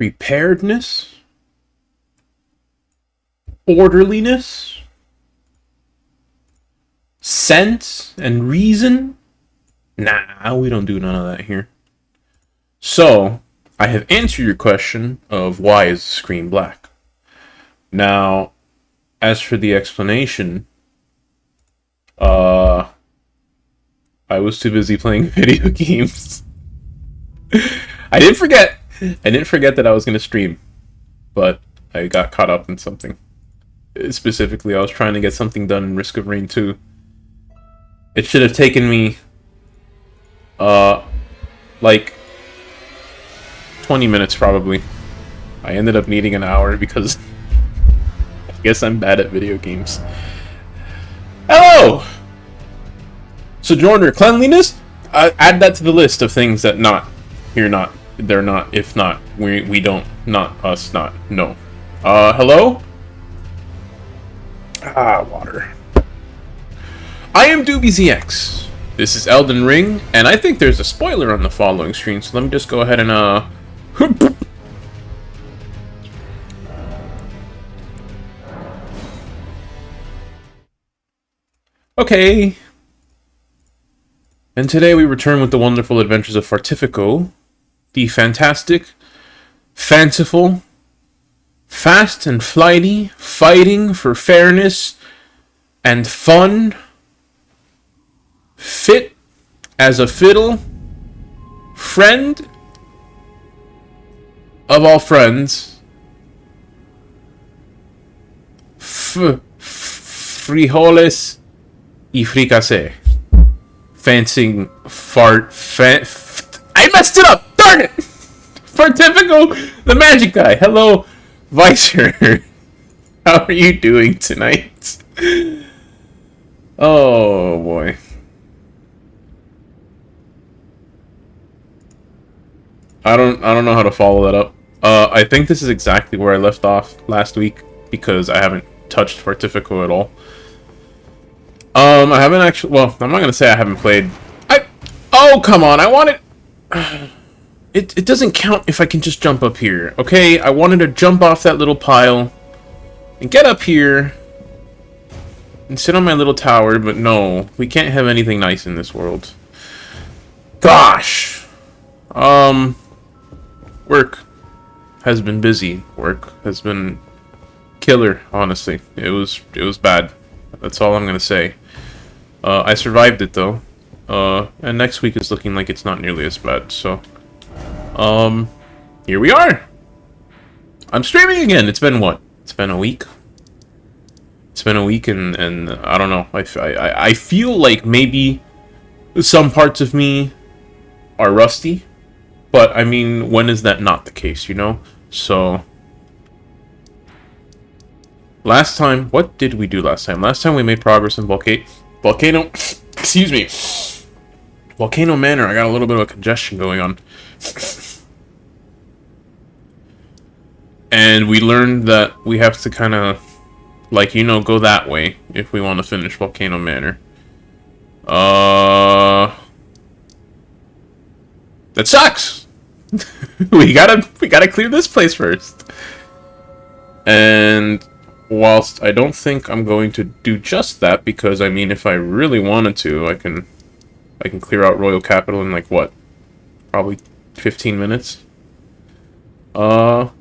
preparedness, orderliness, sense, and reason. Nah, we don't do none of that here. So, I have answered your question of why is the screen black. Now, as for the explanation, I was too busy playing video games. I didn't forget that I was going to stream, but I got caught up in something. Specifically, I was trying to get something done in Risk of Rain 2. It should have taken me, like 20 minutes probably. I ended up needing an hour because I guess I'm bad at video games. Hello! Sojourner, cleanliness? Add that to the list of things that they're not, if not, we don't, not us, not, no. Hello? Water. I am DoobieZX. This is Elden Ring, and I think there's a spoiler on the following screen, so let me just go ahead and, Okay. And today we return with the wonderful adventures of Fortifico, the fantastic, fanciful, fast and flighty, fighting for fairness and fun, fit as a fiddle, friend of all friends, frijoles y fricase. Fancying I messed it up! Darn it! Fortifico, the magic guy. Hello, Vicer. How are you doing tonight? Oh boy. I don't know how to follow that up. I think this is exactly where I left off last week because I haven't touched Fortifico at all. I haven't actually, well, I'm not gonna say I haven't played. Oh, come on, I wanted, it doesn't count if I can just jump up here, okay? I wanted to jump off that little pile and get up here and sit on my little tower, but no, we can't have anything nice in this world. Gosh! Work has been busy. Work has been killer, honestly. It was bad. That's all I'm gonna say. I survived it though. And next week is looking like it's not nearly as bad, so here we are. I'm streaming again. It's been what? It's been a week. It's been a week and I don't know. I feel like maybe some parts of me are rusty, but I mean, when is that not the case, you know? So last time, what did we do last time? Last time we made progress in Volcano, excuse me, Volcano Manor. I got a little bit of a congestion going on. And we learned that we have to kind of, like, you know, go that way if we want to finish Volcano Manor. That sucks! we gotta clear this place first. And whilst I don't think I'm going to do just that, because I mean, if I really wanted to, I can clear out Royal Capital in like what, probably 15 minutes. I'm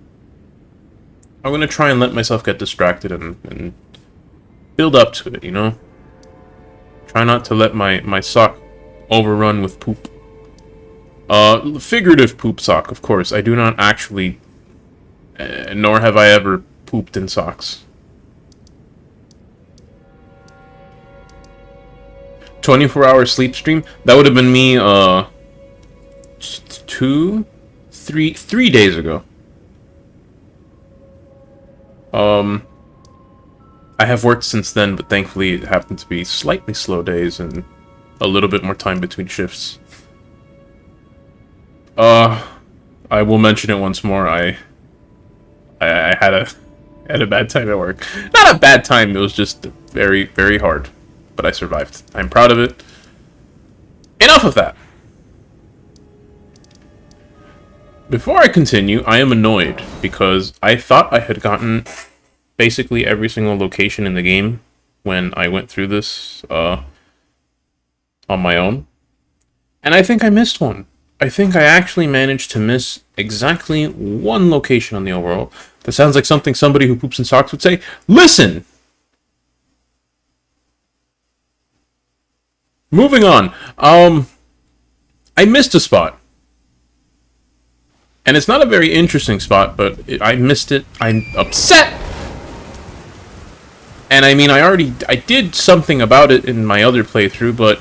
gonna try and let myself get distracted and build up to it, you know. Try not to let my sock overrun with poop. Figurative poop sock, of course. I do not actually, nor have I ever pooped in socks. 24-hour sleep stream? That would have been me, 3 days ago. I have worked since then, but thankfully it happened to be slightly slow days and a little bit more time between shifts. I will mention it once more. I had a bad time at work. Not a bad time, it was just very, very hard. But I survived. I'm proud of it. Enough of that. Before I continue, I am annoyed because I thought I had gotten basically every single location in the game when I went through this on my own. And I think I missed one. I think I actually managed to miss exactly one location on the overworld. That sounds like something somebody who poops in socks would say. Listen! Moving on. I missed a spot. And it's not a very interesting spot, but I missed it. I'm upset! And I mean, I did something about it in my other playthrough, but,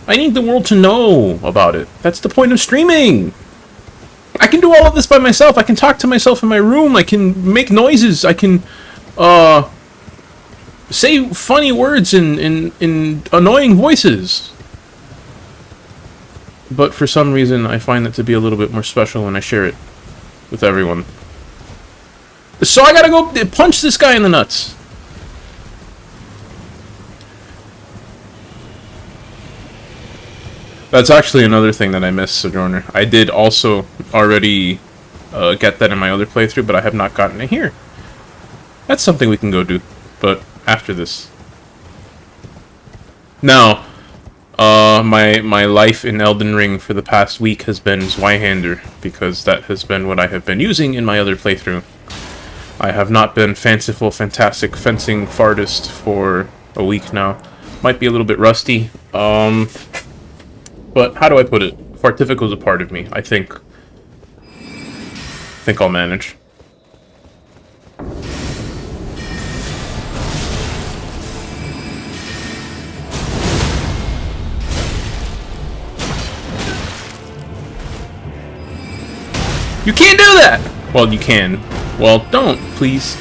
I need the world to know about it. That's the point of streaming! I can do all of this by myself. I can talk to myself in my room. I can make noises. I can, say funny words in annoying voices. But for some reason, I find that to be a little bit more special when I share it with everyone. So I gotta go punch this guy in the nuts. That's actually another thing that I missed, Sojourner. I did also already get that in my other playthrough, but I have not gotten it here. That's something we can go do, but after this. Now, my life in Elden Ring for the past week has been Zweihander, because that has been what I have been using in my other playthrough. I have not been fanciful, fantastic fencing fartist for a week now. Might be a little bit rusty, but how do I put it? Fartifico is a part of me. I think I'll manage. You can't do that! Well, you can. Well, don't, please.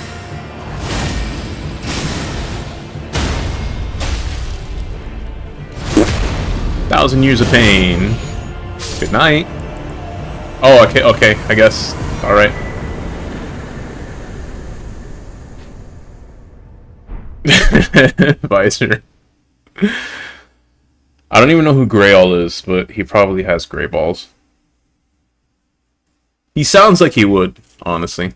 Thousand years of pain. Good night. Oh, okay, I guess. Alright. Visor. I don't even know who Greyall is, but he probably has gray balls. He sounds like he would, honestly.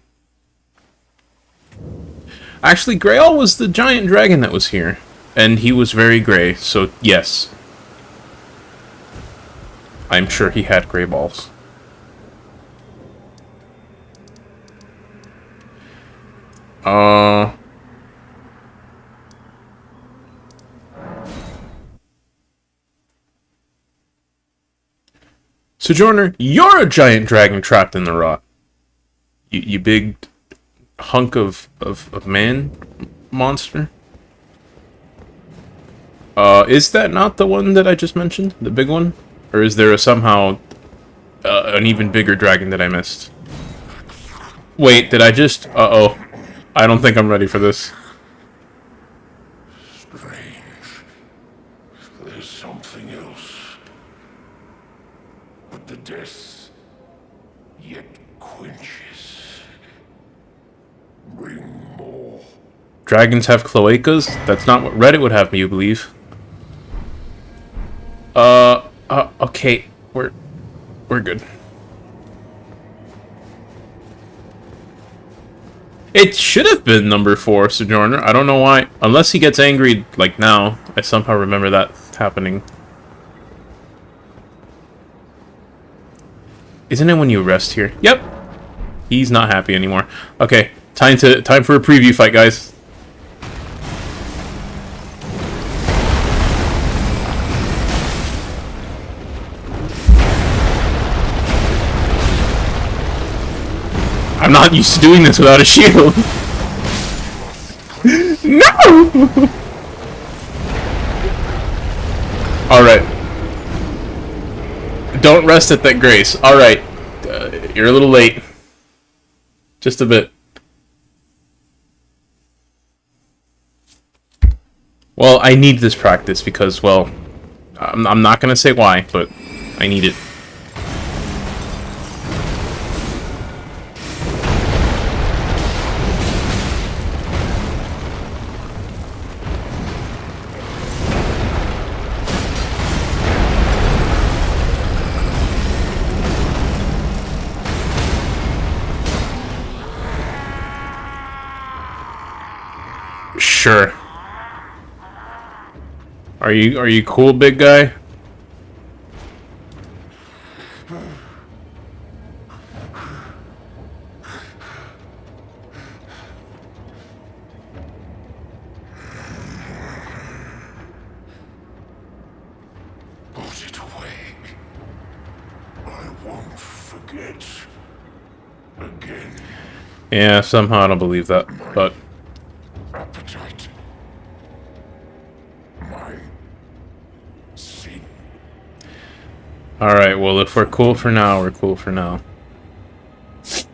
Actually, Greyall was the giant dragon that was here. And he was very gray, so yes. I'm sure he had gray balls. Sojourner, you're a giant dragon trapped in the rot. You big hunk of man monster. Is that not the one that I just mentioned? The big one? Or is there somehow an even bigger dragon that I missed? Wait, did I just... Uh-oh. I don't think I'm ready for this. Strange. There's something else. But the death yet quenches. Bring more. Dragons have cloacas? That's not what Reddit would have me believe. Okay. We're good. It should have been number 4, Sojourner. I don't know why. Unless he gets angry, like now. I somehow remember that happening. Isn't it when you rest here? Yep. He's not happy anymore. Okay, time for a preview fight, guys. I'm not used to doing this without a shield. No! Alright. Don't rest at that grace. Alright. You're a little late. Just a bit. Well, I need this practice because, well, I'm not gonna say why, but I need it. Sure. Are you cool, big guy? Put it away. I won't forget. Again. Yeah, somehow I don't believe that, but Appetite. My sin. alright, well, if we're cool for now, we're cool for now.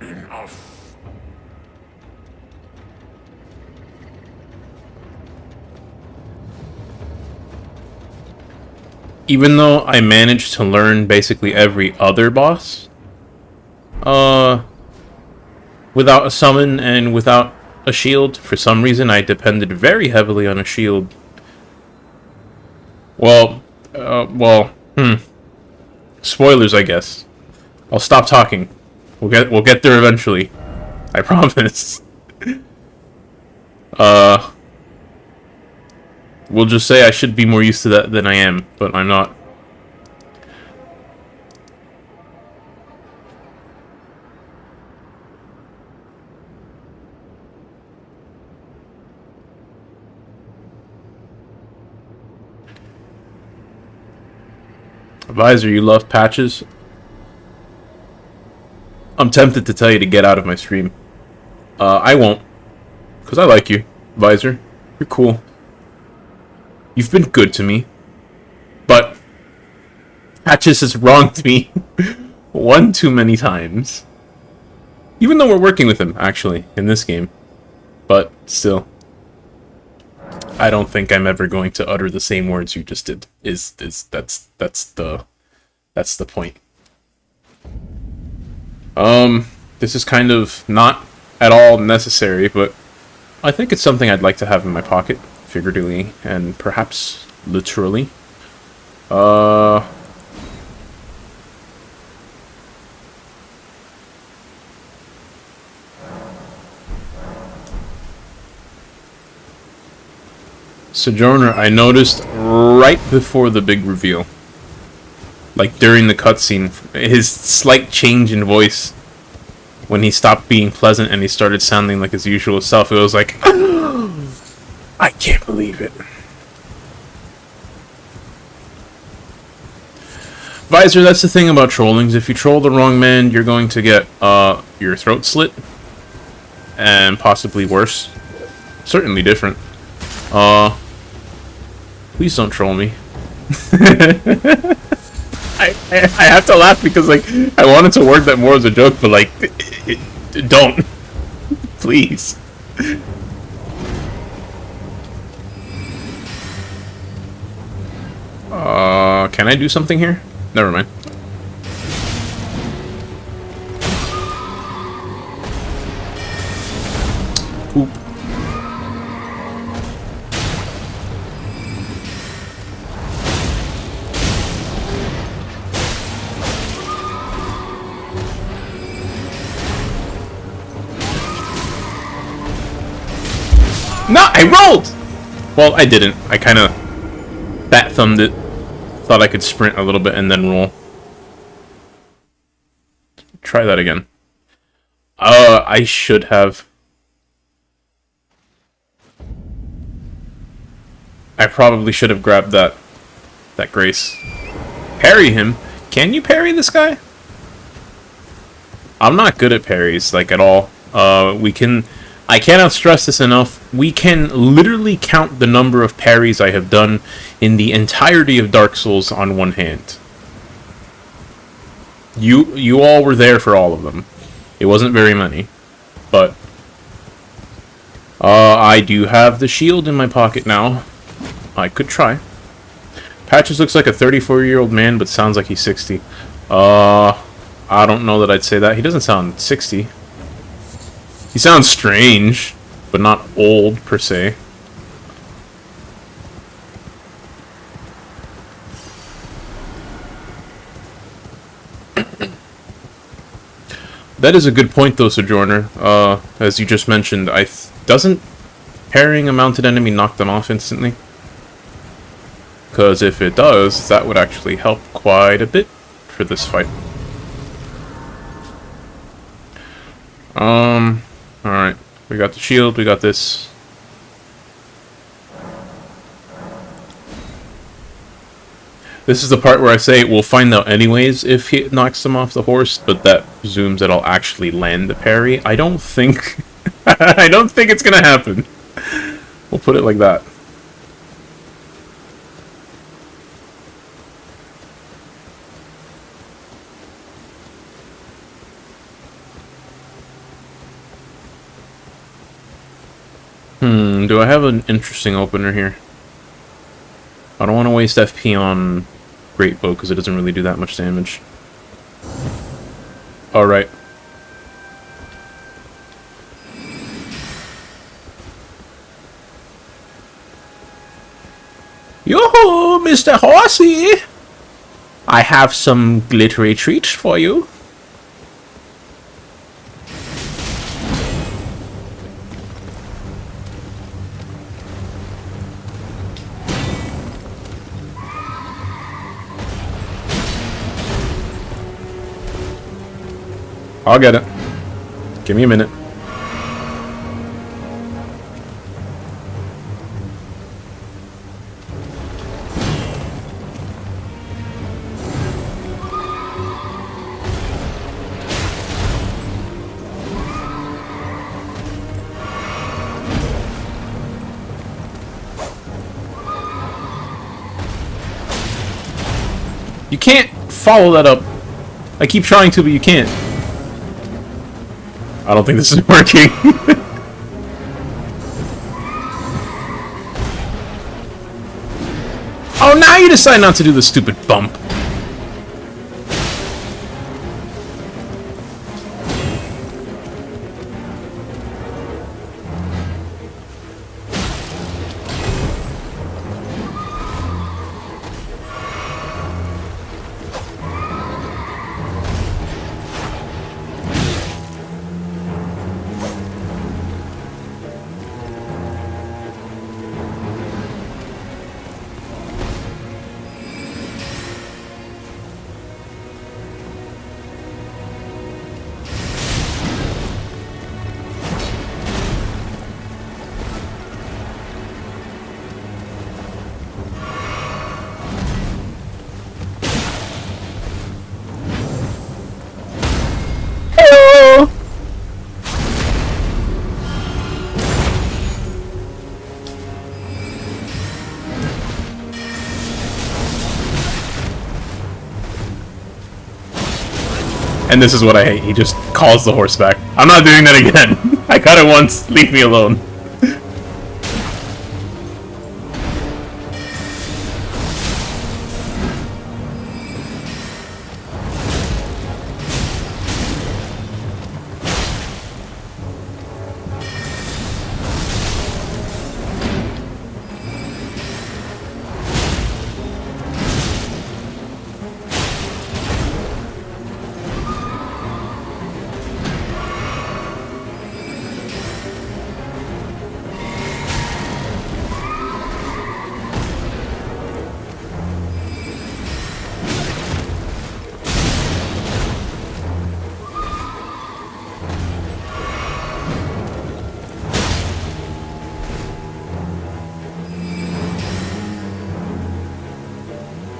Enough. Even though I managed to learn basically every other boss, without a summon and without a shield, for some reason I depended very heavily on a shield. Well, spoilers, I guess. I'll stop talking. We'll get there eventually. I promise. We'll just say I should be more used to that than I am, but I'm not. Advisor, you love patches? I'm tempted to tell you to get out of my stream. I won't. Because I like you, Advisor. You're cool. You've been good to me. But Patches has wronged me one too many times. Even though we're working with him, actually, in this game. But still. I don't think I'm ever going to utter the same words you just did. That's the point. This is kind of not at all necessary, but I think it's something I'd like to have in my pocket, figuratively and perhaps literally. Sojourner, I noticed right before the big reveal, like during the cutscene, his slight change in voice when he stopped being pleasant and he started sounding like his usual self. It was like, I can't believe it. Visor, that's the thing about trollings. If you troll the wrong man, you're going to get your throat slit, and possibly worse. Certainly different. Please don't troll me. I have to laugh because, like, I wanted to work that more as a joke, but, like, don't. Please. Can I do something here? Never mind. Poop. No, I rolled! Well, I didn't. I kind of bat-thumbed it. Thought I could sprint a little bit and then roll. Try that again. I should have. I probably should have grabbed that grace. Parry him? Can you parry this guy? I'm not good at parries, like, at all. I cannot stress this enough. We can literally count the number of parries I have done in the entirety of Dark Souls on one hand. You all were there for all of them. It wasn't very many, but I do have the shield in my pocket now. I could try. Patches looks like a 34-year-old man, but sounds like he's 60. I don't know that I'd say that. He doesn't sound 60. He sounds strange, but not old, per se. That is a good point, though, Sojourner. As you just mentioned, doesn't parrying a mounted enemy knock them off instantly? Because if it does, that would actually help quite a bit for this fight. Alright. We got the shield, we got this. This is the part where I say we'll find out anyways if he knocks them off the horse, but that presumes that I'll actually land the parry. I don't think... I don't think it's gonna happen. We'll put it like that. Do I have an interesting opener here? I don't want to waste FP on Great Bow because it doesn't really do that much damage. Alright. Yo-ho, Mr. Horsey! I have some glittery treats for you. I'll get it. Give me a minute. You can't follow that up. I keep trying to, but you can't. I don't think this is working. Oh, now you decide not to do the stupid bump. And this is what I hate. He just calls the horse back. I'm not doing that again. I got it once. Leave me alone.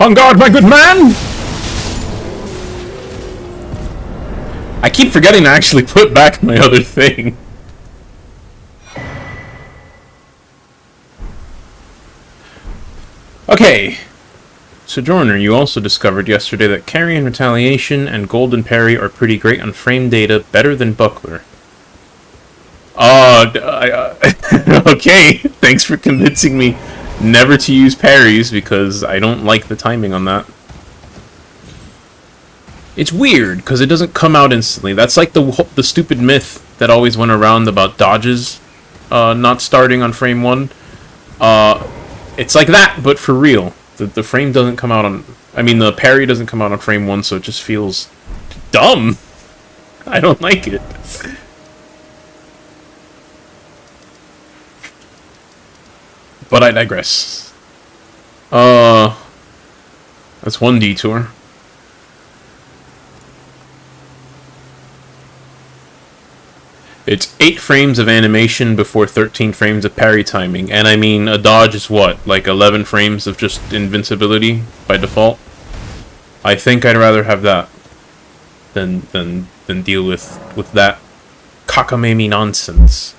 On guard, my good man! I keep forgetting to actually put back my other thing. Okay. Sojourner, you also discovered yesterday that Carrion Retaliation and Golden Parry are pretty great on frame data, better than Buckler. Okay, thanks for convincing me never to use parries, because I don't like the timing on that. It's weird, because it doesn't come out instantly. That's like the stupid myth that always went around about dodges not starting on frame 1. It's like that, but for real. The frame doesn't come out on... I mean, the parry doesn't come out on frame 1, so it just feels dumb. I don't like it. But I digress. That's one detour. It's 8 frames of animation before 13 frames of parry timing. And I mean, a dodge is what? Like 11 frames of just invincibility by default? I think I'd rather have that than deal with that cockamamie nonsense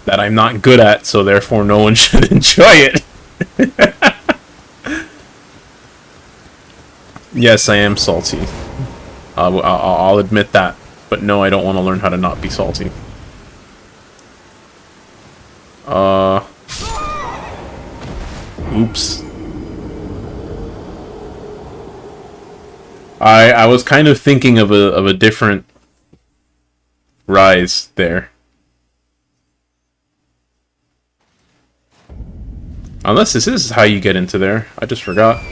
that I'm not good at, so therefore no one should enjoy it. Yes, I am salty. I'll admit that. But no, I don't want to learn how to not be salty. Oops. I was kind of thinking of a different rise there. Unless this is how you get into there. I just forgot.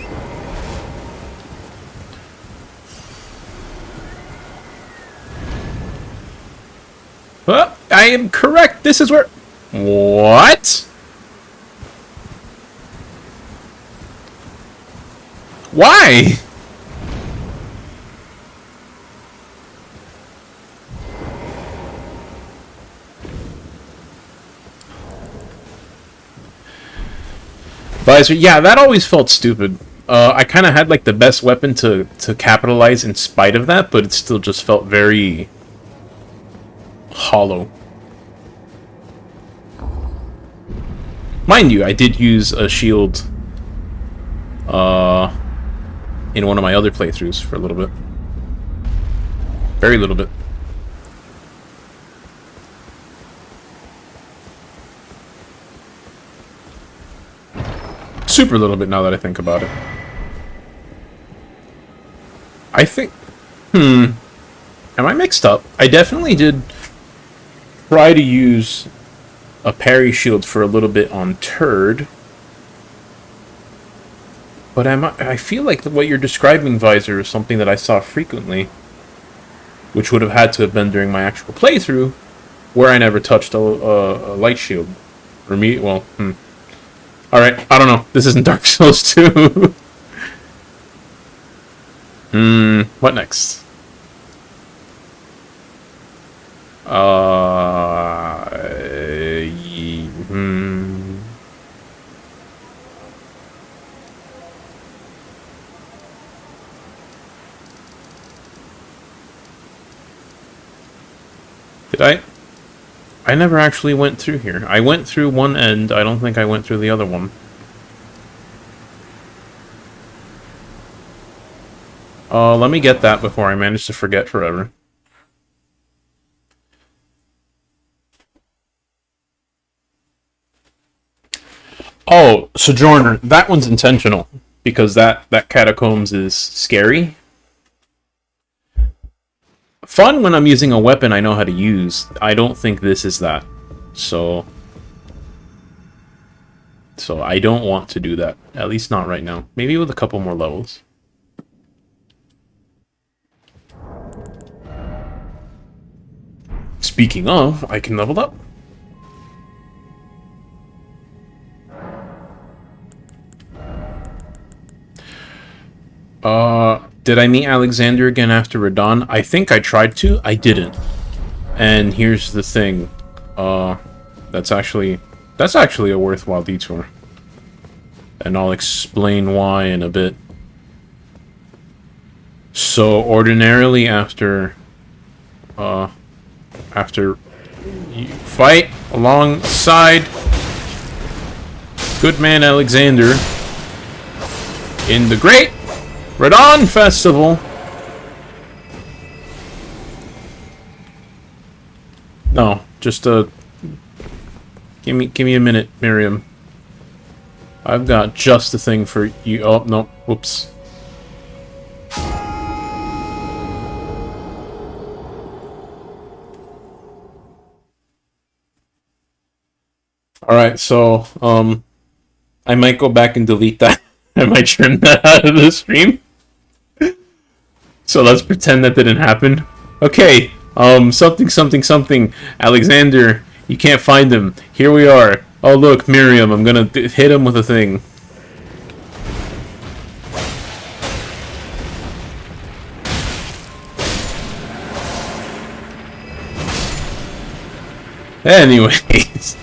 Well, I am correct. This is where... What? Why? Visor, yeah, that always felt stupid. I kind of had like the best weapon to capitalize in spite of that, but it still just felt very hollow. Mind you, I did use a shield in one of my other playthroughs for a little bit. Very little bit. Super little bit now that I think about it. I think... Am I mixed up? I definitely did try to use a parry shield for a little bit on Turd. But I feel like what you're describing, Visor, is something that I saw frequently. Which would have had to have been during my actual playthrough, where I never touched a light shield. Or me, well, Alright, I don't know. This isn't Dark Souls 2. What next? Did I? I never actually went through here. I went through one end. I don't think I went through the other one. Let me get that before I manage to forget forever. Oh, Sojourner. That one's intentional. Because that catacombs is scary. Fun when I'm using a weapon I know how to use. I don't think this is that. So I don't want to do that. At least not right now. Maybe with a couple more levels. Speaking of, I can level up. Did I meet Alexander again after Radon? I think I tried to. I didn't. And here's the thing. That's actually a worthwhile detour. And I'll explain why in a bit. So ordinarily after you fight alongside good man Alexander in the Great Radon Festival. No, just give me a minute, Miriam. I've got just the thing for you. Oh no, whoops. Alright, so I might go back and delete that. I might trim that out of the stream. So let's pretend that didn't happen. Okay, something. Alexander, you can't find him. Here we are. Oh, look, Miriam. I'm gonna hit him with a thing. Anyways.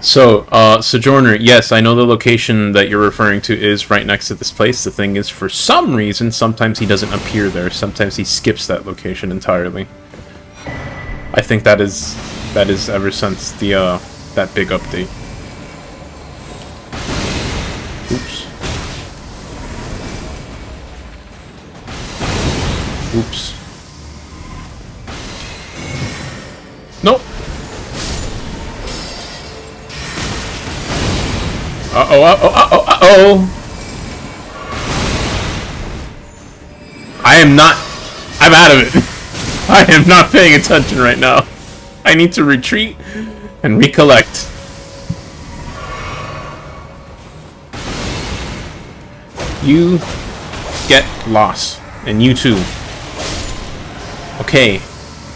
So, Sojourner, yes, I know the location that you're referring to is right next to this place. The thing is, for some reason, sometimes he doesn't appear there. Sometimes he skips that location entirely. I think that is ever since the, that big update. Oops. Oops. Nope. Uh-oh, uh-oh, uh-oh, uh-oh! I am not... I'm out of it. I am not paying attention right now. I need to retreat and recollect. You get lost. And you too. Okay.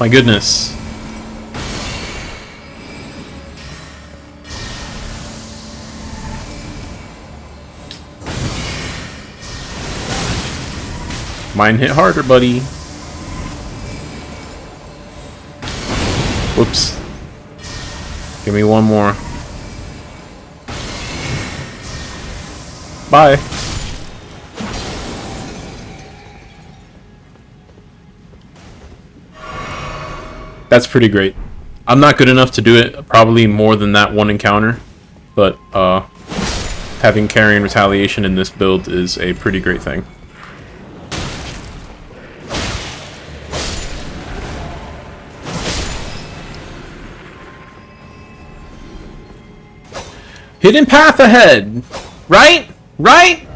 My goodness. Mine hit harder, buddy. Whoops. Give me one more. Bye. That's pretty great. I'm not good enough to do it, probably more than that one encounter, but having carry and retaliation in this build is a pretty great thing. Hidden path ahead! Right? Right?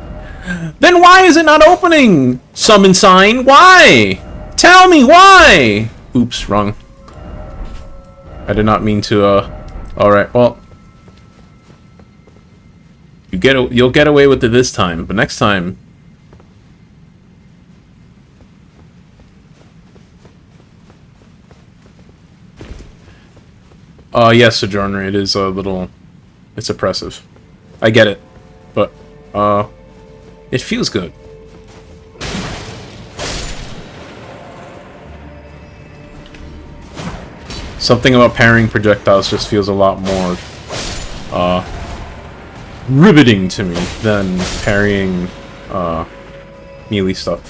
Then why is it not opening? Summon sign? Why? Tell me why! Oops, wrong. I did not mean to, Alright, well... You'll get away with it this time, but next time... Yes, Sojourner, it is a little... It's oppressive. I get it. But, it feels good. Something about parrying projectiles just feels a lot more, riveting to me than parrying, melee stuff.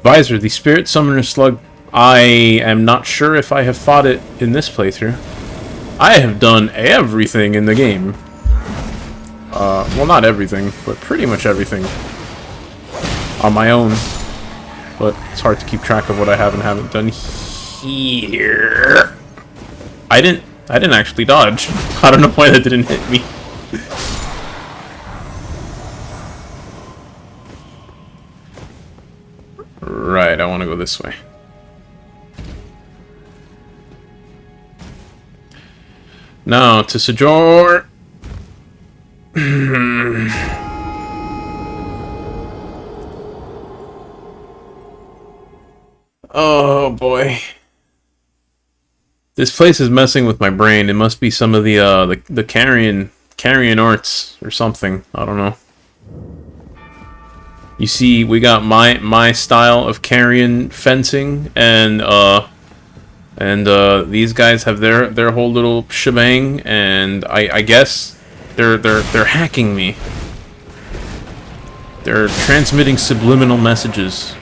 Visor, the Spirit Summoner Slug. I am not sure if I have fought it in this playthrough. I have done everything in the game. Well, not everything, but pretty much everything on my own. But it's hard to keep track of what I have and haven't done here. I didn't actually dodge. I don't know why that didn't hit me. Right, I want to go this way. Now, to Sojourn. Oh, boy. This place is messing with my brain. It must be some of the carrion arts or something. I don't know. You see, we got my style of carrion fencing, and these guys have their whole little shebang, and I guess they're hacking me. They're transmitting subliminal messages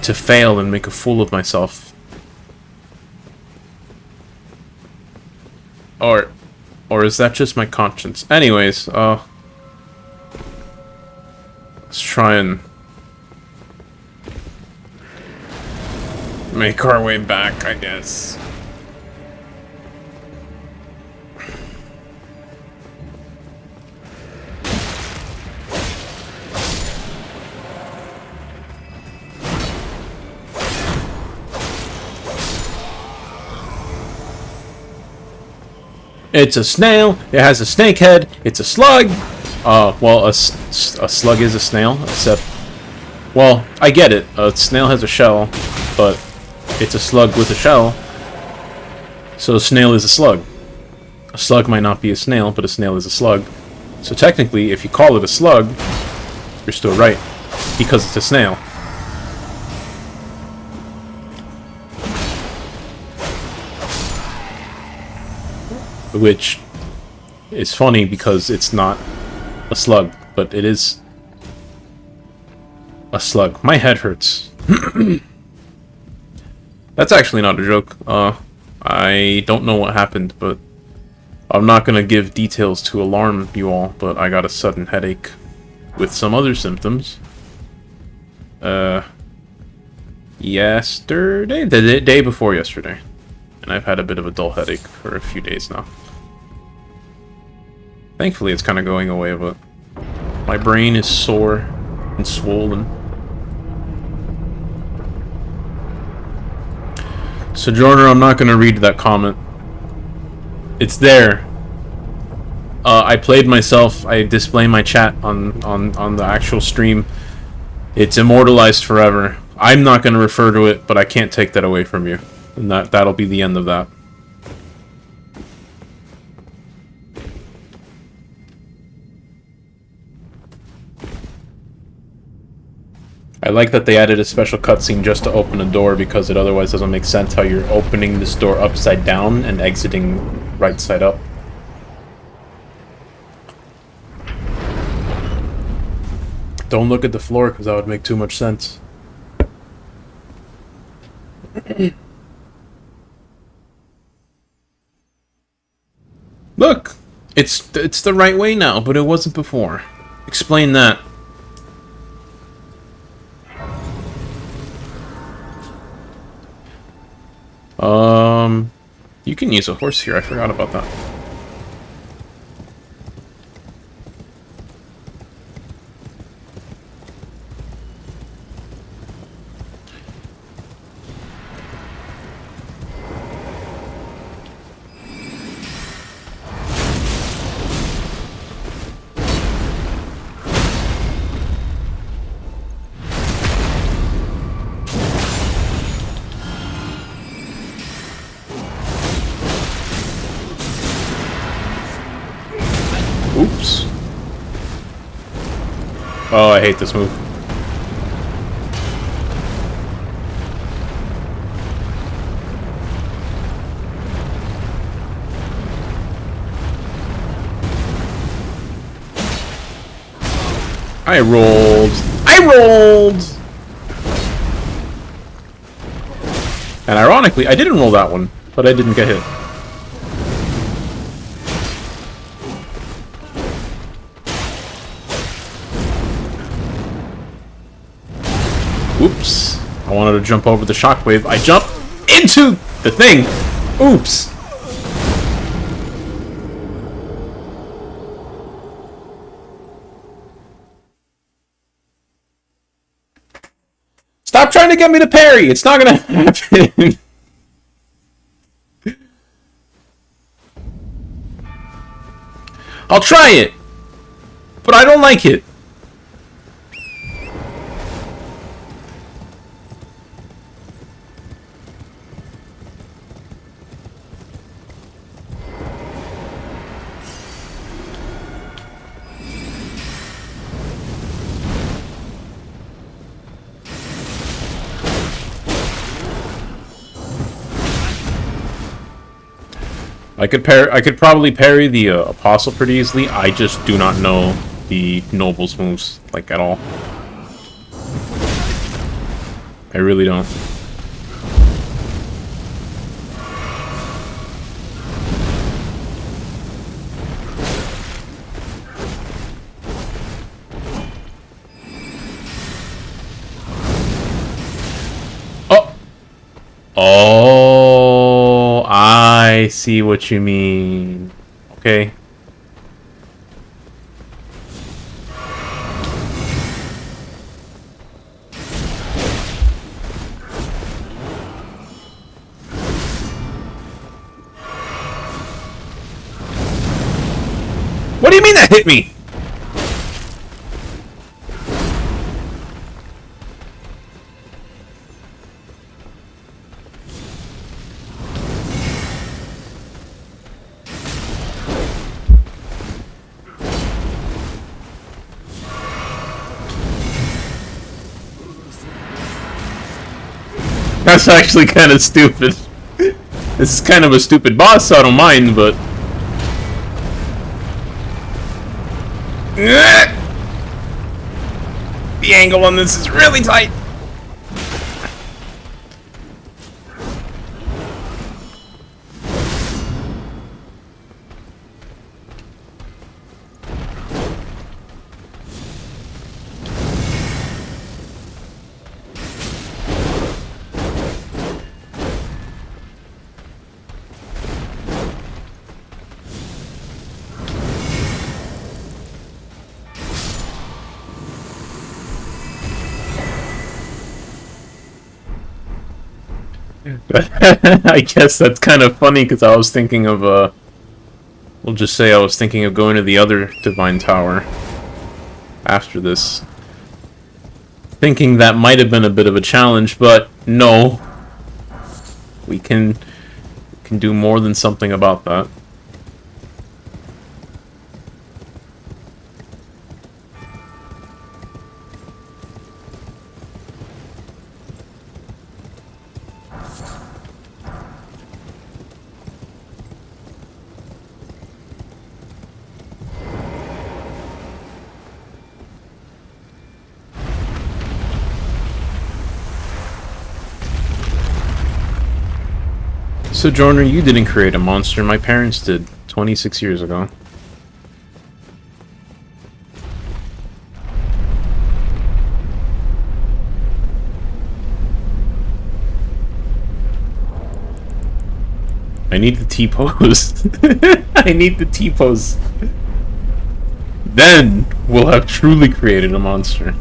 to fail and make a fool of myself. Or is that just my conscience? Anyways, let's try and make our way back, I guess. It's a snail, it has a snake head, it's a slug! Well, a slug is a snail, except... Well, I get it, a snail has a shell, but it's a slug with a shell, so a snail is a slug. A slug might not be a snail, but a snail is a slug. So technically, if you call it a slug, you're still right, because it's a snail. Which is funny because it's not a slug, but it is a slug. My head hurts. That's actually not a joke. I don't know what happened, but I'm not gonna give details to alarm you all, but I got a sudden headache with some other symptoms. Yesterday? The day before yesterday. And I've had a bit of a dull headache for a few days now. Thankfully, it's kind of going away, but my brain is sore and swollen. Sojourner, I'm not going to read that comment. It's there. I played myself. I display my chat on the actual stream. It's immortalized forever. I'm not going to refer to it, but I can't take that away from you. And that'll be the end of that. I like that they added a special cutscene just to open a door, because it otherwise doesn't make sense how you're opening this door upside down and exiting right side up. Don't look at the floor, because that would make too much sense. Look! It's the right way now, but it wasn't before. Explain that. You can use a horse here. I forgot about that. Oops. Oh, I hate this move. I rolled. And ironically, I didn't roll that one, but I didn't get hit. Oops. I wanted to jump over the shockwave. I jumped into the thing! Oops. Stop trying to get me to parry! It's not gonna happen! I'll try it! But I don't like it. I could probably parry the Apostle pretty easily. I just do not know the Noble's moves, like, at all. I really don't. Oh! Oh, I see what you mean. Okay. What do you mean that hit me? That's actually kind of stupid. This is kind of a stupid boss, so I don't mind, but... The angle on this is really tight. I guess that's kind of funny because I was thinking of, we'll just say I was thinking of going to the other Divine Tower after this. Thinking that might have been a bit of a challenge, but no. We can do more than something about that. So, Joiner, you didn't create a monster. My parents did 26 years ago. I need the T-pose. I need the T-pose. Then we'll have truly created a monster.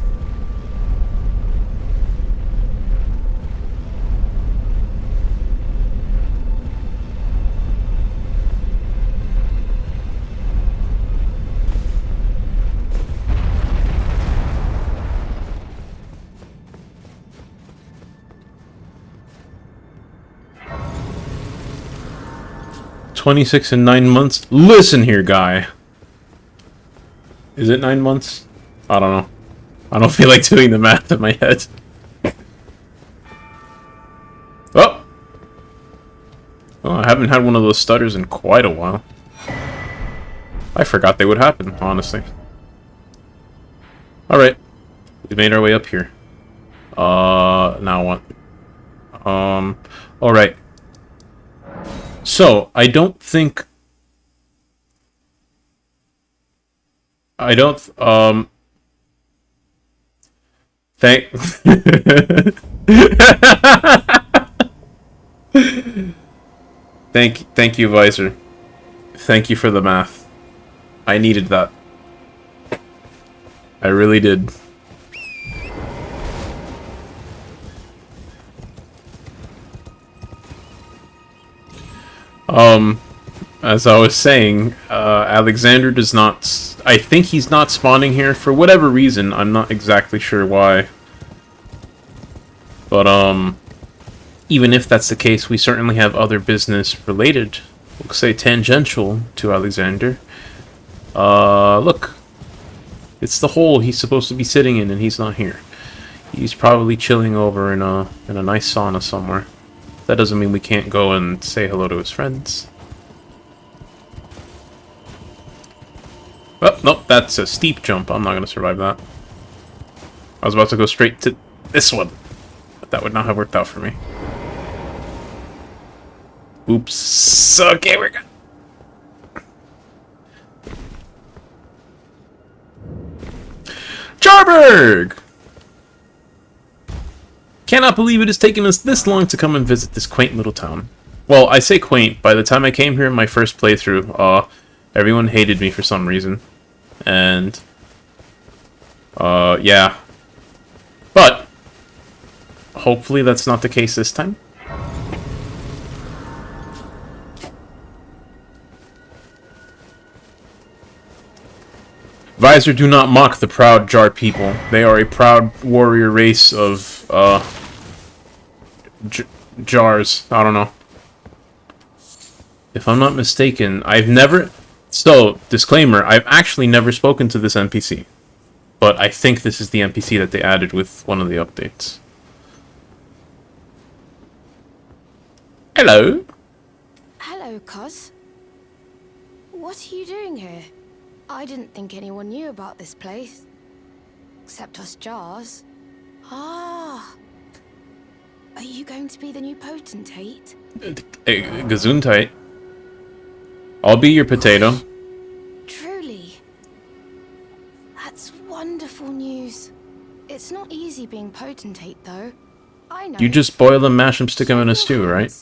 $26 and 9 months? Listen here, guy. Is it 9 months? I don't know. I don't feel like doing the math in my head. Oh! Oh, I haven't had one of those stutters in quite a while. I forgot they would happen, honestly. Alright. We made our way up here. Now what? Alright. So, I don't think... Thank... Thank you, Visor. Thank you for the math. I needed that. I really did. As I was saying, Alexander does not... I think he's not spawning here for whatever reason. I'm not exactly sure why. But, even if that's the case, we certainly have other business related, we'll say tangential to Alexander. Look. It's the hole he's supposed to be sitting in, and he's not here. He's probably chilling over in a nice sauna somewhere. That doesn't mean we can't go and say hello to his friends. Oh, nope, that's a steep jump. I'm not going to survive that. I was about to go straight to this one. But that would not have worked out for me. Oops. Okay, we're good. Jarberg! Cannot believe it has taken us this long to come and visit this quaint little town. Well, I say quaint. By the time I came here in my first playthrough, everyone hated me for some reason. And, yeah. But, hopefully that's not the case this time. Visor, do not mock the proud Jar people. They are a proud warrior race of, Jars. I don't know. If I'm not mistaken, I've never... So, disclaimer, I've actually never spoken to this NPC. But I think this is the NPC that they added with one of the updates. Hello. Hello, cuz. What are you doing here? I didn't think anyone knew about this place. Except us jars. Ah. Are you going to be the new potentate? Gesundheit. I'll be your potato. Truly. That's wonderful news. It's not easy being potentate, though. I know. You just boil them, mash them, stick them in a stew, right?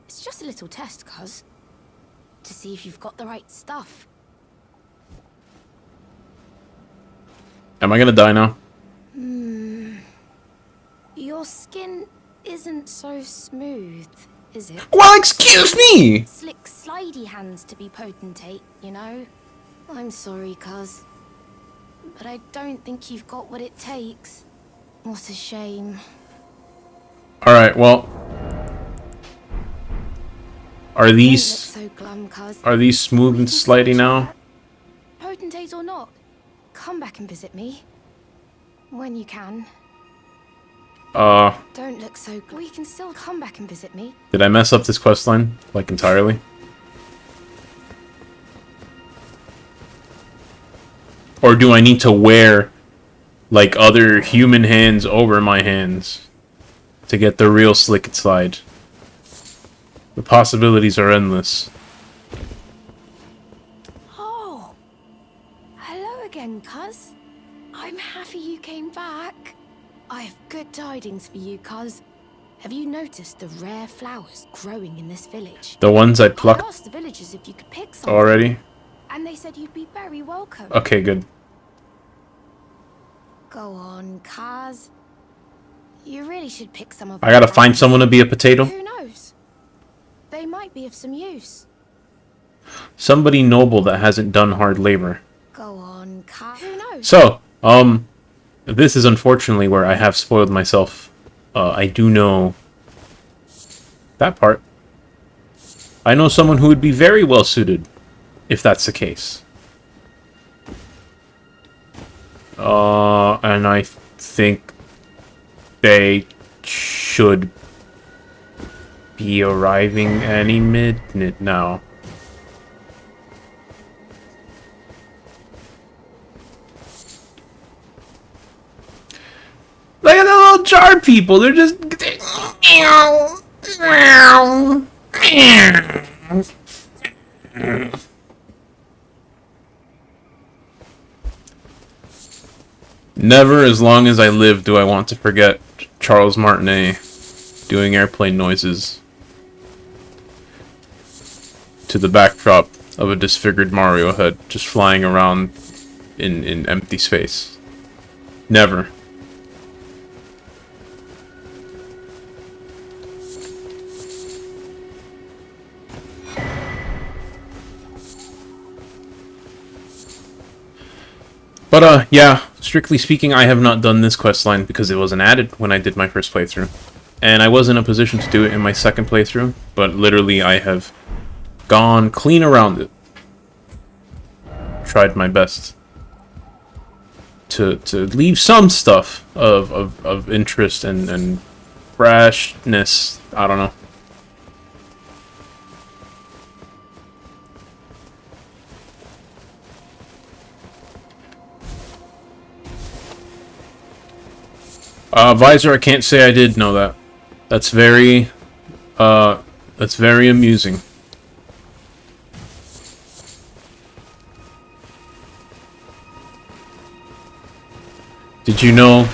It's just a little test, cuz. To see if you've got the right stuff. Am I gonna die now? Your skin isn't so smooth, is it? Well, excuse me! Slick, slidey hands to be potentate, you know? I'm sorry, cuz. But I don't think you've got what it takes. What a shame. Alright, well... Are Don't these... look so glum, cuz. Are these smooth and slidey now? Potentate or not, come back and visit me. When you can. Don't look so glum. We can still come back and visit me. Did I mess up this questline? Like, entirely? Or do I need to wear, like, other human hands over my hands to get the real slick and slide? The possibilities are endless. Oh. Hello again, cuz. I'm happy you came back. I have good tidings for you, cuz. Have you noticed the rare flowers growing in this village? The ones I I plucked asked the villagers if you could pick some. already? And they said you'd be very welcome. Okay, good. Go on, cuz. You really should pick some of I gotta them find flowers. someone to be a potato? Who knows? They might be of some use. Somebody noble that hasn't done hard labor. Go on, cuz. Who knows? So, this is unfortunately where I have spoiled myself. I do know that part. I know someone who would be very well suited, if that's the case. And I think they should be arriving any minute now. Look at the little jar people. They're just... Never, as long as I live, do I want to forget Charles Martinet doing airplane noises to the backdrop of a disfigured Mario head just flying around in empty space. Never. But, yeah, strictly speaking, I have not done this questline because it wasn't added when I did my first playthrough. And I was in a position to do it in my second playthrough, but literally I have gone clean around it. Tried my best to leave some stuff of interest and freshness. I don't know. Visor, I can't say I did know that. That's very amusing. Did you know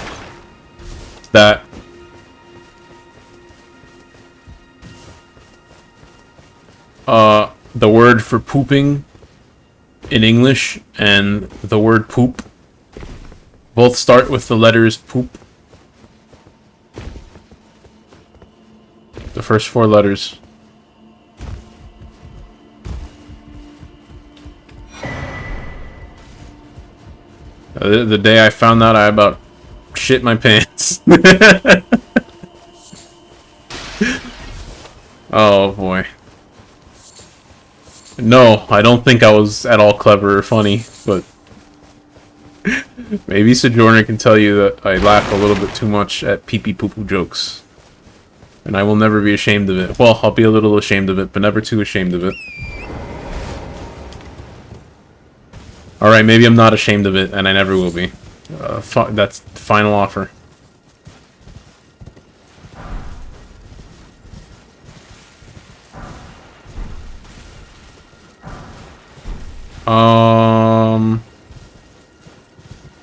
that the word for pooping in English and the word poop both start with the letters poop? The first 4 letters. The day I found that, I about shit my pants. Oh boy. No, I don't think I was at all clever or funny, but maybe Sojourner can tell you that I laugh a little bit too much at pee-pee poo-poo jokes. And I will never be ashamed of it. Well, I'll be a little ashamed of it, but never too ashamed of it. Alright, maybe I'm not ashamed of it, and I never will be. That's the final offer.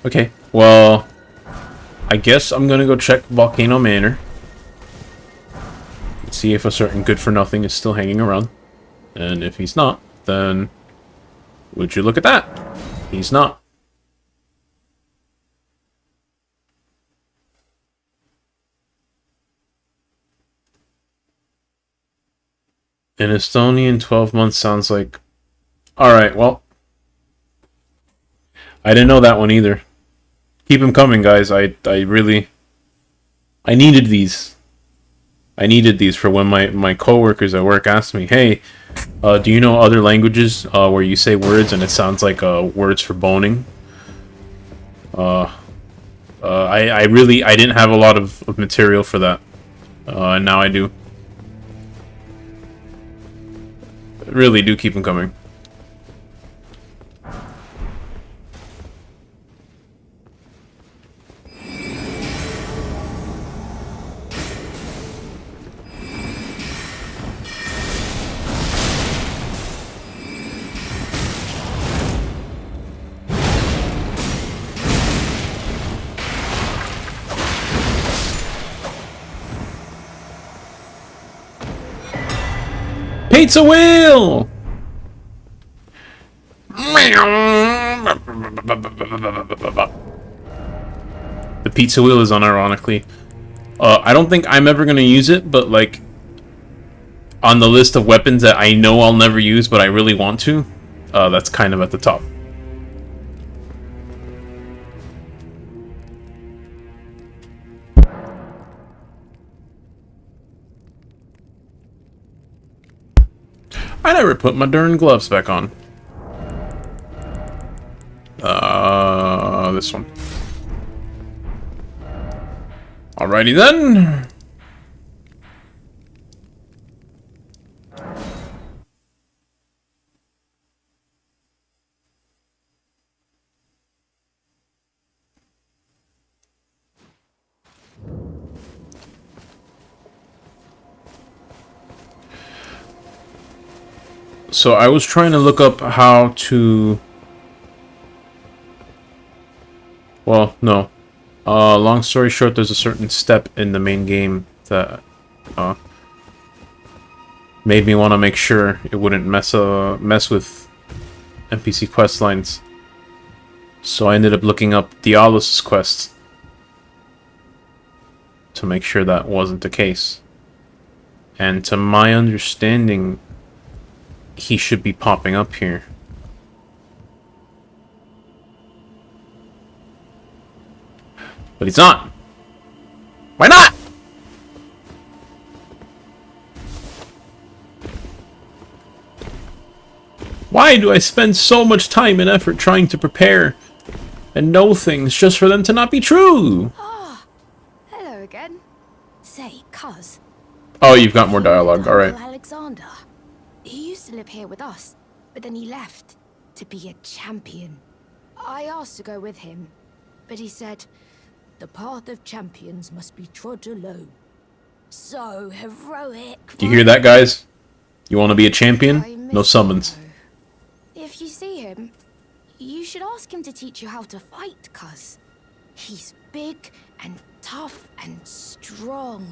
Okay, well, I guess I'm gonna go check Volcano Manor. See if a certain good-for-nothing is still hanging around. And if he's not, then... would you look at that? He's not. An Estonian 12 months sounds like... Alright, well... I didn't know that one either. Keep them coming, guys. I really... I needed these. I needed these for when my coworkers at work asked me, hey, do you know other languages where you say words and it sounds like words for boning? I didn't have a lot of material for that. And now I do. Really do keep them coming. Pizza wheel! The pizza wheel is unironically. I don't think I'm ever gonna use it, but like on the list of weapons that I know I'll never use, but I really want to, that's kind of at the top. I never put my darn gloves back on. This one. Alrighty then. So I was trying to look up how to... Well, no. Long story short, there's a certain step in the main game that made me want to make sure it wouldn't mess with NPC quest lines. So I ended up looking up Dialos' quest to make sure that wasn't the case. And to my understanding, he should be popping up here. But he's not. Why not? Why do I spend so much time and effort trying to prepare and know things just for them to not be true? Ah, hello again. Say, cuz. Oh, you've got more dialogue. All right. Alexander. He used to live here with us, but then he left to be a champion. I asked to go with him, but he said, the path of champions must be trod alone. So heroic. Do you hear that, guys? You want to be a champion? No summons. If you see him, you should ask him to teach you how to fight, cuz. He's big and tough and strong.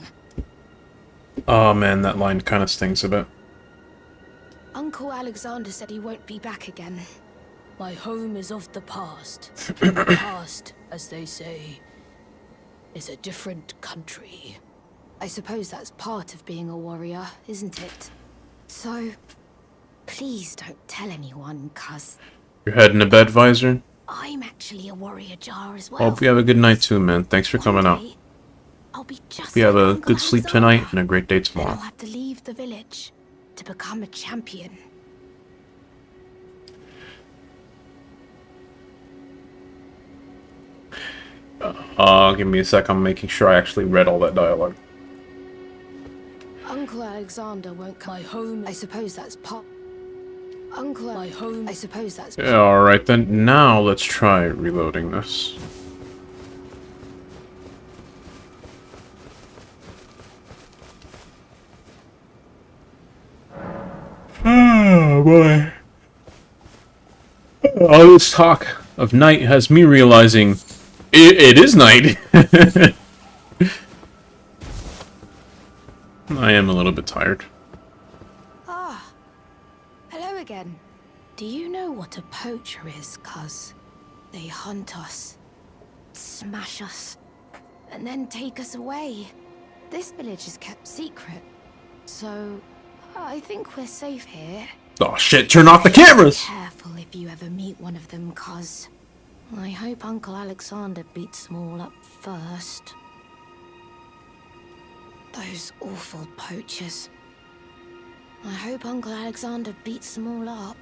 Oh man, that line kind of stings a bit. Uncle Alexander said he won't be back again. My home is of the past. The past, as they say, is a different country. I suppose that's part of being a warrior, isn't it? So, please don't tell anyone, cuz. You're heading to bed, Visor? I'm actually a warrior jar as well. Hope you have a good night too, man. Thanks for coming out. I'll be just Hope you have like a Uncle good sleep Alexander. tonight and a great day Then tomorrow. I'll have to leave the village to become a champion. Give me a sec. I'm making sure I actually read all that dialogue. Uncle Alexander won't come. My home. I suppose that's pop. Uncle. My home. I suppose that's. Yeah, alright then. Now let's try reloading this. Oh boy. All this talk of night has me realizing it is night. I am a little bit tired. Ah, hello again. Do you know what a poacher is, cuz? They hunt us, smash us, and then take us away. This village is kept secret, so I think we're safe here. Oh shit, turn off the cameras! Careful if you ever meet one of them, cuz. I hope Uncle Alexander beats them all up first. Those awful poachers. I hope Uncle Alexander beats them all up.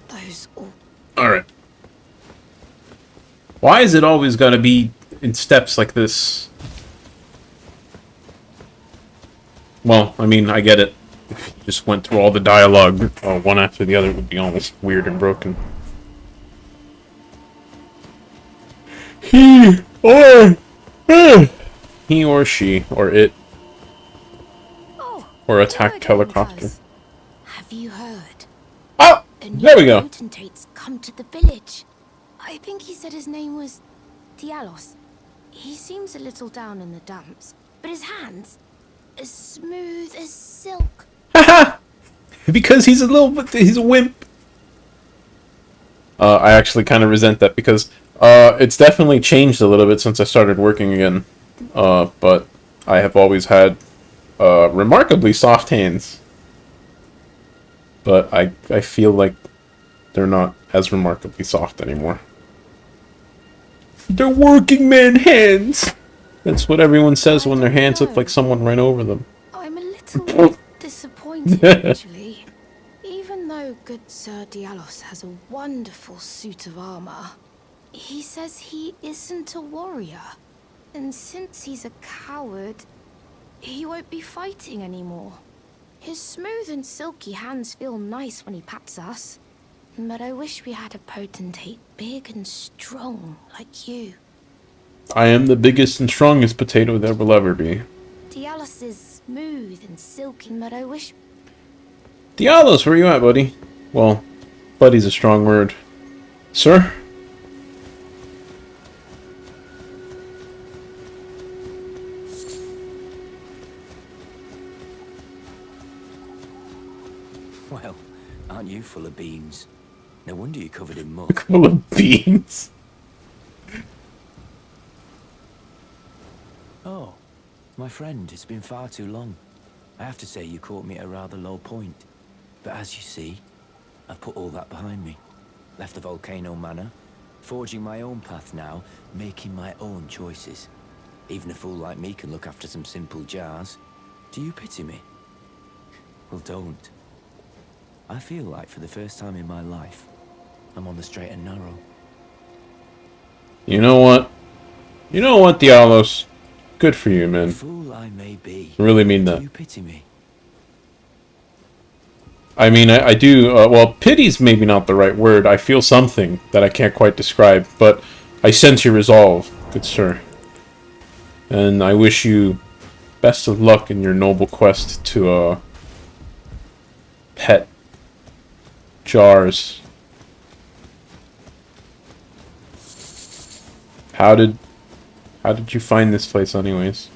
Those awful... Alright. Why is it always gotta be in steps like this? Well, I mean, I get it. If you just went through all the dialogue one after the other, it would be almost weird and broken. He or she or it Oh, or hello attack again, helicopter. cuz. Have you heard? Oh, A there we new go. potentate's come to the village. I think he said his name was Dialos. He seems a little down in the dumps, but his hands as smooth as silk. Haha! Because he's he's a wimp. I actually kind of resent that because it's definitely changed a little bit since I started working again. But I have always had remarkably soft hands. But I feel like they're not as remarkably soft anymore. They're working man hands! That's what everyone says when their hands look like someone ran over them. I'm a little disappointed, actually. Even though good Sir Dialos has a wonderful suit of armor, he says he isn't a warrior. And since he's a coward, he won't be fighting anymore. His smooth and silky hands feel nice when he pats us. But I wish we had a potentate big and strong like you. I am the biggest and strongest potato there will ever be. Dialos is smooth and silky, but I wish... Dialos, where you at, buddy? Well, buddy's a strong word. Sir? Well, aren't you full of beans? No wonder you're covered in muck. Full of beans. Oh, my friend, it's been far too long. I have to say you caught me at a rather low point. But as you see, I've put all that behind me. Left the volcano manor, forging my own path now, making my own choices. Even a fool like me can look after some simple jars. Do you pity me? Well, don't. I feel like for the first time in my life, I'm on the straight and narrow. You know what? You know what, Dialos? Good for you, man. Fool I may be. I really mean that. Do you pity me? I mean, I do, well, pity's maybe not the right word. I feel something that I can't quite describe, but I sense your resolve, good sir. And I wish you best of luck in your noble quest to, pet jars. How did you find this place anyways?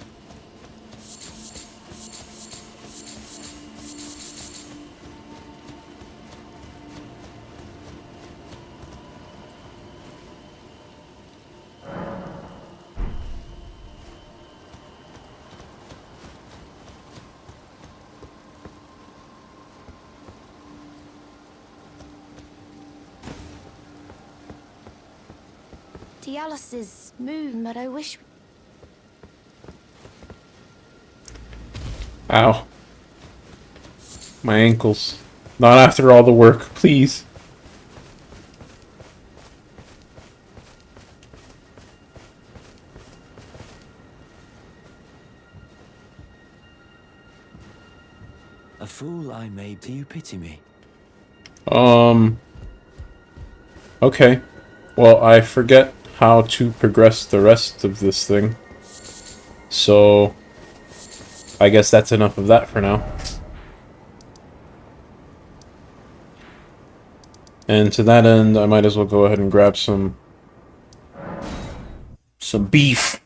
Dialos is smooth, but I wish... Ow. My ankles. Not after all the work, please. fool I may be. Do you pity me? Okay. Well, I forget how to progress the rest of this thing. So, I guess that's enough of that for now. And to that end, I might as well go ahead and grab some beef.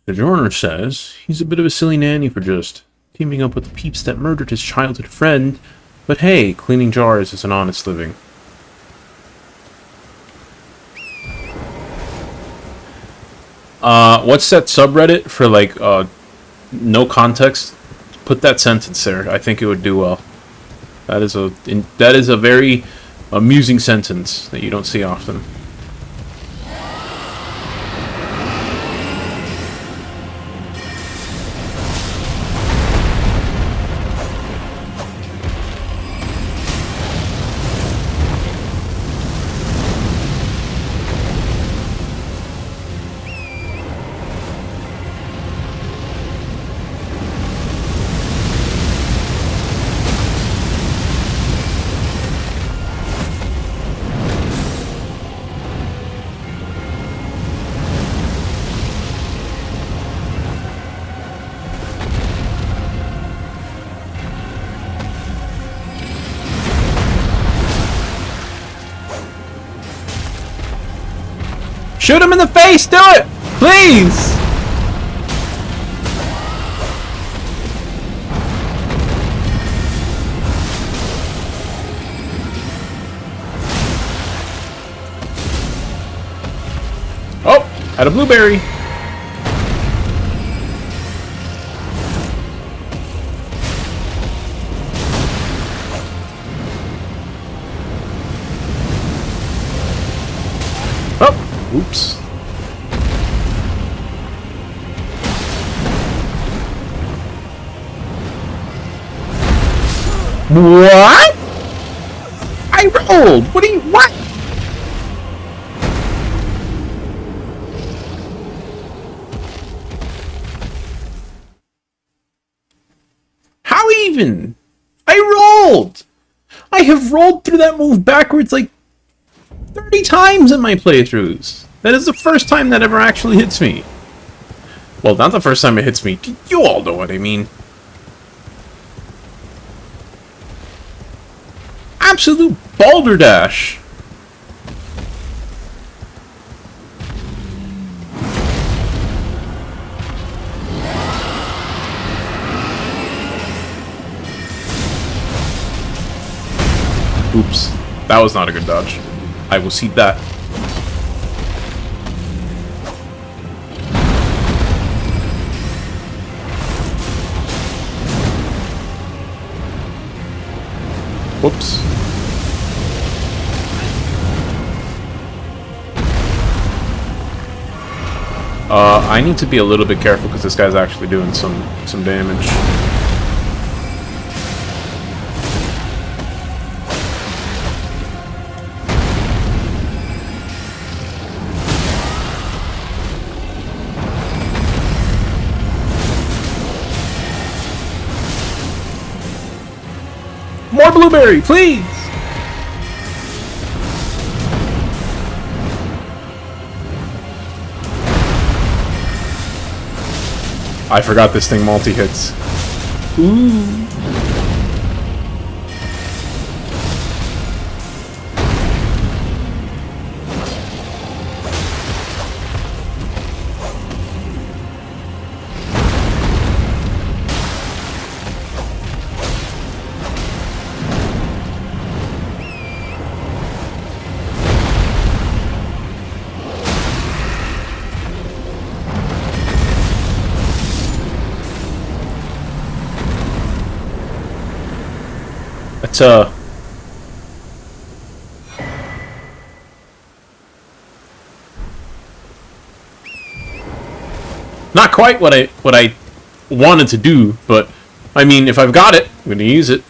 The Journer says he's a bit of a silly nanny for just teaming up with the peeps that murdered his childhood friend, but hey, cleaning jars is an honest living. What's that subreddit for, like, no context? Put that sentence there. I think it would do well. That is a very amusing sentence that you don't see often. Shoot him in the face! Do it! Please! Oh! Had a blueberry! Oh! Oops. What? I rolled! What do you... What? How even? I rolled! I have rolled through that move backwards like 30 times in my playthroughs. That is the first time that ever actually hits me. Well, not the first time it hits me. You all know what I mean. Absolute balderdash. Oops. That was not a good dodge. I will cede that. Whoops. I need to be a little bit careful because this guy's actually doing some damage. More blueberry, please! I forgot this thing multi-hits. Ooh. It's not quite what I wanted to do, but I mean, if I've got it, I'm gonna use it.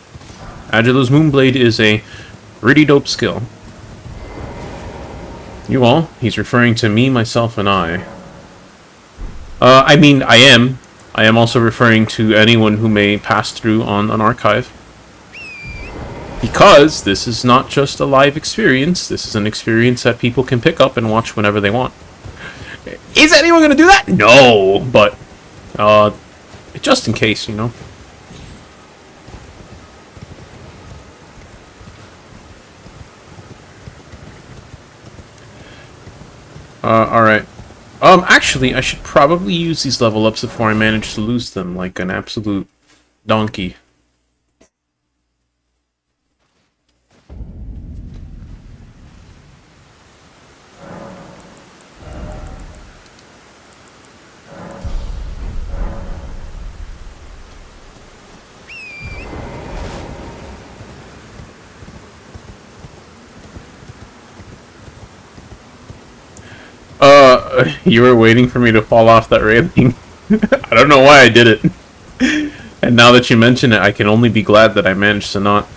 Agilo's Moonblade is a pretty dope skill. You all? He's referring to me, myself, and I. I mean, I am. I am also referring to anyone who may pass through on an archive. Because this is not just a live experience, this is an experience that people can pick up and watch whenever they want. Is anyone going to do that? No, but just in case, you know. Alright. Actually, I should probably use these level ups before I manage to lose them like an absolute donkey. You were waiting for me to fall off that railing. I don't know why I did it. And now that you mention it, I can only be glad that I managed to not.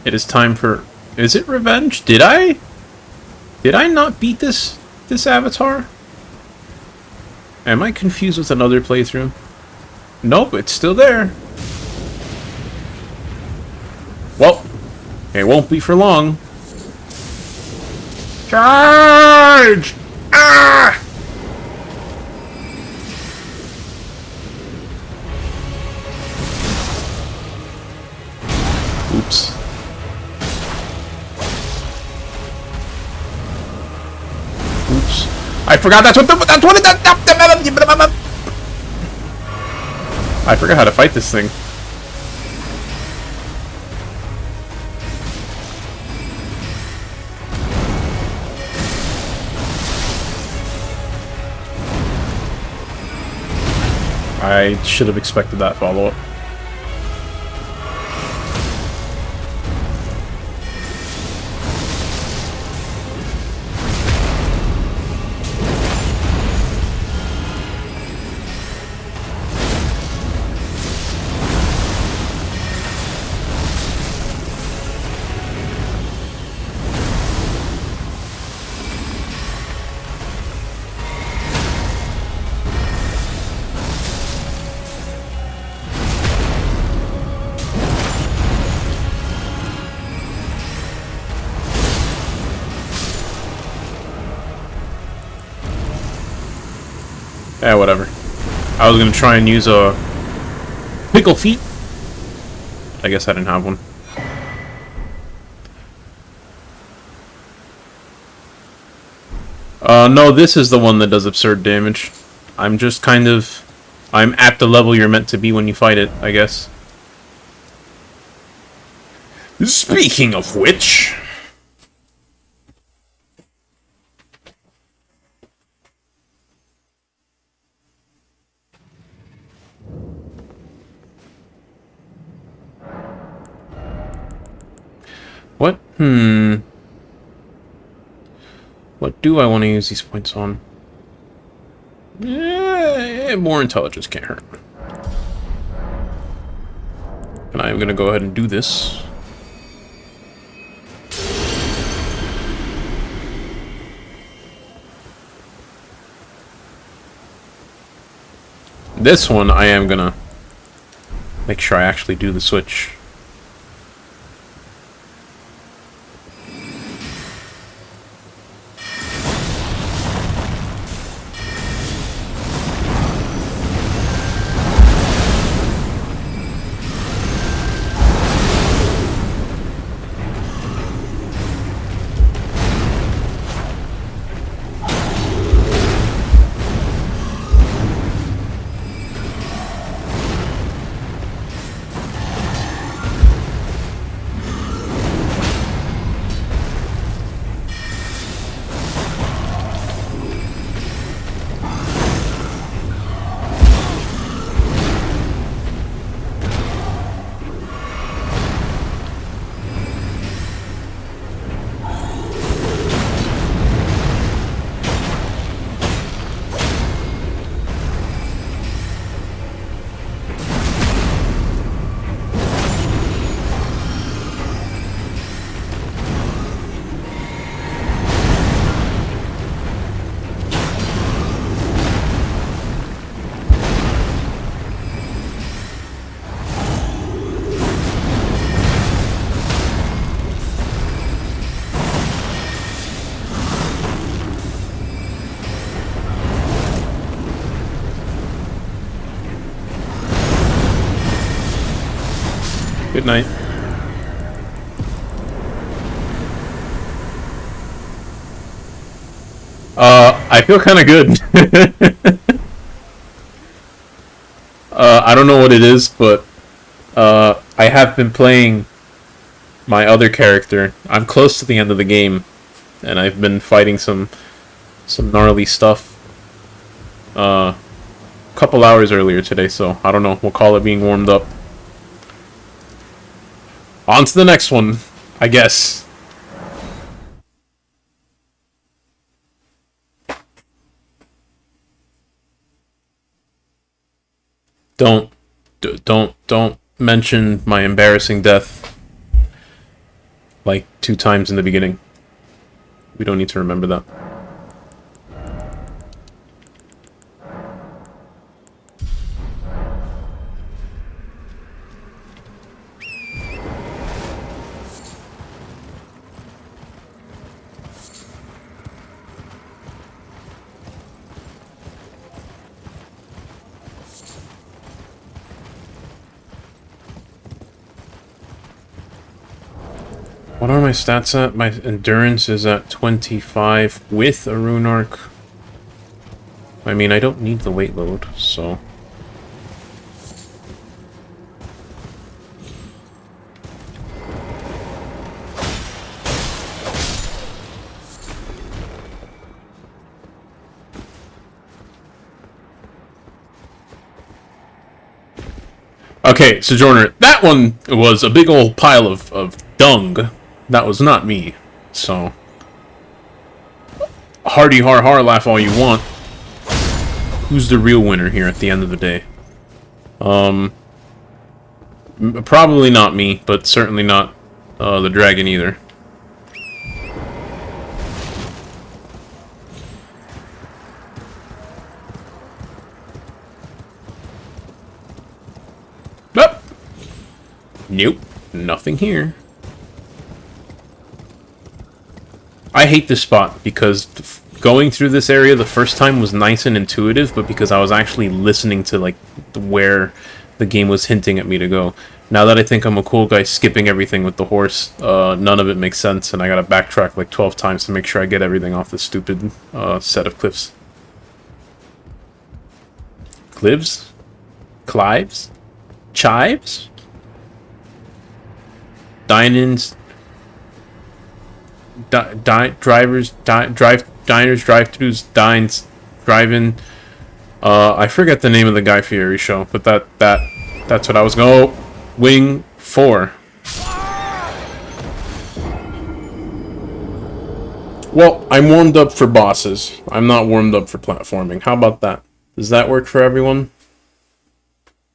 It is time for... Is it revenge? Did I not beat this avatar? Am I confused with another playthrough? Nope, it's still there. Well, it won't be for long. Charge! Ah! Oops. Oops. I forgot that's what I forgot how to fight this thing. I should have expected that follow-up. Eh, whatever. I was gonna try and use a pickle feet. I guess I didn't have one. No, this is the one that does absurd damage. I'm just kind of... I'm at the level you're meant to be when you fight it, I guess. Speaking of which... What? What do I want to use these points on? More intelligence can't hurt. And I'm gonna go ahead and do this. This one, I am gonna make sure I actually do the switch. Good night. I feel kind of good. I don't know what it is, but I have been playing my other character. I'm close to the end of the game, and I've been fighting some gnarly stuff. A couple hours earlier today, so I don't know. We'll call it being warmed up. On to the next one, I guess. Don't mention my embarrassing death like 2 times in the beginning. We don't need to remember that. What are my stats at? My endurance is at 25 with a rune arc. I mean, I don't need the weight load, so... Okay, Sojourner, that one was a big old pile of dung. That was not me, so... Hardy har har, laugh all you want. Who's the real winner here at the end of the day? Probably not me, but certainly not the dragon either. Nope. Nope. Nothing here. I hate this spot because going through this area the first time was nice and intuitive, but because I was actually listening to like where the game was hinting at me to go. Now that I think I'm a cool guy skipping everything with the horse, none of it makes sense, and I gotta backtrack like 12 times to make sure I get everything off this stupid set of cliffs. Cliffs? Clives? Chives? Dinings? Drivers, diners, drive-thrus, dines, drive-in. I forget the name of the Guy Fieri show, but that's what I was going. Oh, wing 4. Well, I'm warmed up for bosses. I'm not warmed up for platforming. How about that? Does that work for everyone?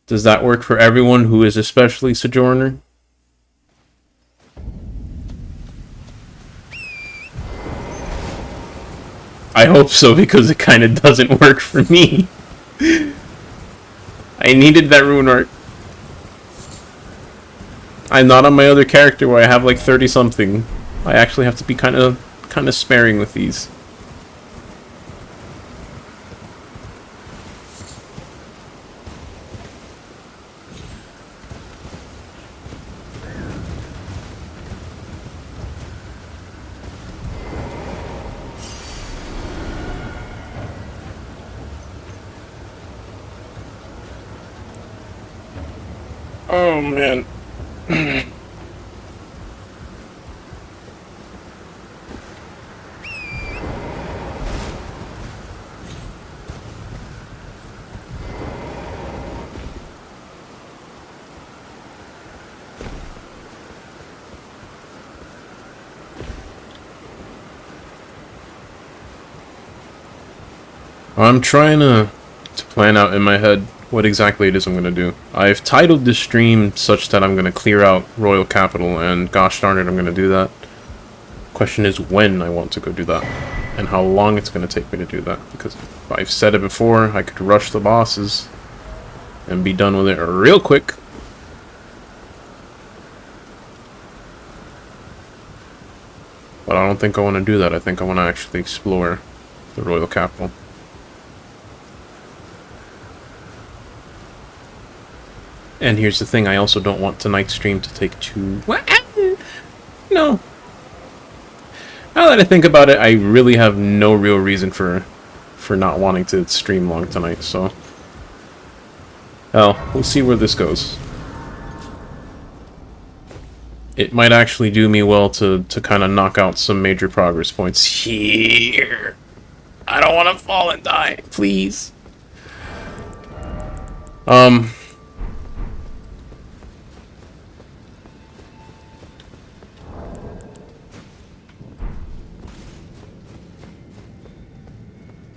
Does that work for everyone who is especially Sojourner? I hope so, because it kind of doesn't work for me. I needed that rune art. I'm not on my other character where I have like 30 something. I actually have to be kind of sparing with these. Oh man. I'm trying to plan out in my head what exactly it is I'm going to do. I've titled this stream such that I'm going to clear out Royal Capital, and gosh darn it, I'm going to do that. Question is when I want to go do that, and how long it's going to take me to do that, because I've said it before, I could rush the bosses and be done with it real quick. But I don't think I want to do that. I think I want to actually explore the Royal Capital. And here's the thing, I also don't want tonight's stream to take too... No. Now that I think about it, I really have no real reason for not wanting to stream long tonight, so... Well, we'll see where this goes. It might actually do me well to kind of knock out some major progress points here. I don't want to fall and die, please.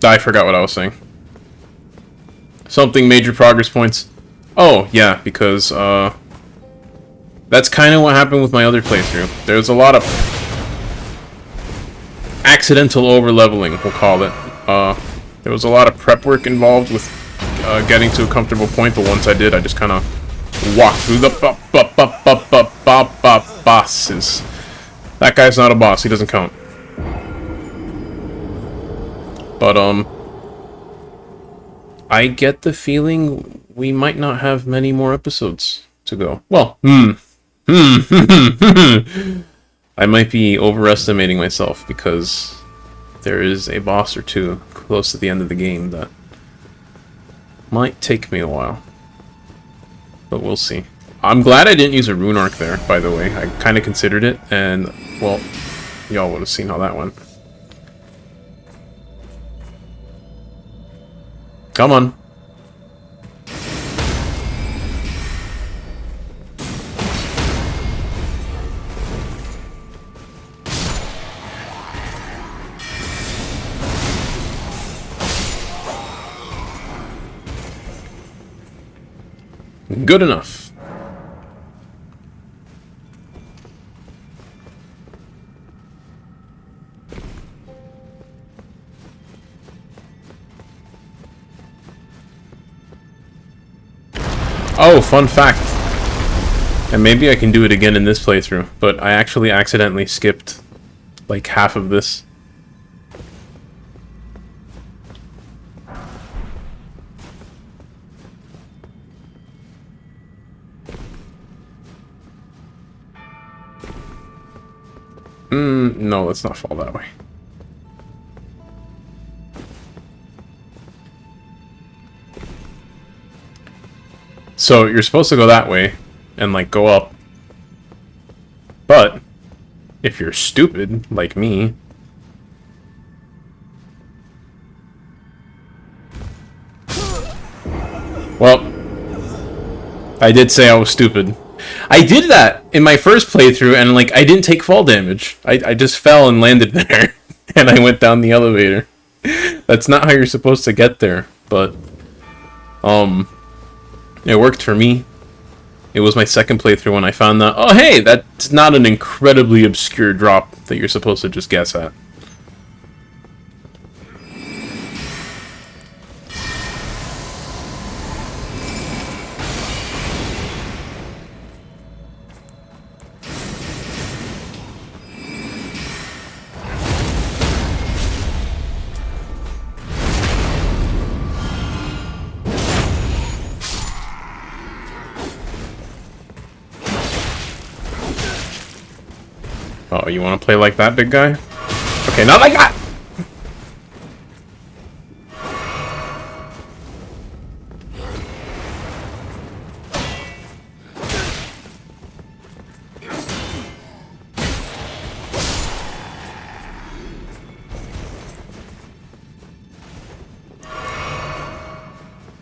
I forgot what I was saying. Something major progress points. Oh, yeah, because, that's kind of what happened with my other playthrough. There's a lot of accidental over-leveling, we'll call it. There was a lot of prep work involved with getting to a comfortable point, but once I did, I just kind of walked through the bosses. That guy's not a boss, he doesn't count. But, I get the feeling we might not have many more episodes to go. Well, I might be overestimating myself because there is a boss or two close to the end of the game that might take me a while. But we'll see. I'm glad I didn't use a rune arc there, by the way. I kind of considered it, and, well, y'all would have seen how that went. Come on. Good enough. Oh, fun fact. And maybe I can do it again in this playthrough, but I actually accidentally skipped like half of this. No, let's not fall that way. So you're supposed to go that way and like go up. But if you're stupid like me, well, I did say I was stupid. I did that in my first playthrough and like I didn't take fall damage. I just fell and landed there and I went down the elevator. That's not how you're supposed to get there, but it worked for me. It was my second playthrough when I found that, oh hey, that's not an incredibly obscure drop that you're supposed to just guess at. Oh, you want to play like that, big guy? Okay, not like that!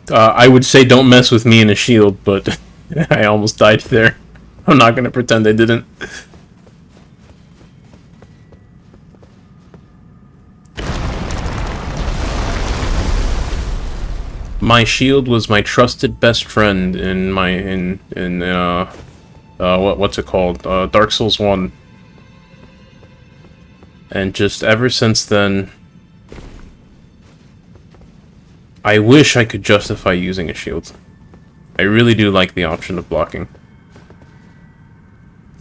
I would say don't mess with me in a shield, but I almost died there. I'm not gonna pretend I didn't. My shield was my trusted best friend in my what's it called? Dark Souls 1. And just ever since then, I wish I could justify using a shield. I really do like the option of blocking.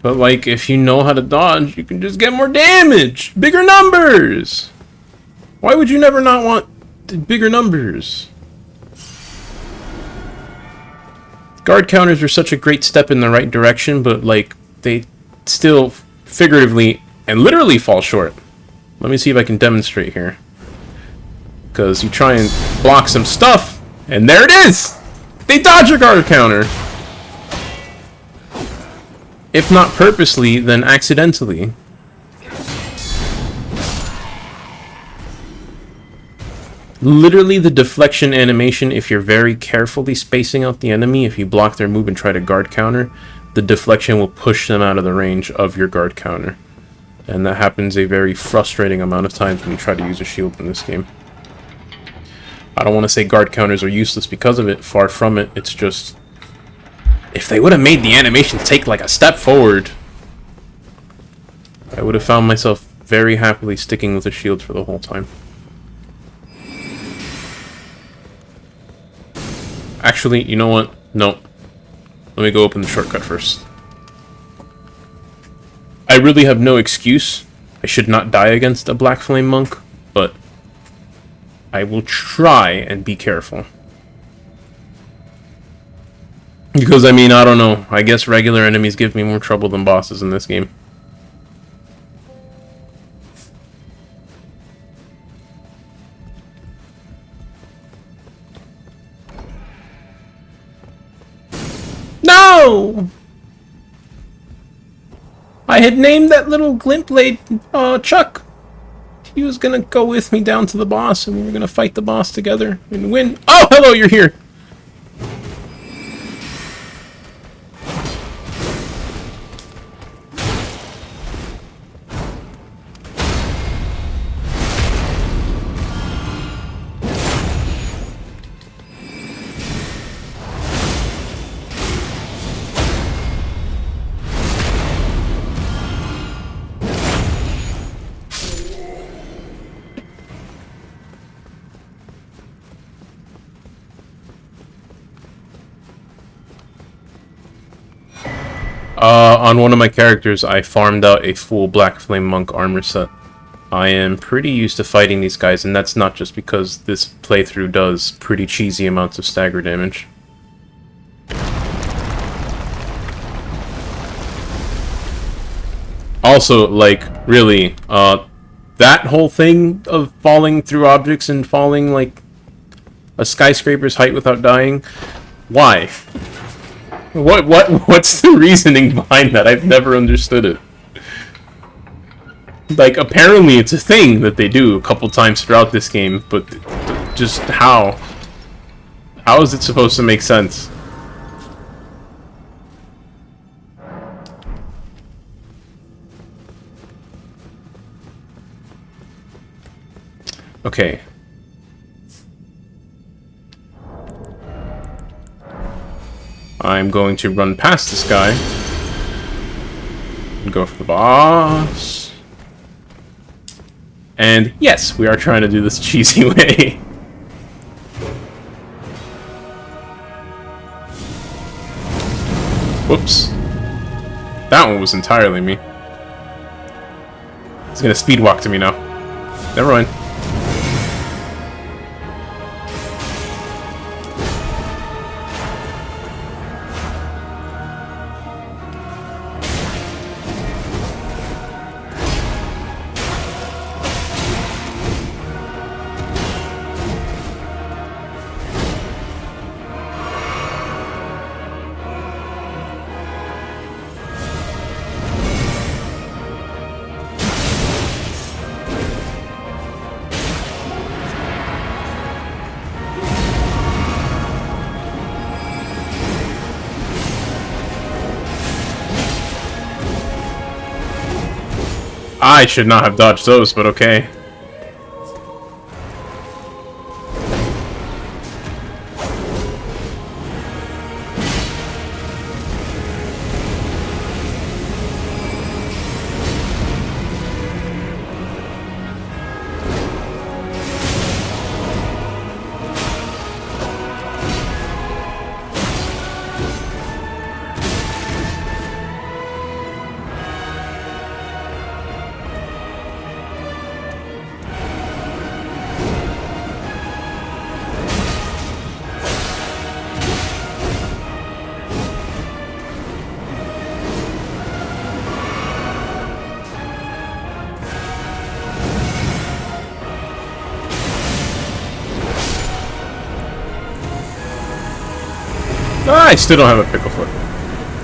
But like, if you know how to dodge, you can just get more damage! Bigger numbers! Why would you never not want bigger numbers? guard counters are such a great step in the right direction, but like they still figuratively and literally fall short. Let me see if I can demonstrate here. Because you try and block some stuff, and there it is! They dodge a guard counter! If not purposely, then accidentally. Literally the deflection animation, if you're very carefully spacing out the enemy, if you block their move and try to guard counter, the deflection will push them out of the range of your guard counter. And that happens a very frustrating amount of times when you try to use a shield in this game. I don't want to say guard counters are useless because of it, far from it. It's just, if they would have made the animation take like a step forward, I would have found myself very happily sticking with the shield for the whole time. Actually, you know what? No. Let me go open the shortcut first. I really have no excuse. I should not die against a Black Flame Monk, but I will try and be careful. Because, I mean, I don't know. I guess regular enemies give me more trouble than bosses in this game. No! I had named that little glint blade, Chuck. He was gonna go with me down to the boss, and we were gonna fight the boss together and win. Oh, hello, you're here! On one of my characters, I farmed out a full Black Flame Monk armor set. I am pretty used to fighting these guys, and that's not just because this playthrough does pretty cheesy amounts of stagger damage. Also, like, really, that whole thing of falling through objects and falling like a skyscraper's height without dying, why? What's the reasoning behind that? I've never understood it. Like, apparently it's a thing that they do a couple times throughout this game, but just how? How is it supposed to make sense? Okay. I'm going to run past this guy and go for the boss. And yes, we are trying to do this cheesy way. Whoops. That one was entirely me. He's gonna speed walk to me now. Never mind. I should not have dodged those, but okay. I still don't have a pickle foot.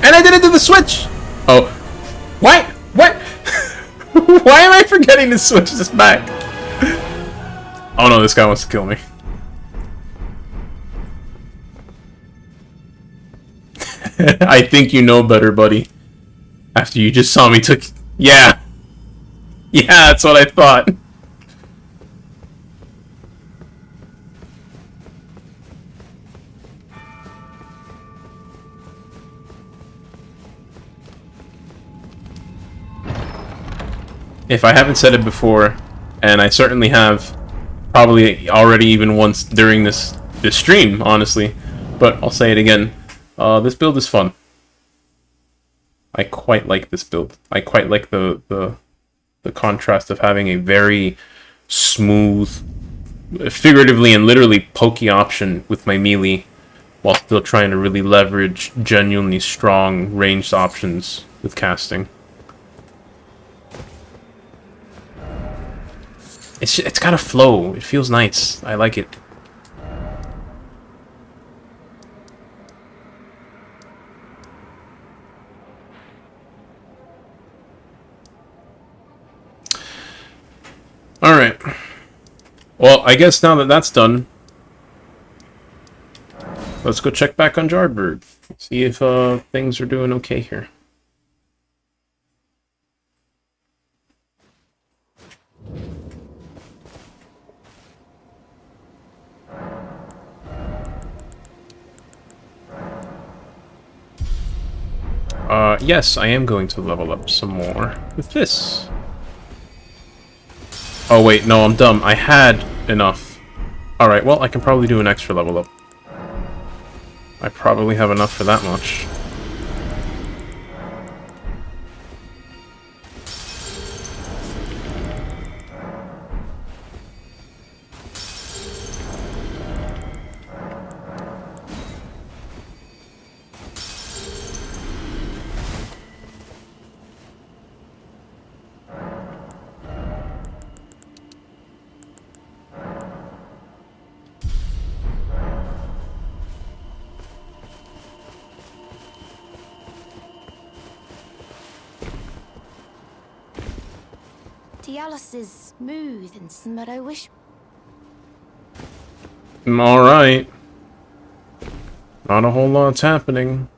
And I didn't do the switch! Oh. What? What? Why am I forgetting to switch this back? Oh no, this guy wants to kill me. I think you know better, buddy. After you just saw me took... Yeah. Yeah, that's what I thought. If I haven't said it before, and I certainly have, probably already even once during this stream, honestly, but I'll say it again. This build is fun. I quite like this build. I quite like the contrast of having a very smooth, figuratively and literally pokey option with my melee, while still trying to really leverage genuinely strong ranged options with casting. It's got a flow. It feels nice. I like it. Alright. Well, I guess now that that's done, let's go check back on Jarbird. See if things are doing okay here. Yes, I am going to level up some more with this. Oh wait, no, I'm dumb. I had enough. Alright, well, I can probably do an extra level up. I probably have enough for that much. Dialos is smooth and but I wish... Alright. Not a whole lot's happening.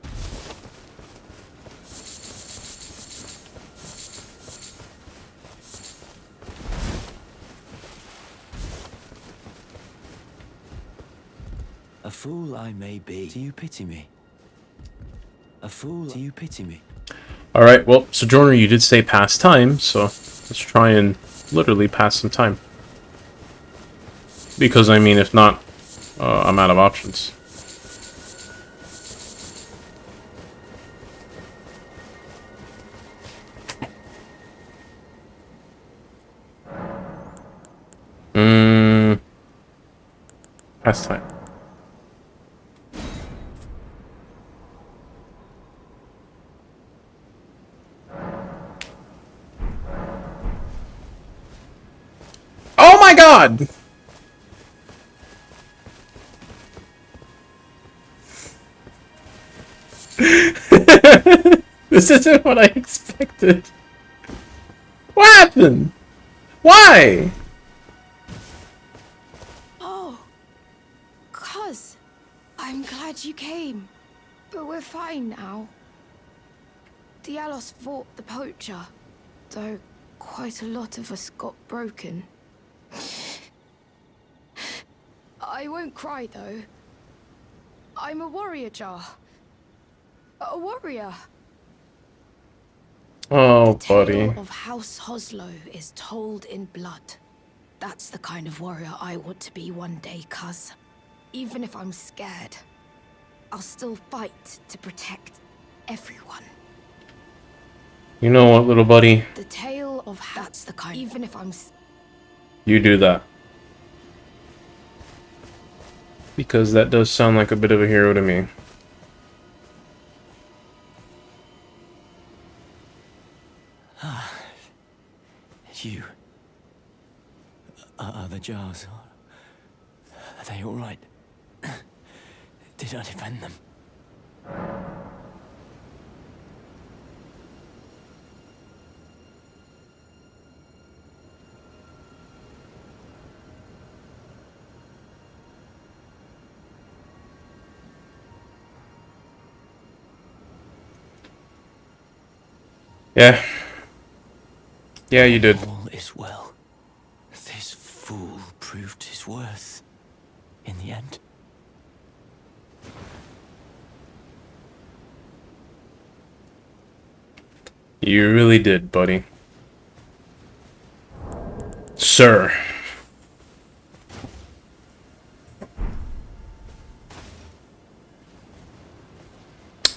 A fool I may be. Do you pity me? A fool, do you pity me? Alright, well, Sojourner, you did say pass time, so let's try and literally pass some time. Because, I mean, if not, I'm out of options. Pass time. Oh my god! This isn't what I expected. What happened? Why? Oh, Cuz, I'm glad you came. But we're fine now. Dialos fought the poacher, though quite a lot of us got broken. I won't cry, though. I'm a warrior, Jar. A warrior. Oh, The tale buddy. of House Hoslow is told in blood. That's the kind of warrior I want to be one day, Cuz. Even if I'm scared, I'll still fight to protect everyone. You know what, little buddy? The tale of that's the kind. Even if I'm. You do that. Because that does sound like a bit of a hero to me. You. Are the jars? Are they all right? Did I defend them? Yeah. Yeah, you did. All is well. This fool proved his worth. In the end. You really did, buddy. Sir.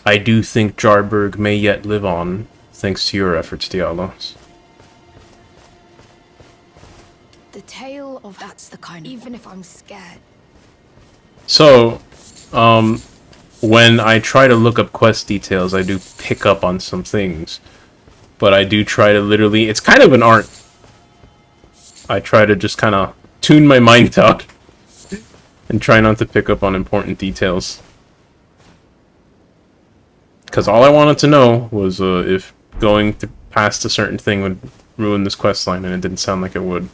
I do think Jarberg may yet live on, thanks to your efforts, Dialos. The tale of that's the kind. Even if I'm scared. So, when I try to look up quest details, I do pick up on some things. But I do try to literally... It's kind of an art. I try to just kind of tune my mind out and try not to pick up on important details. Because all I wanted to know was if going past a certain thing would ruin this questline, and it didn't sound like it would.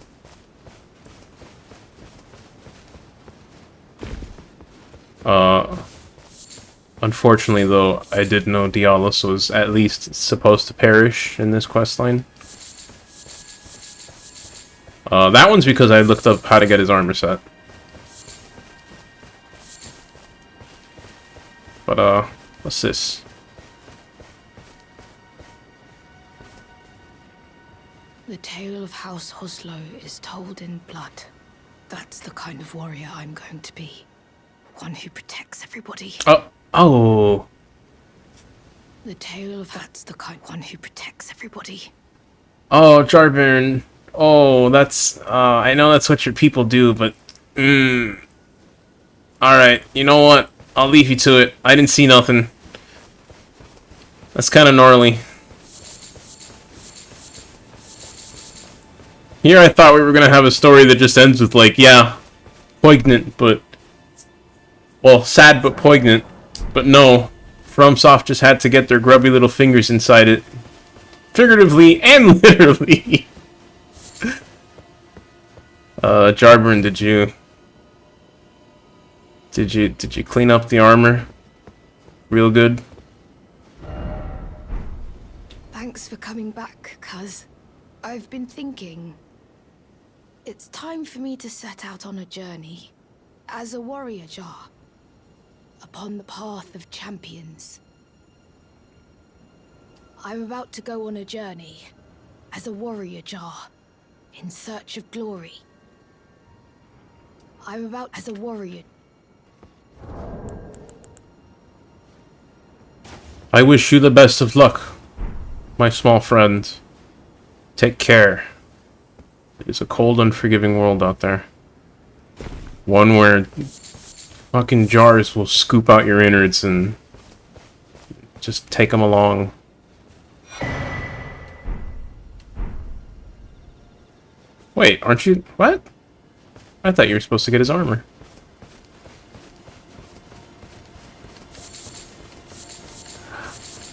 Unfortunately, though, I did know Dialos was at least supposed to perish in this questline. That one's because I looked up how to get his armor set. But, what's this? The tale of House Hoslow is told in blood. That's the kind of warrior I'm going to be. One who protects everybody. Oh. The tale of that's the kind one who protects everybody. Oh, Jarburn. Oh, that's, I know that's what your people do, but, Alright, you know what? I'll leave you to it. I didn't see nothing. That's kind of gnarly. Here I thought we were gonna have a story that just ends with, like, yeah, poignant, but... Well, sad but poignant. But no. FromSoft just had to get their grubby little fingers inside it. Figuratively and literally. Jarburn, did you clean up the armor? Real good? Thanks for coming back, cuz. I've been thinking. It's time for me to set out on a journey. As a warrior jar. Upon the path of champions. I'm about to go on a journey. As a warrior jar. In search of glory. I'm about as a warrior. I wish you the best of luck, my small friend. Take care. It is a cold, unforgiving world out there. One where fucking jars will scoop out your innards and just take them along. Wait, aren't you... What? I thought you were supposed to get his armor.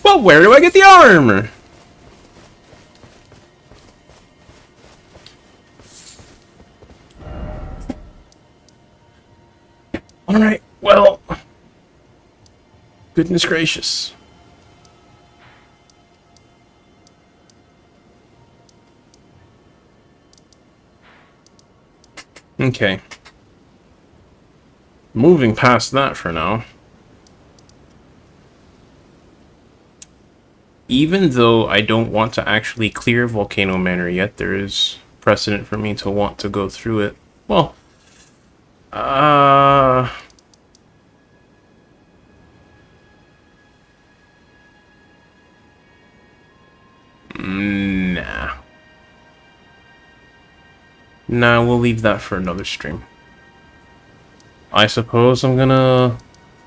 Well, where do I get the armor? Alright, well... Goodness gracious. Okay. Moving past that for now. Even though I don't want to actually clear Volcano Manor yet, there is precedent for me to want to go through it. Well, nah. Nah, we'll leave that for another stream. I suppose I'm gonna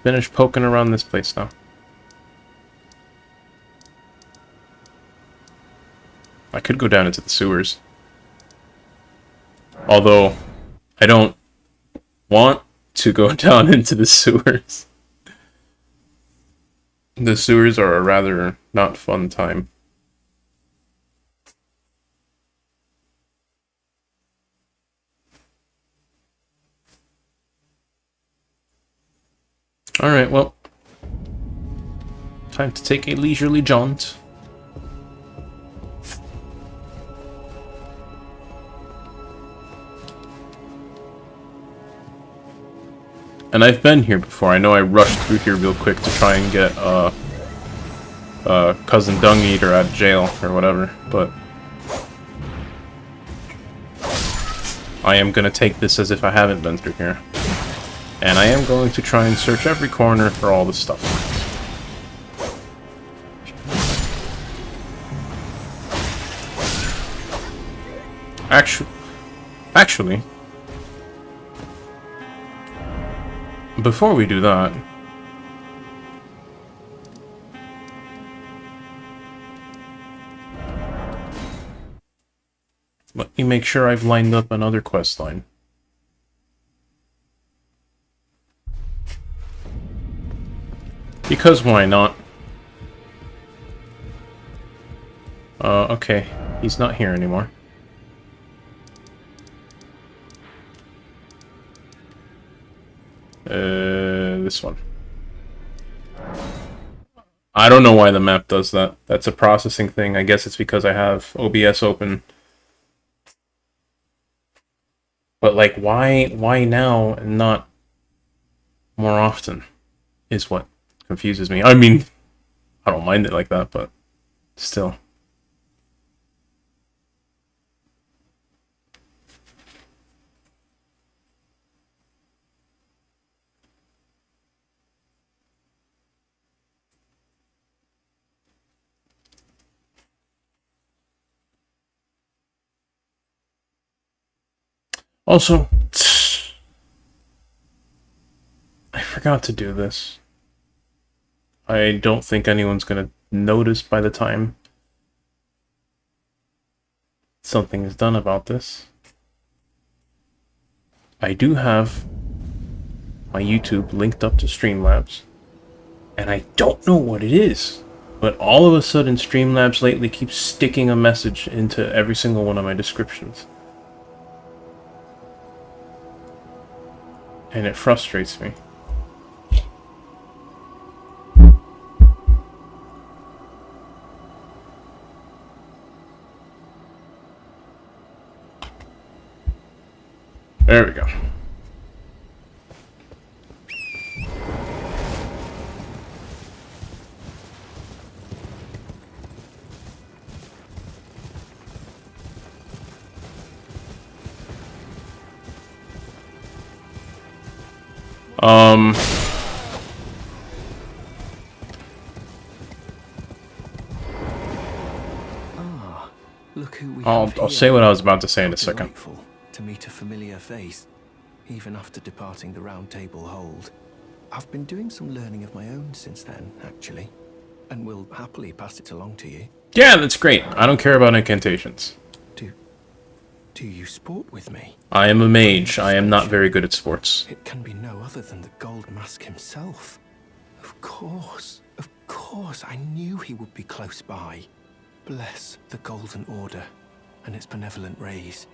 finish poking around this place now. I could go down into the sewers. Although, I don't want to go down into the sewers. The sewers are a rather not fun time. Alright, well. Time to take a leisurely jaunt. And I've been here before. I know I rushed through here real quick to try and get Cousin Dung Eater out of jail or whatever, but I am gonna take this as if I haven't been through here. And I am going to try and search every corner for all the stuff. Actually, before we do that, let me make sure I've lined up another quest line. Because why not? Okay, he's not here anymore. This one. I don't know why the map does that. That's a processing thing. I guess it's because I have OBS open. But like, why now and not more often is what confuses me. I mean, I don't mind it like that, but still. Also, I forgot to do this. I don't think anyone's gonna notice by the time something is done about this. I do have my YouTube linked up to Streamlabs, and I don't know what it is, but all of a sudden Streamlabs lately keeps sticking a message into every single one of my descriptions. And it frustrates me. There we go. Look who we I'll have say here. what I was about to say in a second. Delightful to meet a familiar face, even after departing the Round Table Hold. I've been doing some learning of my own since then, actually, and will happily pass it along to you. Yeah, that's great. I don't care about incantations. Do you sport with me? I am a mage. I am not very good at sports. It can be no other than the Gold Mask himself. Of course, I knew he would be close by. Bless the Golden Order and its benevolent rays.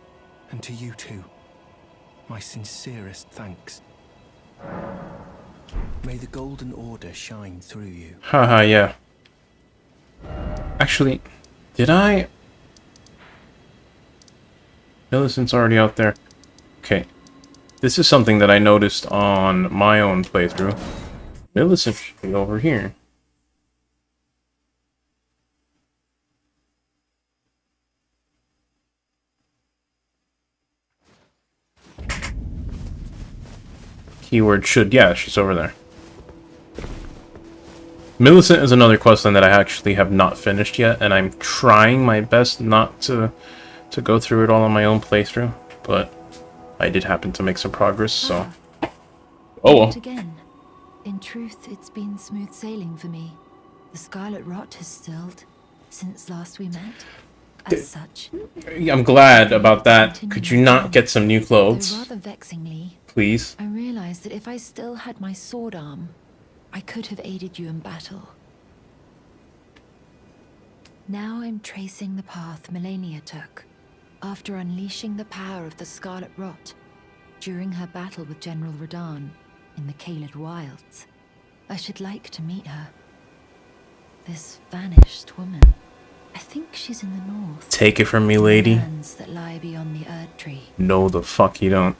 And to you too, my sincerest thanks. May the Golden Order shine through you. Haha, yeah. Actually, did I... Millicent's already out there. Okay. This is something that I noticed on my own playthrough. Millicent should be over here. Keyword should. Yeah, she's over there. Millicent is another questline that I actually have not finished yet, and I'm trying my best not to go through it all on my own playthrough, but I did happen to make some progress, so... Oh well. Again. In truth, it's been smooth sailing for me. The scarlet rot has stilled since last we met. As such, I'm glad about that. Could you not get some new though clothes, rather vexingly, please? I realized that if I still had my sword arm, I could have aided you in battle. Now I'm tracing the path Melania took after unleashing the power of the Scarlet Rot during her battle with General Radahn in the Caelid Wilds. I should like to meet her. This vanished woman. I think she's in the north. Take it from me, lady. Lands that lie beyond the Erd Tree. No, the fuck you don't.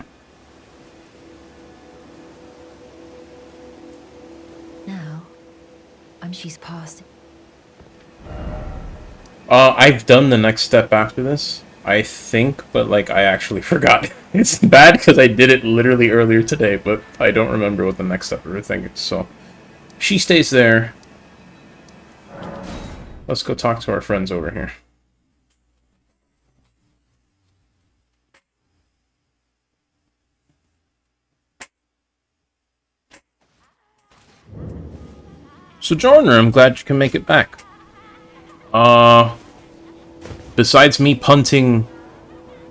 Now, she's past. I've done the next step after this, I think, but like I actually forgot. It's bad because I did it literally earlier today, but I don't remember what the next step of her thing is. So she stays there. Let's go talk to our friends over here. Sojourner, I'm glad you can make it back. Besides me punting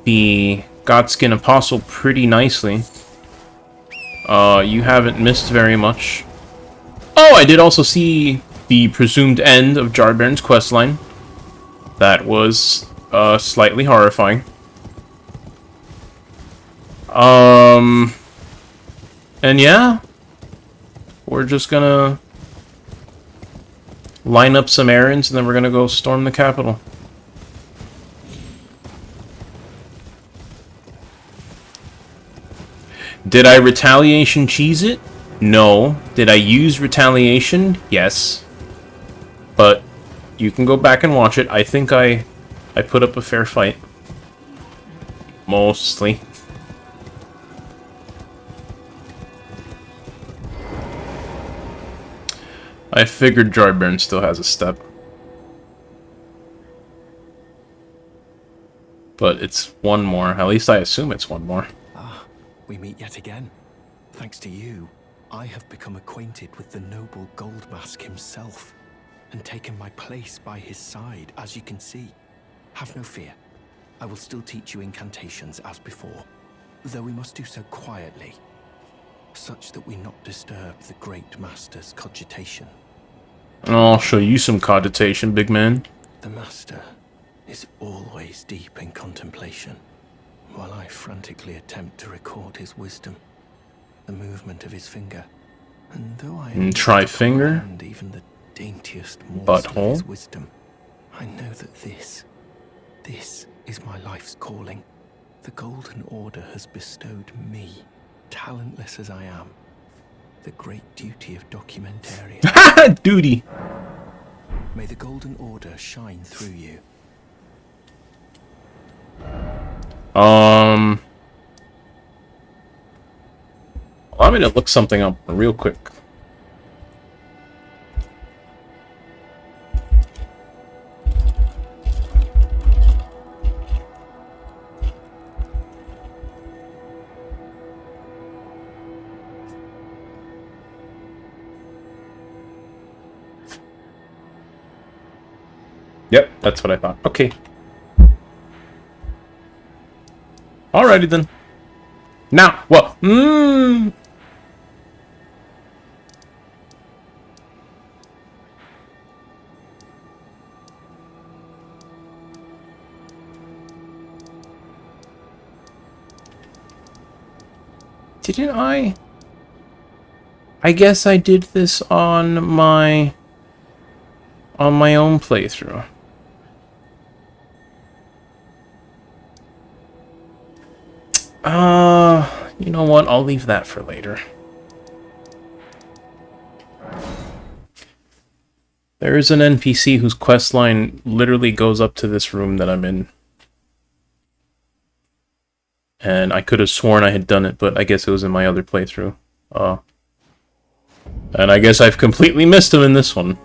the Godskin Apostle pretty nicely, you haven't missed very much. Oh, I did also see the presumed end of Jarbaron's questline. That was, slightly horrifying. And yeah, we're just gonna line up some errands, and then we're gonna go storm the capital. Did I retaliation cheese it? No. Did I use retaliation? Yes. But you can go back and watch it. I think I put up a fair fight. Mostly. I figured Jarbaron still has a step. But it's one more. At least I assume it's one more. We meet yet again. Thanks to you, I have become acquainted with the noble Gold Mask himself, and taken my place by his side, as you can see. Have no fear. I will still teach you incantations as before, though we must do so quietly, such that we not disturb the Great Master's cogitation. I'll show you some cogitation, big man. The Master is always deep in contemplation, while I frantically attempt to record his wisdom, the movement of his finger, and though I try finger, and even the daintiest morsel butthole. of his wisdom, I know that this is my life's calling. The Golden Order has bestowed me, talentless as I am, the great duty of documentarian. Duty. May the Golden Order shine through you. Allow me to look something up real quick. Yep, that's what I thought. Okay. Alrighty then. Now, well, didn't I? I guess I did this on my own playthrough. You know what? I'll leave that for later. There is an NPC whose questline literally goes up to this room that I'm in. And I could have sworn I had done it, but I guess it was in my other playthrough. And I guess I've completely missed him in this one.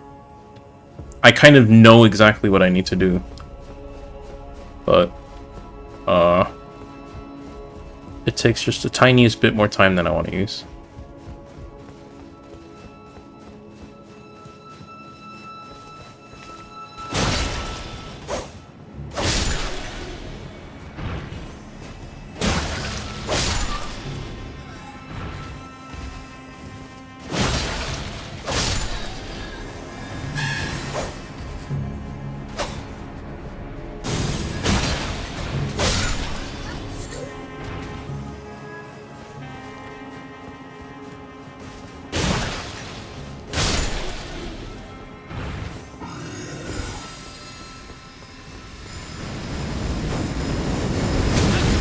I kind of know exactly what I need to do. But, it takes just the tiniest bit more time than I want to use.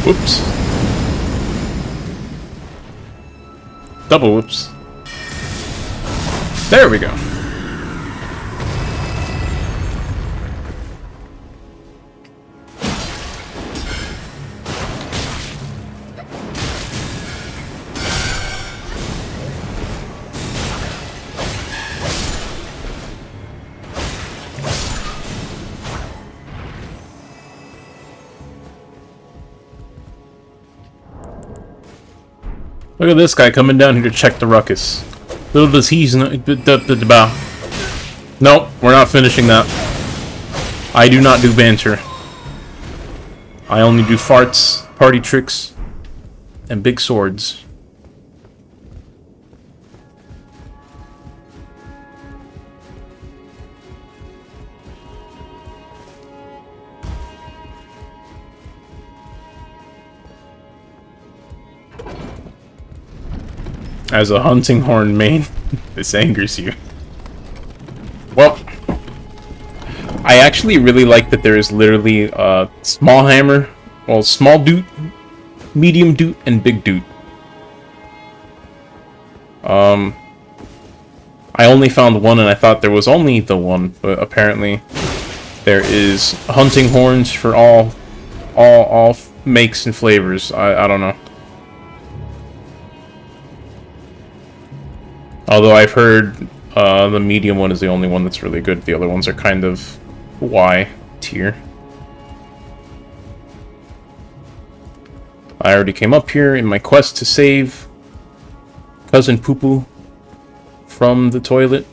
Whoops. Double whoops. There we go. Look at this guy coming down here to check the ruckus. Little does he's not. Nope, we're not finishing that. I do not do banter. I only do farts, party tricks, and big swords. As a hunting horn main, this angers you. Well, I actually really like that there is literally a small hammer, well, small doot, medium doot, and big doot. I only found one and I thought there was only the one, but apparently there is hunting horns for all makes and flavors. I don't know. Although I've heard the medium one is the only one that's really good. The other ones are kind of Y tier. I already came up here in my quest to save Cousin Poo Poo from the toilet.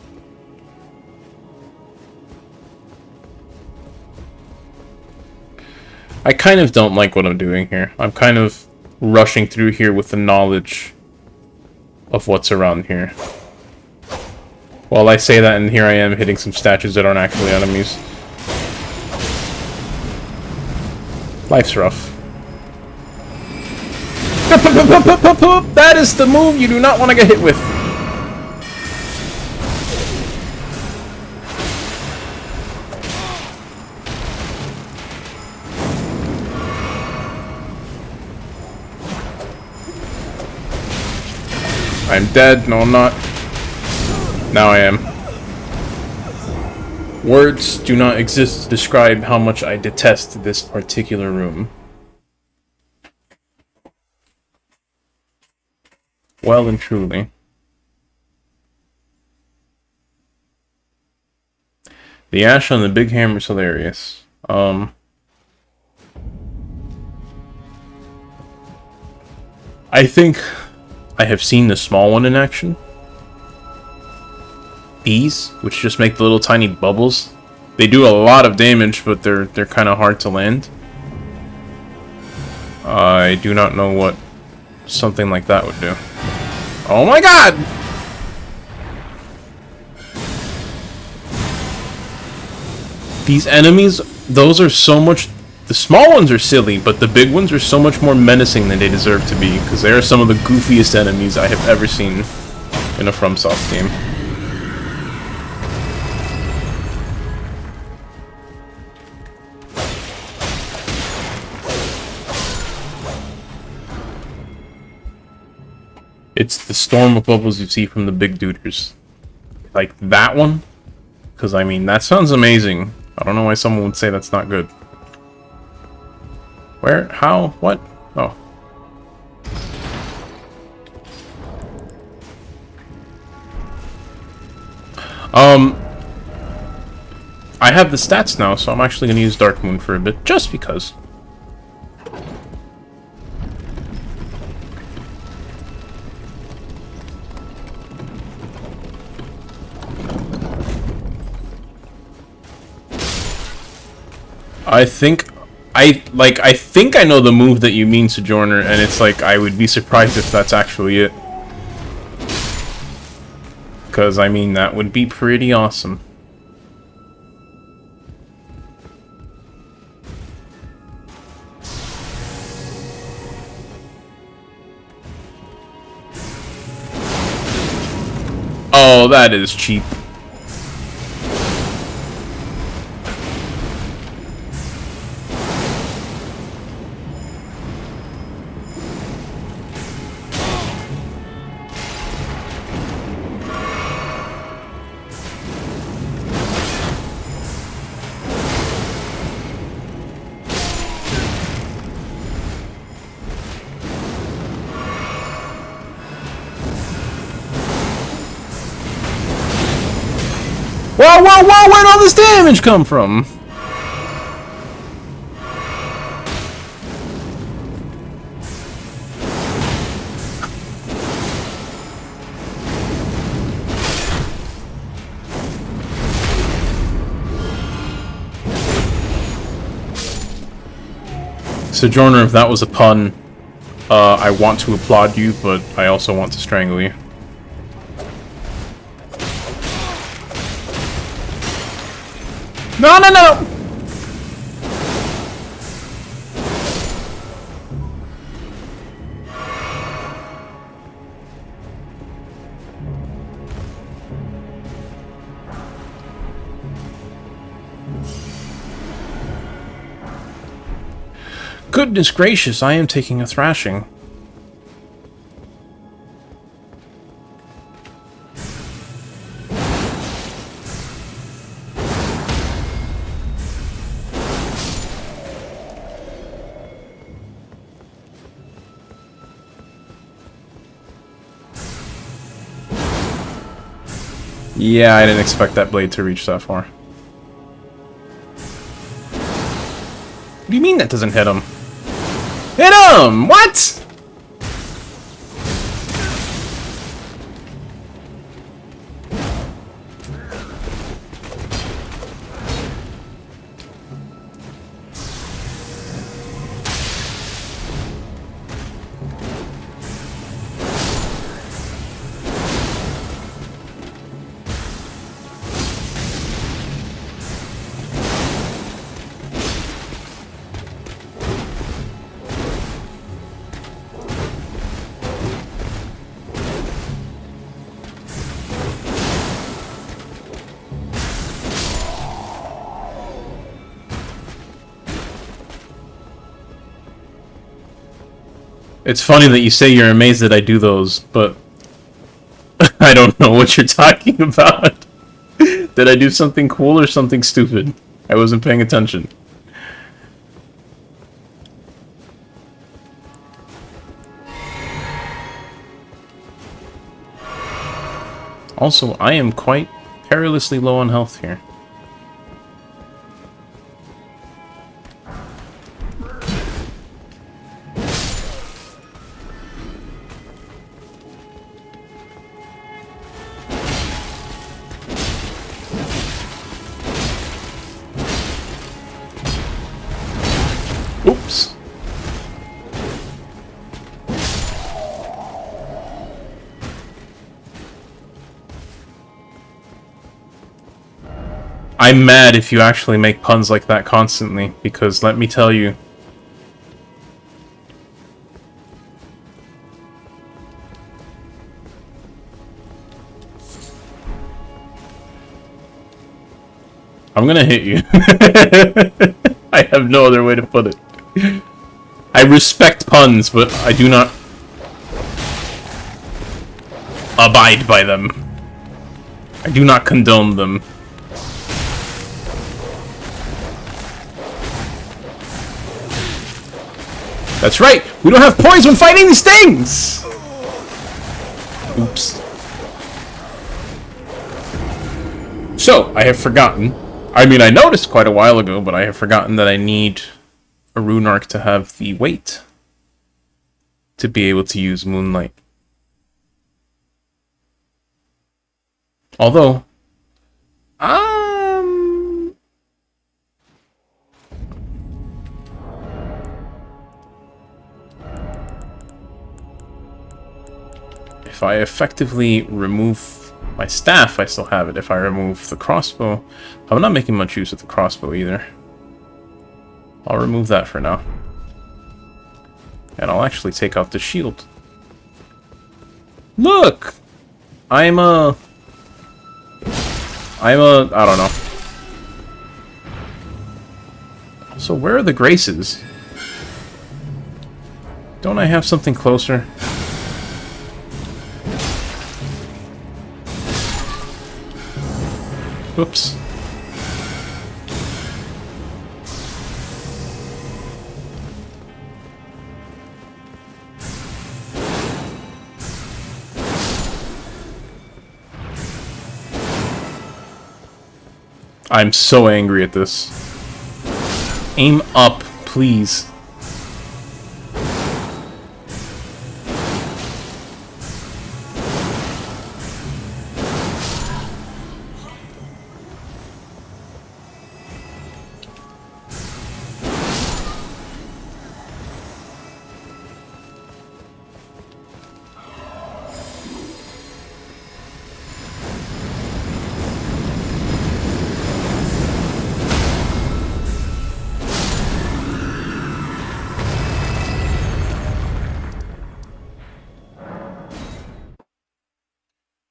I kind of don't like what I'm doing here. I'm kind of rushing through here with the knowledge of what's around here. Well, I say that, and here I am hitting some statues that aren't actually enemies. Life's rough. That is the move you do not want to get hit with. I'm dead. No, I'm not. Now I am. Words do not exist to describe how much I detest this particular room. Well and truly. The ash on the big hammer is hilarious. I think I have seen the small one in action. These, which just make the little tiny bubbles. They do a lot of damage, but they're kind of hard to land. I do not know what something like that would do. Oh my god! These enemies, those are so much... The small ones are silly, but the big ones are so much more menacing than they deserve to be, because they are some of the goofiest enemies I have ever seen in a FromSoft game. It's the storm of bubbles you see from the big duders. Like that one? Because, I mean, that sounds amazing. I don't know why someone would say that's not good. Where? How? What? Oh. I have the stats now, so I'm actually going to use Dark Moon for a bit, just because. I think I know the move that you mean, Sojourner, and it's like I would be surprised if that's actually it. Because, I mean, that would be pretty awesome. Oh, that is cheap. Whoa, whoa, whoa! Where'd all this damage come from? Sojourner, if that was a pun, I want to applaud you, but I also want to strangle you. No, no, no! Goodness gracious, I am taking a thrashing. Yeah, I didn't expect that blade to reach that far. What do you mean that doesn't hit him? Hit him! What? It's funny that you say you're amazed that I do those, but I don't know what you're talking about. Did I do something cool or something stupid? I wasn't paying attention. Also, I am quite perilously low on health here. Oops. I'm mad if you actually make puns like that constantly, because let me tell you... I'm gonna hit you. I have no other way to put it. I respect puns, but I do not abide by them. I do not condone them. That's right! We don't have poise when fighting these things! Oops. So, I have forgotten. I mean, I noticed quite a while ago, but I have forgotten that I need a rune arc to have the weight to be able to use Moonlight. Although, if I effectively remove my staff, I still have it. If I remove the crossbow, I'm not making much use of the crossbow either. I'll remove that for now. And I'll actually take out the shield. Look! I don't know. So where are the graces? Don't I have something closer? Whoops. I'm so angry at this. Aim up, please.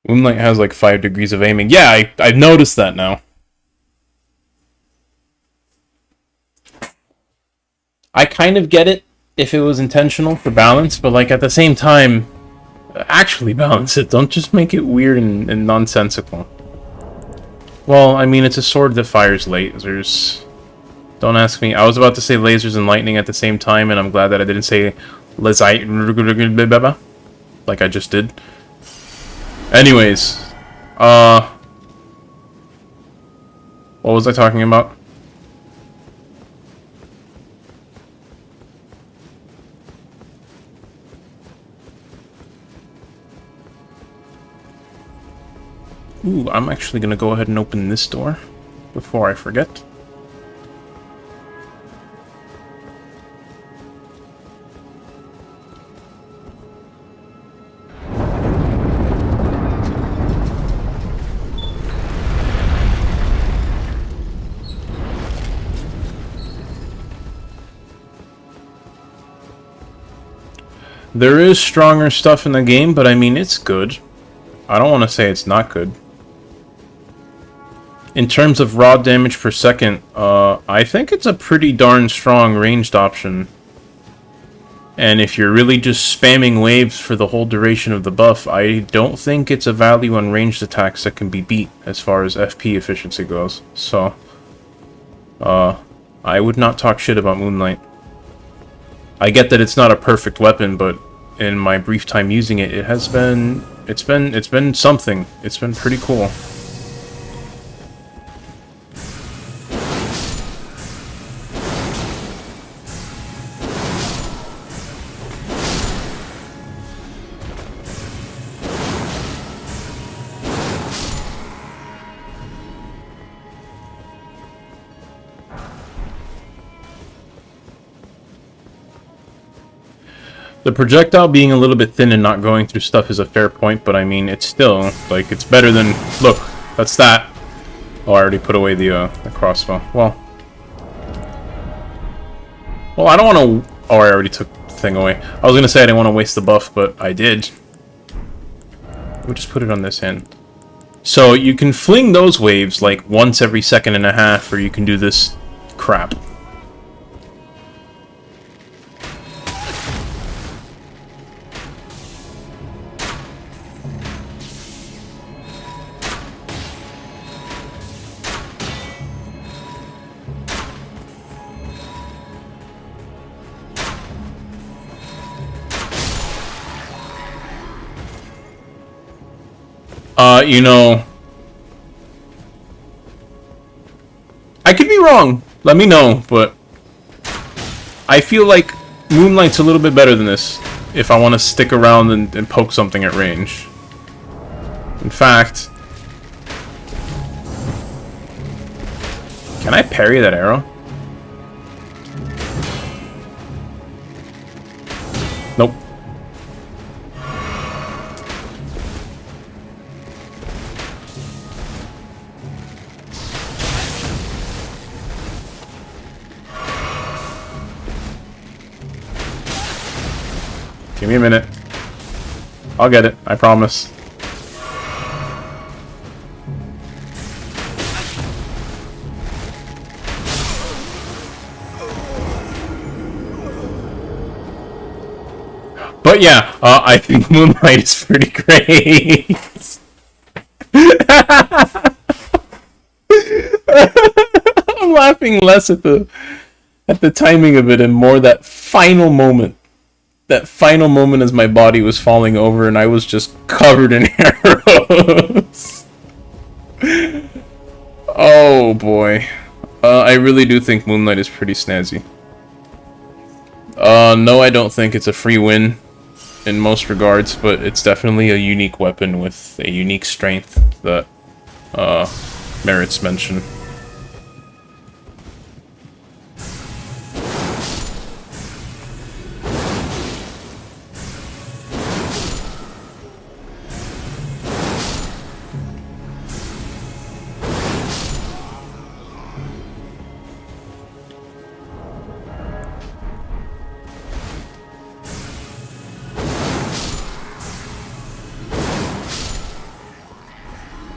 Moonlight has like 5 degrees of aiming. Yeah, I've noticed that now. I kind of get it if it was intentional for balance, but like at the same time, actually balance it. Don't just make it weird and nonsensical. Well, I mean, it's a sword that fires lasers. Don't ask me. I was about to say lasers and lightning at the same time, and I'm glad that I didn't say like I just did. Anyways, what was I talking about? Ooh, I'm actually gonna go ahead and open this door before I forget. There is stronger stuff in the game, but I mean, it's good. I don't want to say it's not good. In terms of raw damage per second, I think it's a pretty darn strong ranged option. And if you're really just spamming waves for the whole duration of the buff, I don't think it's a value on ranged attacks that can be beat as far as FP efficiency goes. So, I would not talk shit about Moonlight. I get that it's not a perfect weapon, but in my brief time using it, it's been something. It's been pretty cool. The projectile being a little bit thin and not going through stuff is a fair point, but I mean, it's still, like, it's better than... Look, that's that. Oh, I already put away the crossbow. Well, I don't want to... Oh, I already took the thing away. I was going to say I didn't want to waste the buff, but I did. We'll just put it on this end. So, you can fling those waves, like, once every second and a half, or you can do this crap. You know, I could be wrong, let me know, but I feel like Moonlight's a little bit better than this if I want to stick around and poke something at range. In fact, can I parry that arrow? Nope. Give me a minute. I'll get it, I promise. But yeah, I think Moonlight is pretty great. I'm laughing less at the timing of it and more that final moment. That final moment as my body was falling over and I was just covered in arrows. Oh boy. I really do think Moonlight is pretty snazzy. No, I don't think it's a free win in most regards, but it's definitely a unique weapon with a unique strength that merits mention.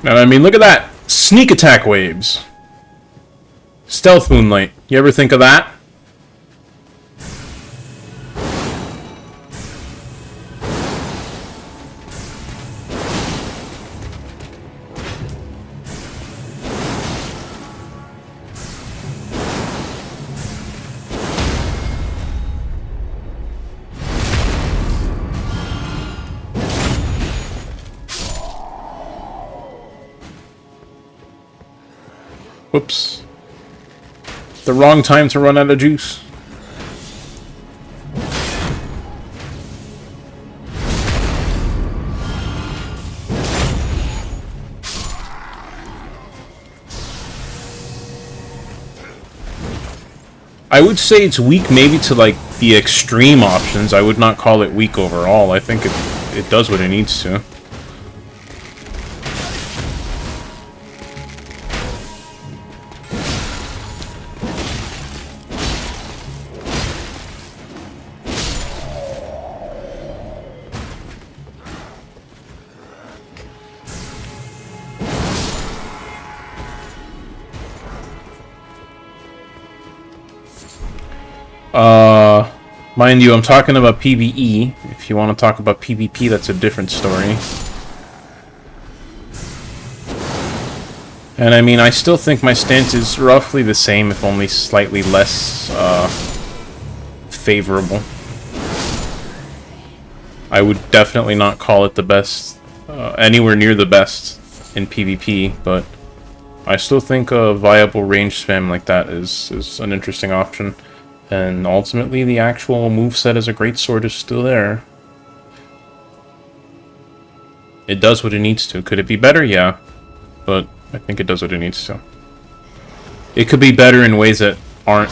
And I mean, look at that! Sneak attack waves! Stealth Moonlight. You ever think of that? Whoops. The wrong time to run out of juice. I would say it's weak maybe to like the extreme options. I would not call it weak overall. I think it does what it needs to. Mind you, I'm talking about PvE. If you want to talk about PvP, that's a different story. And I mean, I still think my stance is roughly the same, if only slightly less favorable. I would definitely not call it the best, anywhere near the best in PvP, but I still think a viable range spam like that is an interesting option. And ultimately, the actual moveset as a greatsword is still there. It does what it needs to. Could it be better? Yeah. But I think it does what it needs to. It could be better in ways that aren't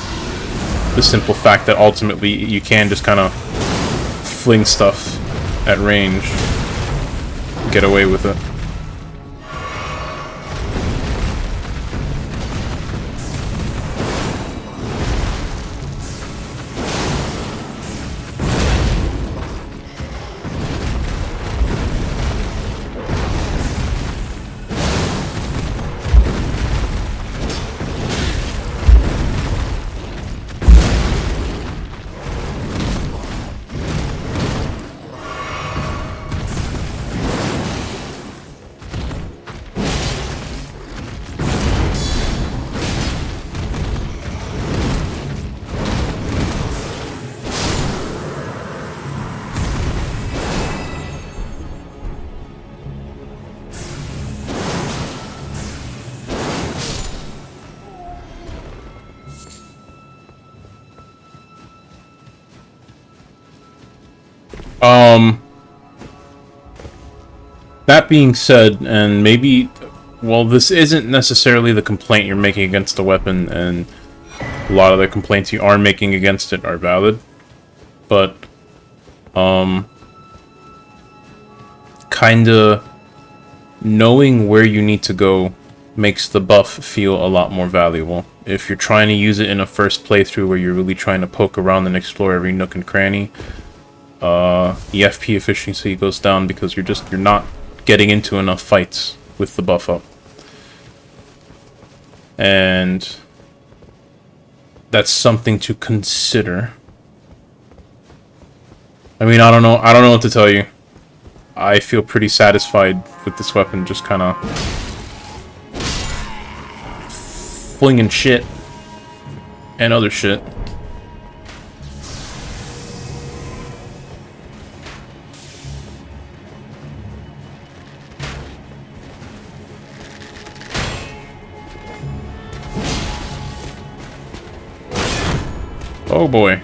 the simple fact that ultimately you can just kind of fling stuff at range, get away with it. That being said, and maybe, well, this isn't necessarily the complaint you're making against the weapon, and a lot of the complaints you are making against it are valid, but, kinda knowing where you need to go makes the buff feel a lot more valuable. If you're trying to use it in a first playthrough where you're really trying to poke around and explore every nook and cranny, the FP efficiency goes down because you're not getting into enough fights with the buff up. And that's something to consider. I mean, I don't know what to tell you. I feel pretty satisfied with this weapon just kind of flinging shit and other shit. Oh boy.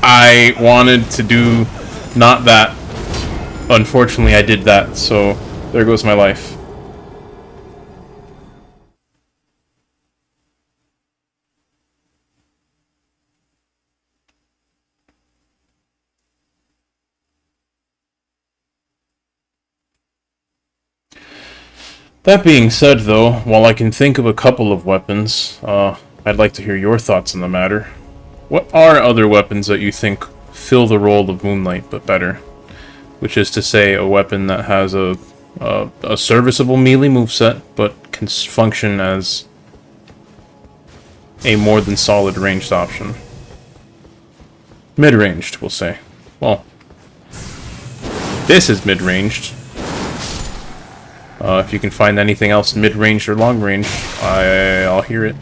I wanted to do not that. Unfortunately, I did that, so there goes my life. That being said, though, while I can think of a couple of weapons, I'd like to hear your thoughts on the matter. What are other weapons that you think fill the role of Moonlight, but better? Which is to say, a weapon that has a serviceable melee moveset, but can function as a more than solid ranged option. Mid-ranged, we'll say. Well, this is mid-ranged. If you can find anything else mid-range or long-range, I'll hear it.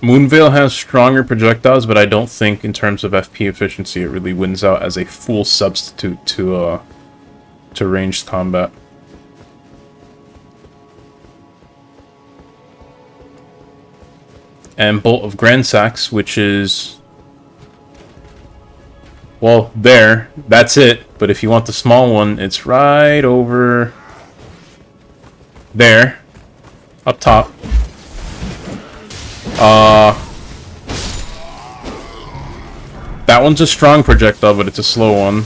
Moonveil has stronger projectiles, but I don't think in terms of FP efficiency it really wins out as a full substitute to ranged combat. And Bolt of Gransax, which is... well, there. That's it. But if you want the small one, it's right over... there. Up top. That one's a strong projectile, but it's a slow one.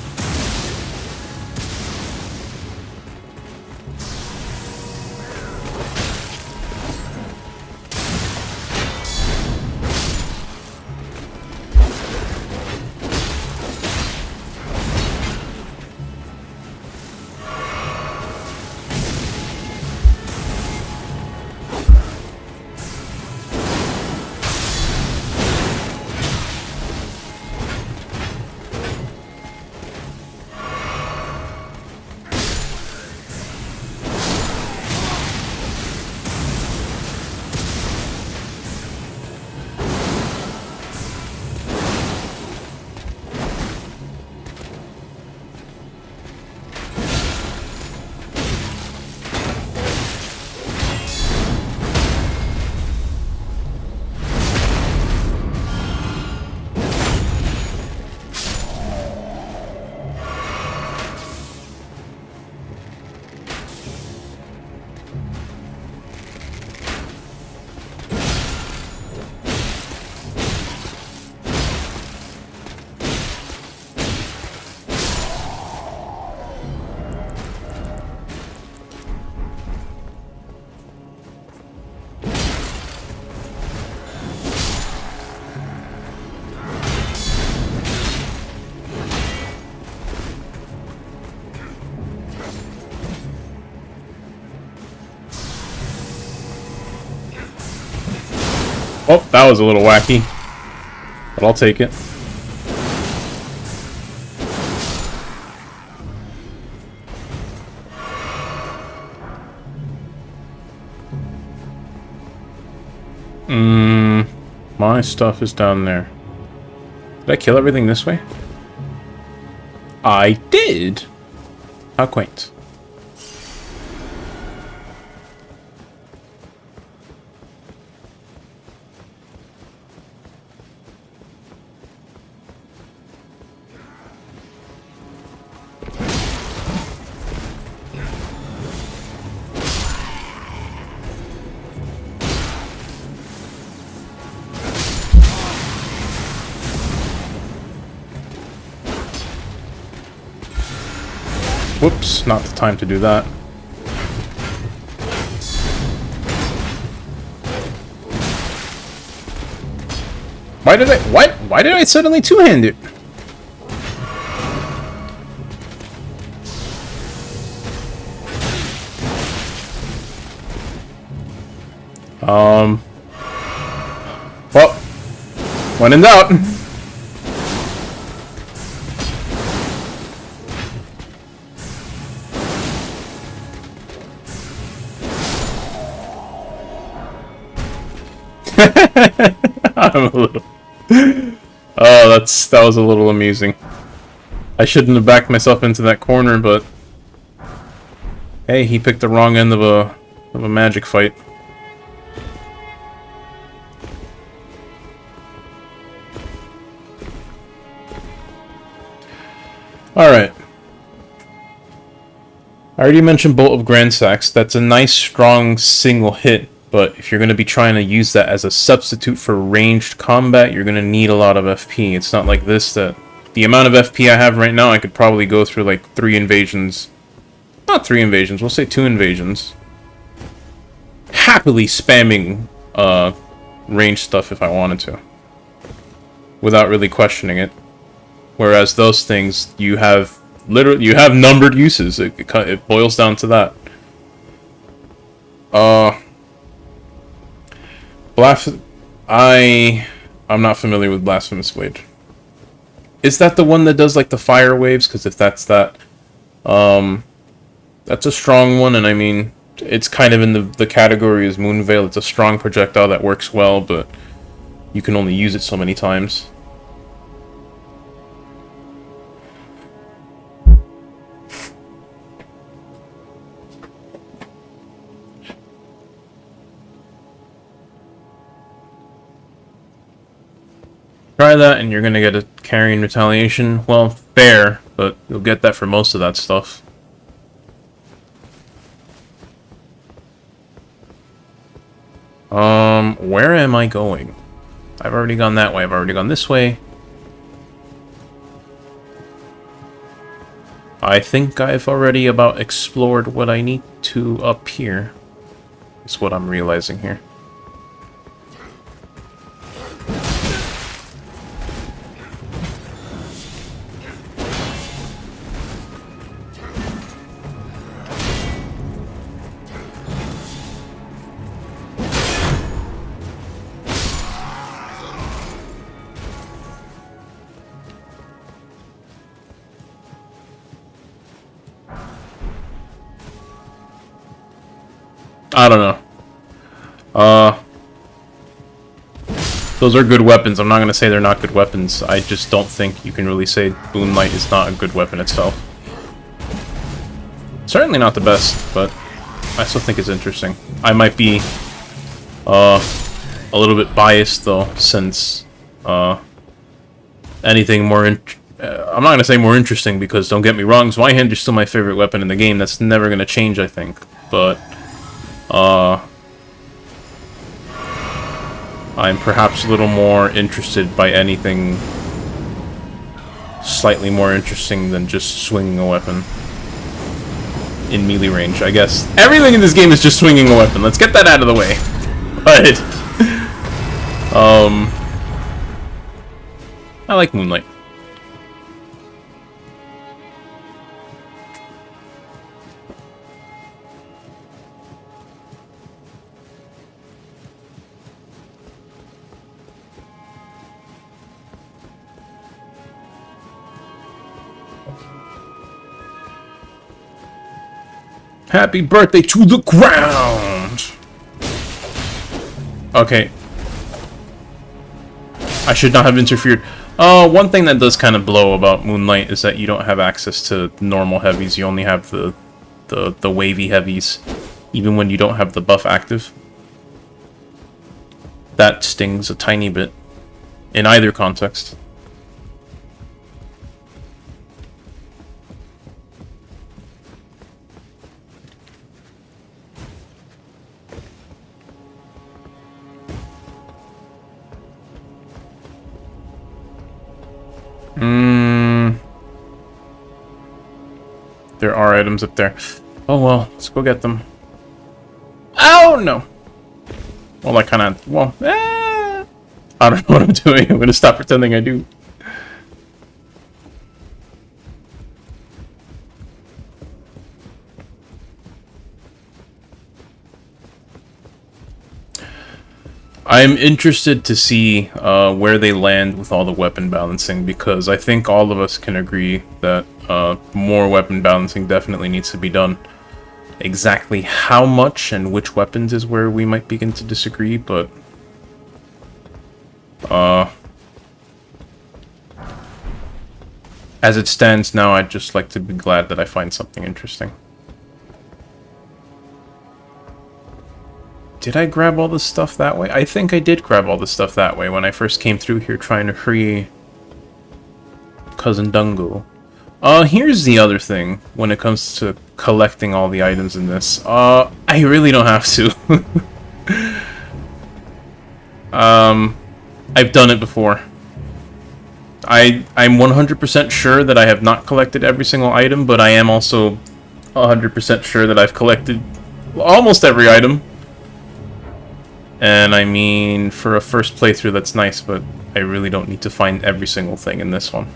Oh, that was a little wacky. But I'll take it. My stuff is down there. Did I kill everything this way? I did! How quaint. Whoops, not the time to do that. Why did I... What? Why did I suddenly two-hand it? Well, when in doubt. I'm a little... Oh, that was a little amusing. I shouldn't have backed myself into that corner, but... Hey, he picked the wrong end of a magic fight. Alright. I already mentioned Bolt of Grand Sax. That's a nice, strong single hit, but if you're going to be trying to use that as a substitute for ranged combat, you're going to need a lot of FP. It's not like this that... The amount of FP I have right now, I could probably go through like 3 invasions. Not 3 invasions, we'll say 2 invasions. Happily spamming ranged stuff if I wanted to. Without really questioning it. Whereas those things, you have numbered uses. It boils down to that. I'm not familiar with Blasphemous Blade. Is that the one that does like the fire waves? Because if that's that, that's a strong one, and I mean, it's kind of in the category as Moonveil. It's a strong projectile that works well, but you can only use it so many times. Try that, and you're gonna get a carrying retaliation. Well, fair, but you'll get that for most of that stuff. Where am I going? I've already gone that way. I've already gone this way. I think I've already about explored what I need to up here. Is what I'm realizing here. I don't know. Those are good weapons. I'm not going to say they're not good weapons. I just don't think you can really say Moonlight is not a good weapon itself. Certainly not the best, but I still think it's interesting. I might be a little bit biased, though, since anything more... I'm not going to say more interesting, because don't get me wrong, Zweihander is still my favorite weapon in the game. That's never going to change, I think. But... I'm perhaps a little more interested by anything slightly more interesting than just swinging a weapon in melee range, I guess. Everything in this game is just swinging a weapon. Let's get that out of the way. But, I like Moonlight. Happy birthday to the ground! Okay. I should not have interfered. One thing that does kind of blow about Moonlight is that you don't have access to normal heavies. You only have the wavy heavies, even when you don't have the buff active. That stings a tiny bit, in either context. There are items up there. Oh well, let's go get them. Oh no! Well, I kind of... Well, I don't know what I'm doing. I'm gonna stop pretending I do. I'm interested to see where they land with all the weapon balancing, because I think all of us can agree that more weapon balancing definitely needs to be done. Exactly how much and which weapons is where we might begin to disagree, but as it stands now, I'd just like to be glad that I find something interesting. Did I grab all this stuff that way? I think I did grab all this stuff that way when I first came through here trying to free Cousin Dungo. Here's the other thing when it comes to collecting all the items in this. I really don't have to. I've done it before. I'm 100% sure that I have not collected every single item, but I am also 100% sure that I've collected almost every item. And I mean, for a first playthrough, that's nice, but I really don't need to find every single thing in this one.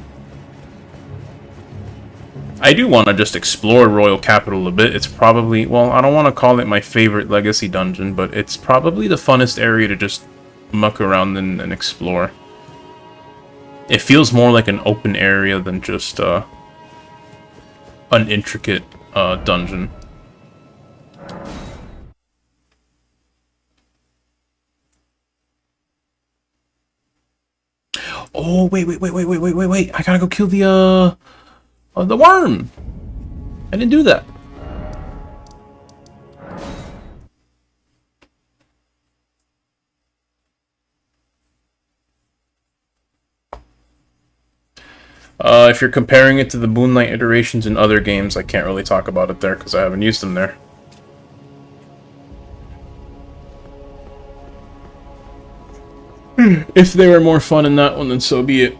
I do want to just explore Royal Capital a bit. It's probably, well, I don't want to call it my favorite Legacy dungeon, but it's probably the funnest area to just muck around and explore. It feels more like an open area than just an intricate dungeon. Oh, wait. I gotta go kill the worm. I didn't do that. If you're comparing it to the Moonlight iterations in other games, I can't really talk about it there because I haven't used them there. If they were more fun in that one, then so be it.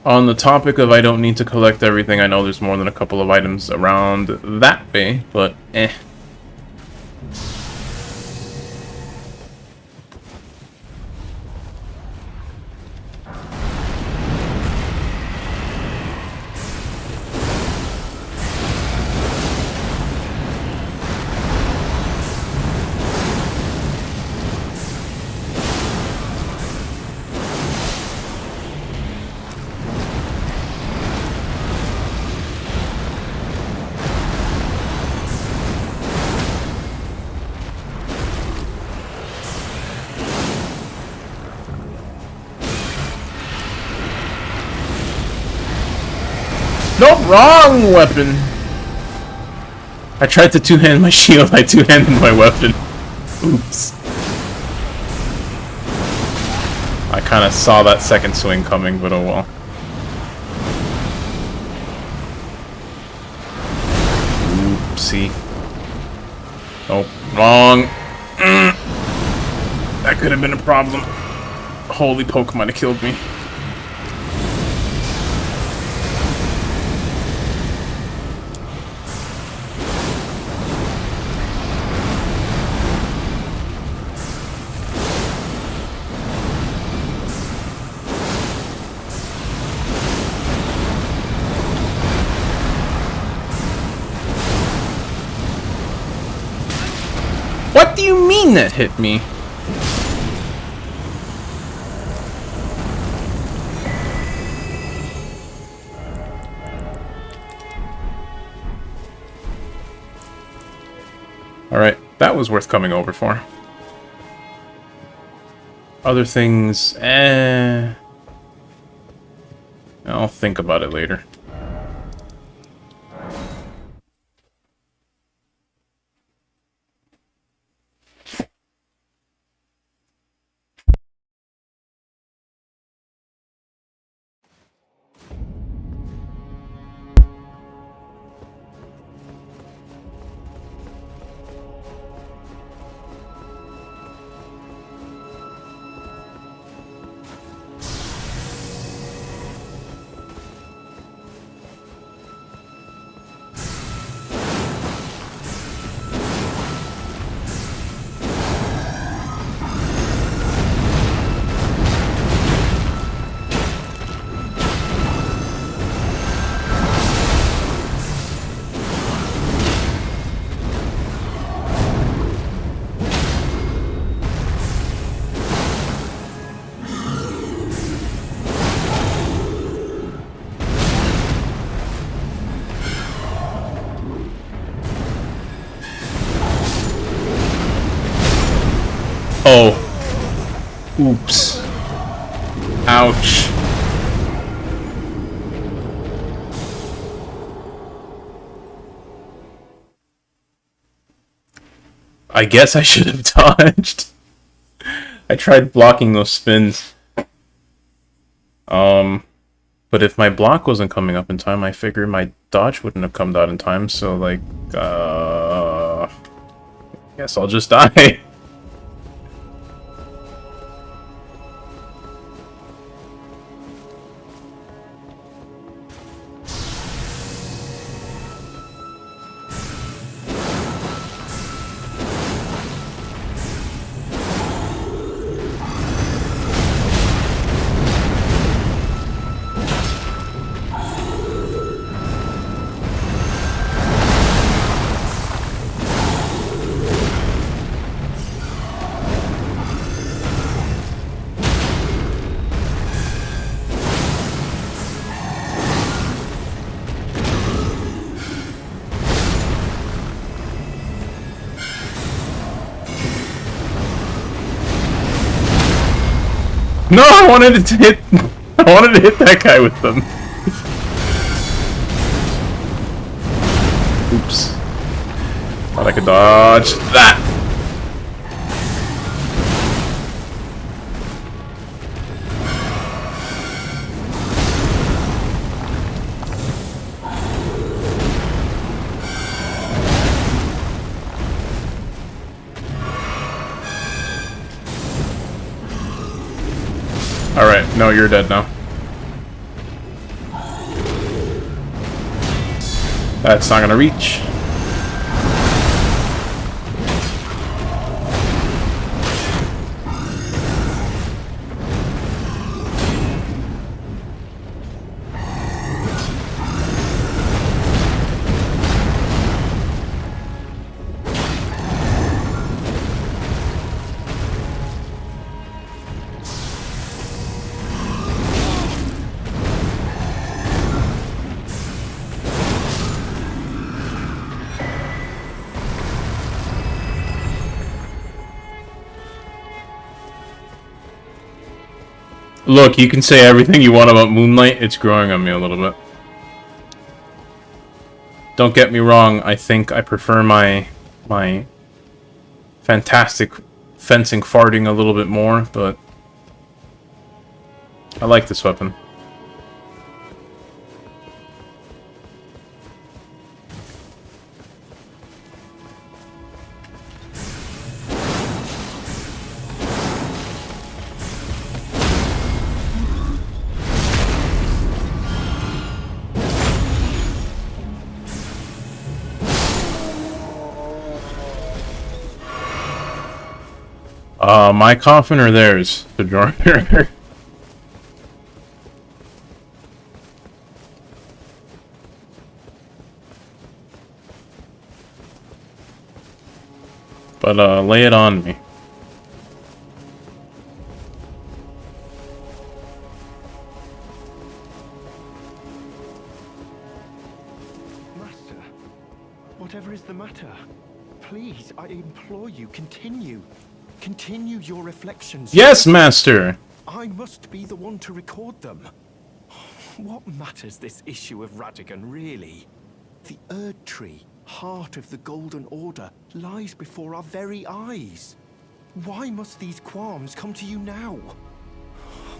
On the topic of I don't need to collect everything, I know there's more than a couple of items around that way, but eh. Nope, wrong weapon. I tried to two-hand my shield, I two-handed my weapon. Oops. I kind of saw that second swing coming, but oh well. Oopsie. Nope, wrong. That could have been a problem. Holy poke might have killed me. What do you mean that hit me? Alright, that was worth coming over for. Other things, I'll think about it later. Oops. Ouch. I guess I should have dodged. I tried blocking those spins. But if my block wasn't coming up in time, I figured my dodge wouldn't have come out in time, so like, guess I'll just die. No, I wanted to hit. I wanted to hit that guy with them. Oops. Thought I could dodge that. Alright, no, you're dead now. That's not gonna reach. Look, you can say everything you want about Moonlight, it's growing on me a little bit. Don't get me wrong, I think I prefer my fantastic fencing farting a little bit more, but I like this weapon. My coffin or theirs, the drawer. But, lay it on me. Master, whatever is the matter, please, I implore you, continue. Continue your reflections. Yes, Master! I must be the one to record them. What matters this issue of Radigan, really? The Erd Tree, heart of the Golden Order, lies before our very eyes. Why must these qualms come to you now?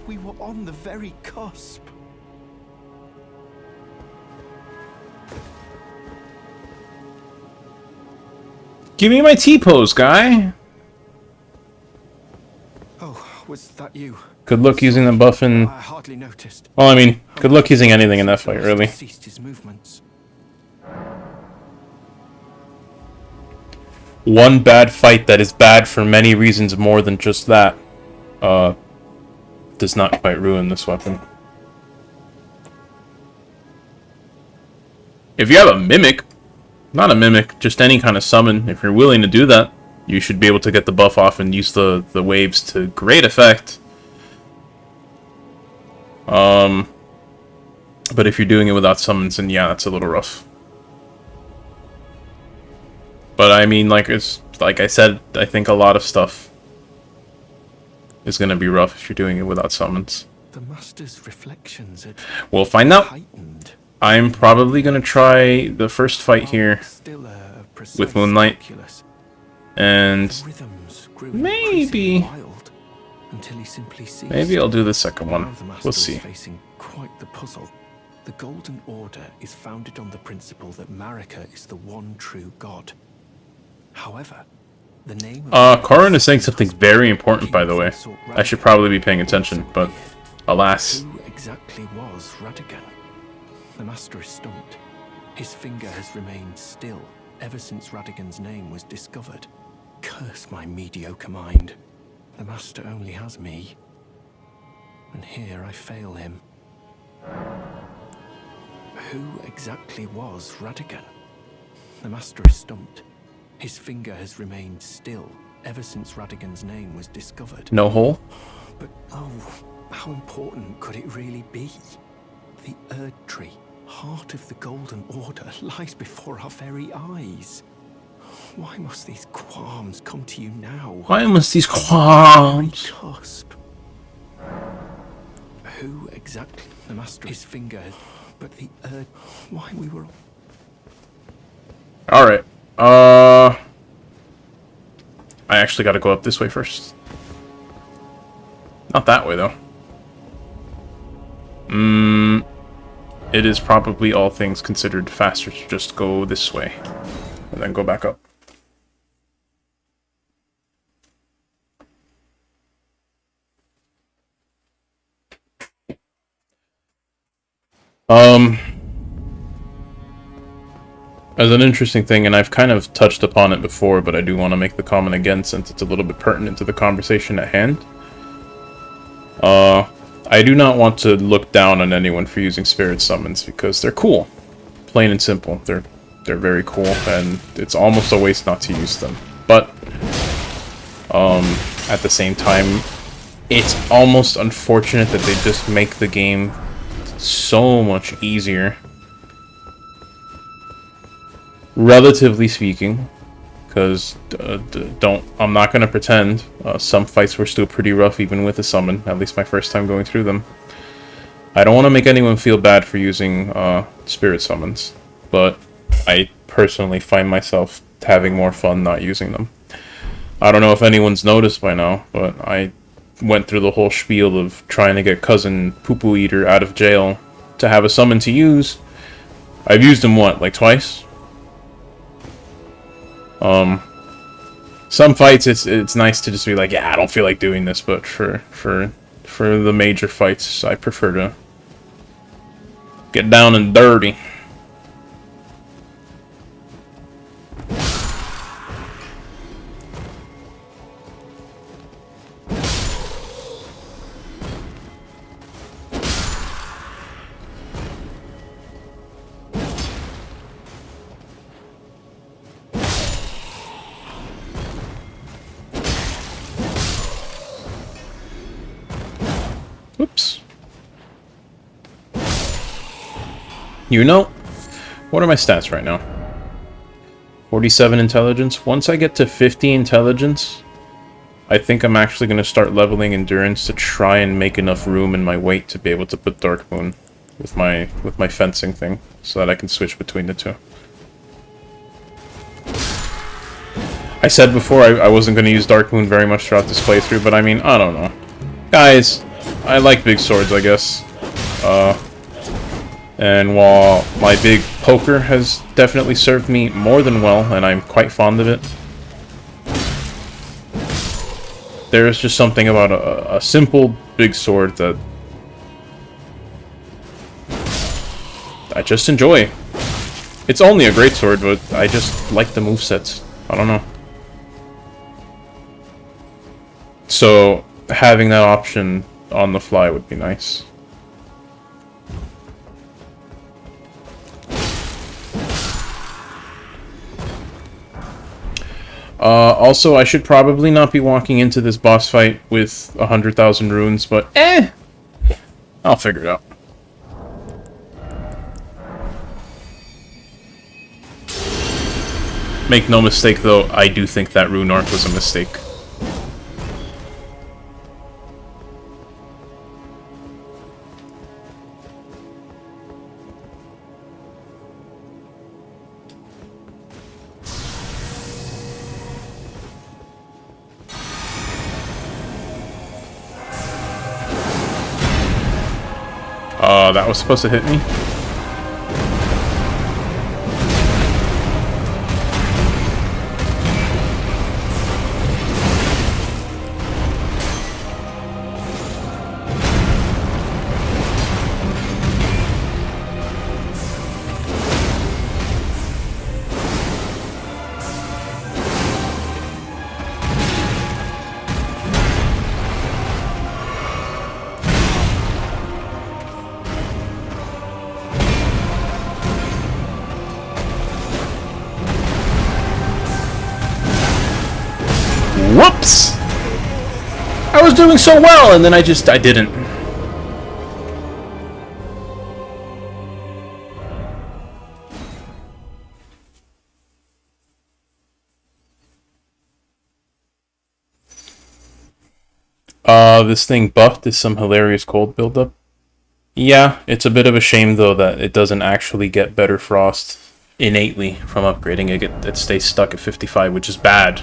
We were on the very cusp. Give me my T-pose, guy! Oh, was that you? Good luck using the buff in... I hardly noticed. Well, I mean, good luck using anything in that fight, really. Ceased his movements. One bad fight that is bad for many reasons more than just that, does not quite ruin this weapon. If you have a Mimic, not a Mimic, just any kind of summon, if you're willing to do that, you should be able to get the buff off and use the waves to great effect. But if you're doing it without summons, then yeah, that's a little rough. But I mean, like I said, I think a lot of stuff is going to be rough if you're doing it without summons. The Master's reflections are We'll find out. heightened. I'm probably going to try the first fight here Still a precise with Moonlight, calculus. and The rhythms grew maybe- increasingly wild until he simply ceased. maybe I'll do the second Now one. the Master We'll is see. facing quite the puzzle. The Golden Order is founded on the principle that Marika is the one true god. However, the name of Corin is saying something very important, by the way. I should probably be paying attention, but alas. Who exactly was Radigan? The Master is stumped. His finger has remained still ever since Radigan's name was discovered. Curse my mediocre mind. The Master only has me. And here I fail him. Who exactly was Radigan? The Master is stumped. His finger has remained still ever since Radigan's name was discovered. No hole? But oh, how important could it really be? The Erd Tree, heart of the Golden Order, lies before our very eyes. Why must these qualms come to you now? Why must these Very qualms? cusp. Who exactly? The Master, his finger, but the Erd. Why we were. Alright. I actually gotta go up this way first. Not that way, though. It is probably, all things considered, faster to just go this way. And then go back up. As an interesting thing, and I've kind of touched upon it before, but I do want to make the comment again since it's a little bit pertinent to the conversation at hand. I do not want to look down on anyone for using spirit summons, because they're cool. Plain and simple. They're very cool, and it's almost a waste not to use them. But, at the same time, it's almost unfortunate that they just make the game so much easier. Relatively speaking, because I'm not gonna pretend. Some fights were still pretty rough even with a summon, at least my first time going through them. I don't want to make anyone feel bad for using spirit summons, but I personally find myself having more fun not using them. I don't know if anyone's noticed by now, but I went through the whole spiel of trying to get Cousin Poo Poo Eater out of jail to have a summon to use. I've used him, what, like twice? Some fights it's nice to just be like, yeah, I don't feel like doing this, but for the major fights, I prefer to get down and dirty. Oops. You know, what are my stats right now? 47 intelligence. Once I get to 50 intelligence, I think I'm actually going to start leveling endurance to try and make enough room in my weight to be able to put Dark Moon with my fencing thing, so that I can switch between the two. I said before I wasn't going to use Dark Moon very much throughout this playthrough, but I mean, I don't know. Guys, I like big swords, I guess. And while my big poker has definitely served me more than well, and I'm quite fond of it, there is just something about a simple big sword that I just enjoy. It's only a great sword, but I just like the movesets. I don't know. So, having that option on the fly would be nice. Also, I should probably not be walking into this boss fight with 100,000 runes, but I'll figure it out. Make no mistake, though, I do think that rune arc was a mistake. that was supposed to hit me? Whoops! I was doing so well, and then I didn't. This thing buffed is some hilarious cold buildup. Yeah, it's a bit of a shame, though, that it doesn't actually get better frost innately from upgrading it. It stays stuck at 55, which is bad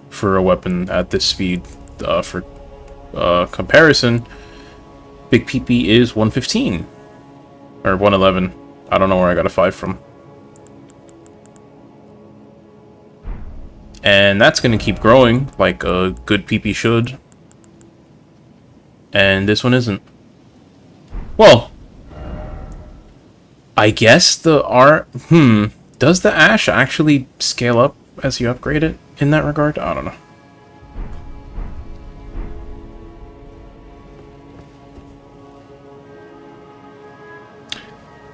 for a weapon at this speed. For comparison, Big PP is 115 or 111. I don't know where I got a 5 from. And that's going to keep growing like a good PP should. And this one isn't. Well, I guess the does the ash actually scale up as you upgrade it in that regard? I don't know.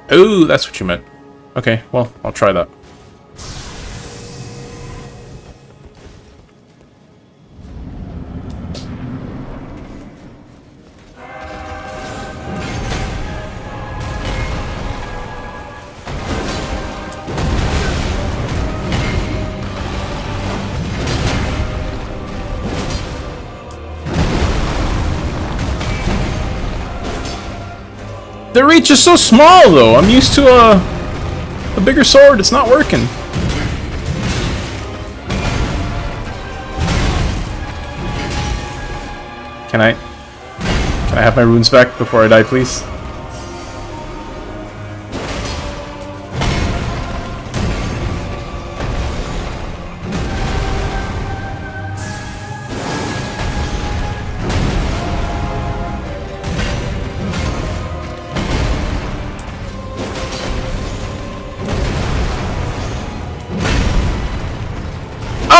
Oh, that's what you meant. Okay, well, I'll try that. The reach is so small, though. I'm used to a bigger sword. It's not working. Can I have my runes back before I die, please?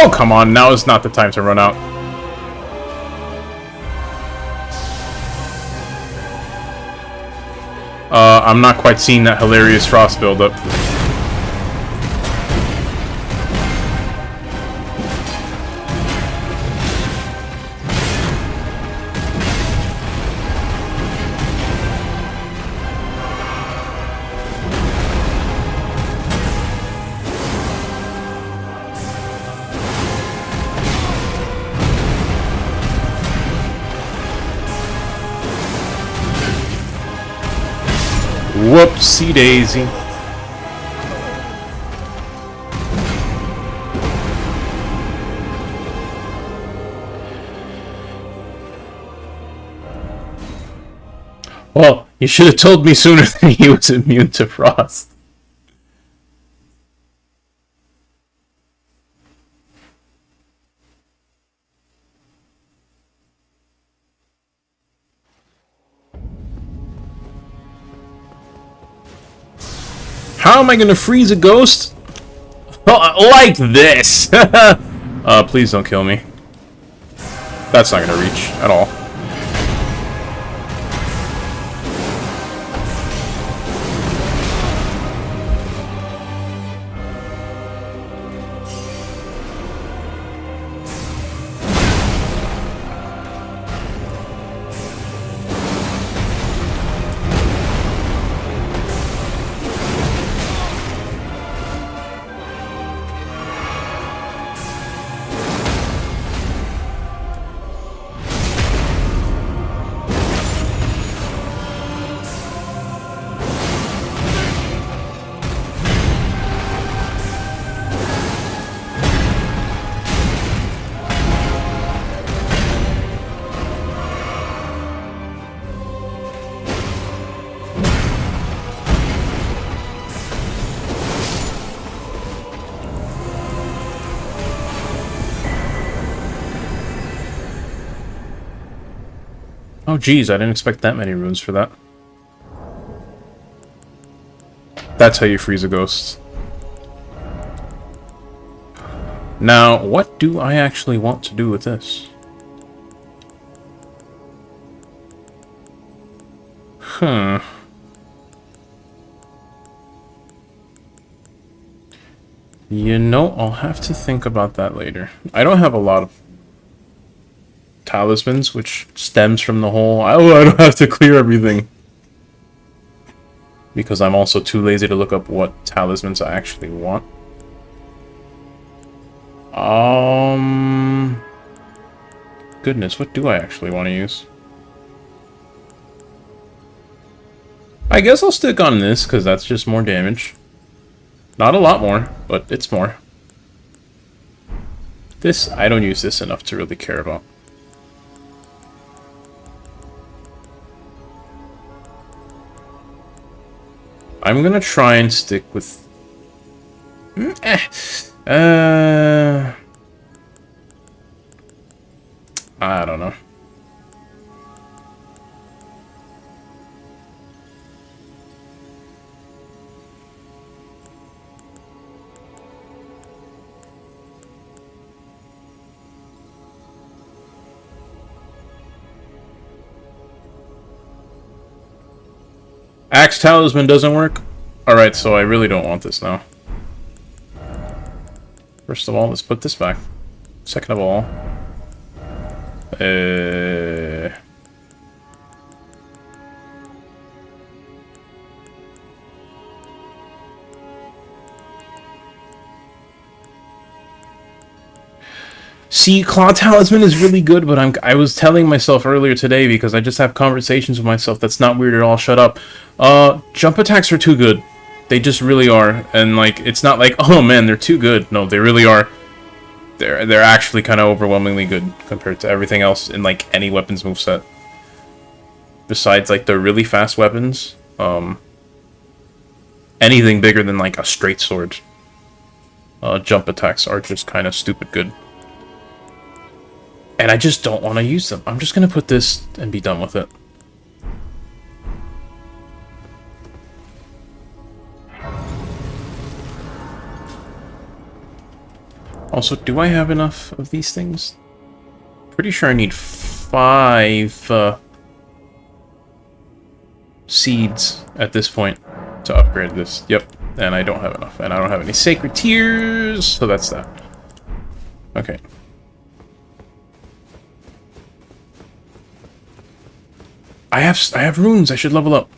Oh, come on. Now is not the time to run out. I'm not quite seeing that hilarious frost buildup. Whoopsie daisy. Well, you should have told me sooner that he was immune to frost. How am I gonna freeze a ghost? Like this! Please don't kill me. That's not gonna reach at all. Oh, geez, I didn't expect that many runes for that. That's how you freeze a ghost. Now, what do I actually want to do with this? Huh. You know, I'll have to think about that later. I don't have a lot of talismans, which stems from the whole, oh, I don't have to clear everything. Because I'm also too lazy to look up what talismans I actually want. Goodness, what do I actually want to use? I guess I'll stick on this, because that's just more damage. Not a lot more, but it's more. This, I don't use this enough to really care about. I'm gonna try and stick with... I don't know. Axe Talisman doesn't work? Alright, so I really don't want this now. First of all, let's put this back. Second of all... See, Claw Talisman is really good, but I was telling myself earlier today, because I just have conversations with myself that's not weird at all, shut up. Jump attacks are too good. They just really are. And, like, it's not like, oh man, they're too good. No, they really are. They're actually kind of overwhelmingly good compared to everything else in, like, any weapons moveset. Besides, like, the really fast weapons, anything bigger than, like, a straight sword. Jump attacks are just kind of stupid good. And I just don't want to use them. I'm just going to put this and be done with it. Also, do I have enough of these things? Pretty sure I need 5 seeds at this point to upgrade this. Yep, and I don't have enough. And I don't have any Sacred Tears, so that's that. Okay. I have runes. I should level up.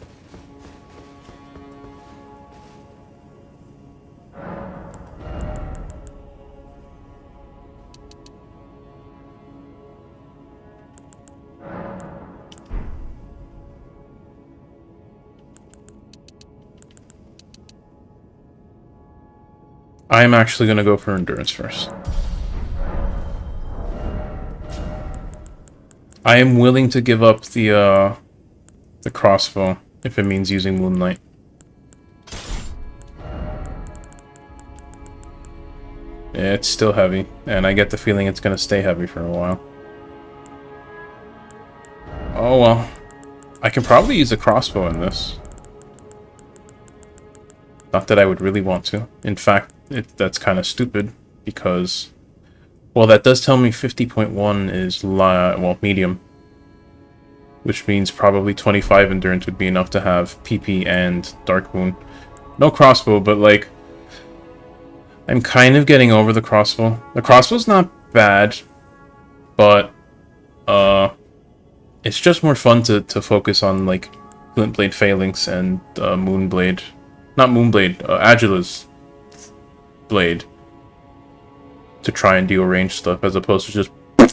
I am actually going to go for endurance first. I am willing to give up the crossbow if it means using Moonlight. Yeah, it's still heavy, and I get the feeling it's going to stay heavy for a while. Oh well. I can probably use a crossbow in this. Not that I would really want to. In fact, that's kind of stupid, because... Well, that does tell me 50.1 is, well, medium. Which means probably 25 endurance would be enough to have PP and Dark Moon. No crossbow, but, like... I'm kind of getting over the crossbow. The crossbow's not bad, but... It's just more fun to focus on, like, Glintblade Phalanx and Moonblade. Not Moonblade, Agula's blade. To try and deal range stuff, as opposed to just... I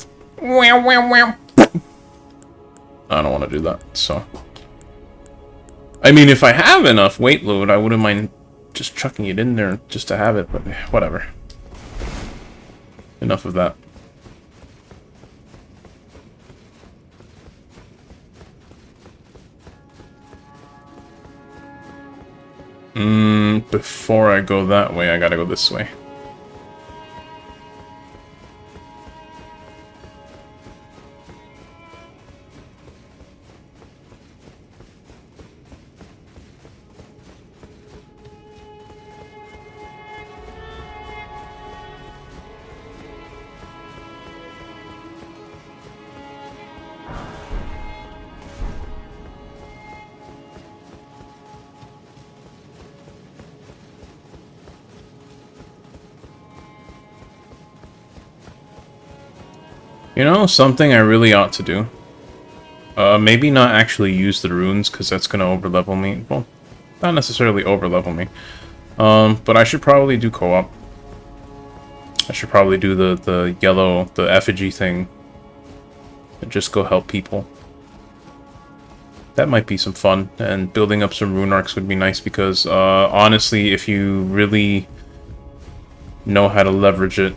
don't want to do that, so... I mean, if I have enough weight load, I wouldn't mind just chucking it in there just to have it, but whatever. Enough of that. Before I go that way, I gotta go this way. You know, something I really ought to do. Maybe not actually use the runes, because that's going to overlevel me. Well, not necessarily overlevel me. But I should probably do co-op. I should probably do the yellow, the effigy thing. And just go help people. That might be some fun. And building up some rune arcs would be nice, because, honestly, if you really know how to leverage it,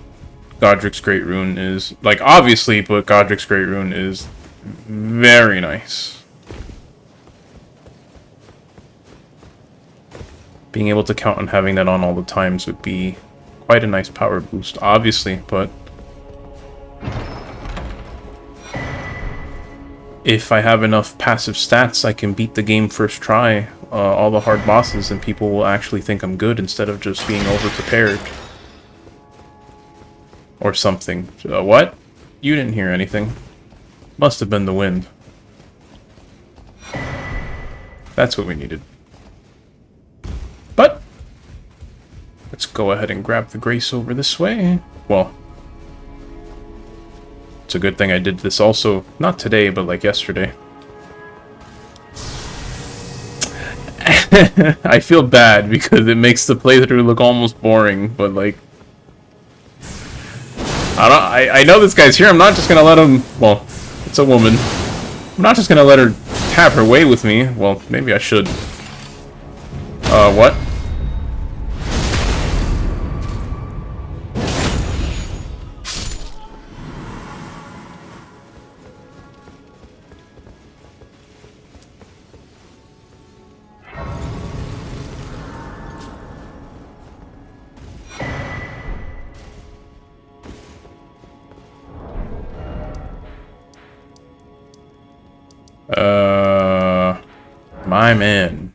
Godric's Great Rune is, like, obviously, but Godric's Great Rune is very nice. Being able to count on having that on all the times would be quite a nice power boost, obviously, but if I have enough passive stats, I can beat the game first try, all the hard bosses, and people will actually think I'm good instead of just being over-prepared. Or something. What? You didn't hear anything. Must have been the wind. That's what we needed. But let's go ahead and grab the grace over this way. Well, it's a good thing I did this also, not today, but like yesterday. I feel bad because it makes the playthrough look almost boring, but like, I know this guy's here. I'm not just gonna let him. Well, it's a woman. I'm not just gonna let her have her way with me. Well, maybe I should. What? My man.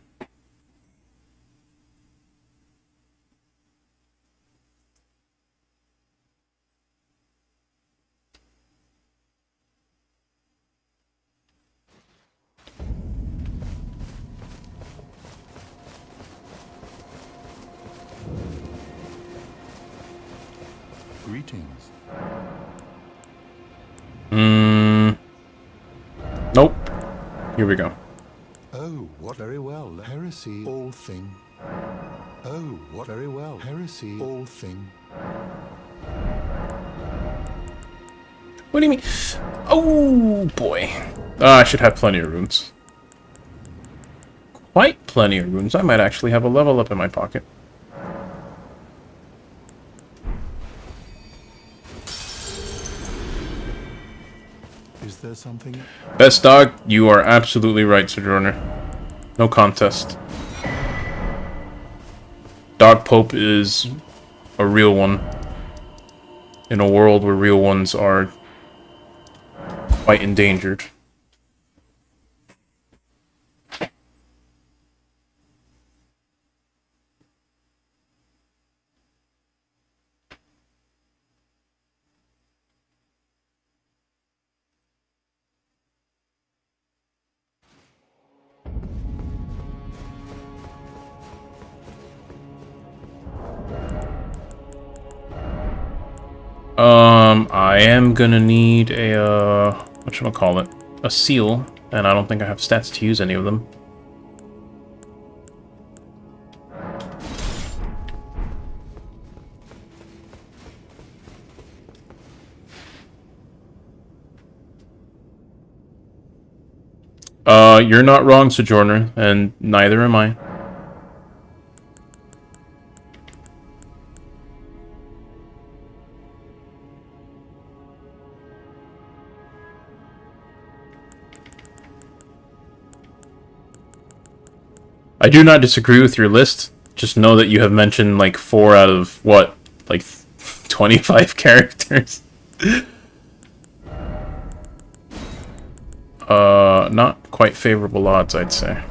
Greetings. Nope. Here we go. Oh, what very well. Heresy, all thing. Oh, what very well. Heresy, all thing. What do you mean? Oh, boy. I should have plenty of runes. Quite plenty of runes. I might actually have a level up in my pocket. Is there something? Best dog, you are absolutely right, Sojourner. No contest. Dog Pope is a real one. In a world where real ones are quite endangered. I am gonna need a, whatchamacallit, a seal, and I don't think I have stats to use any of them. You're not wrong, Sojourner, and neither am I. I do not disagree with your list. Just know that you have mentioned like 4 out of what, like 25 characters. Not quite favorable odds, I'd say.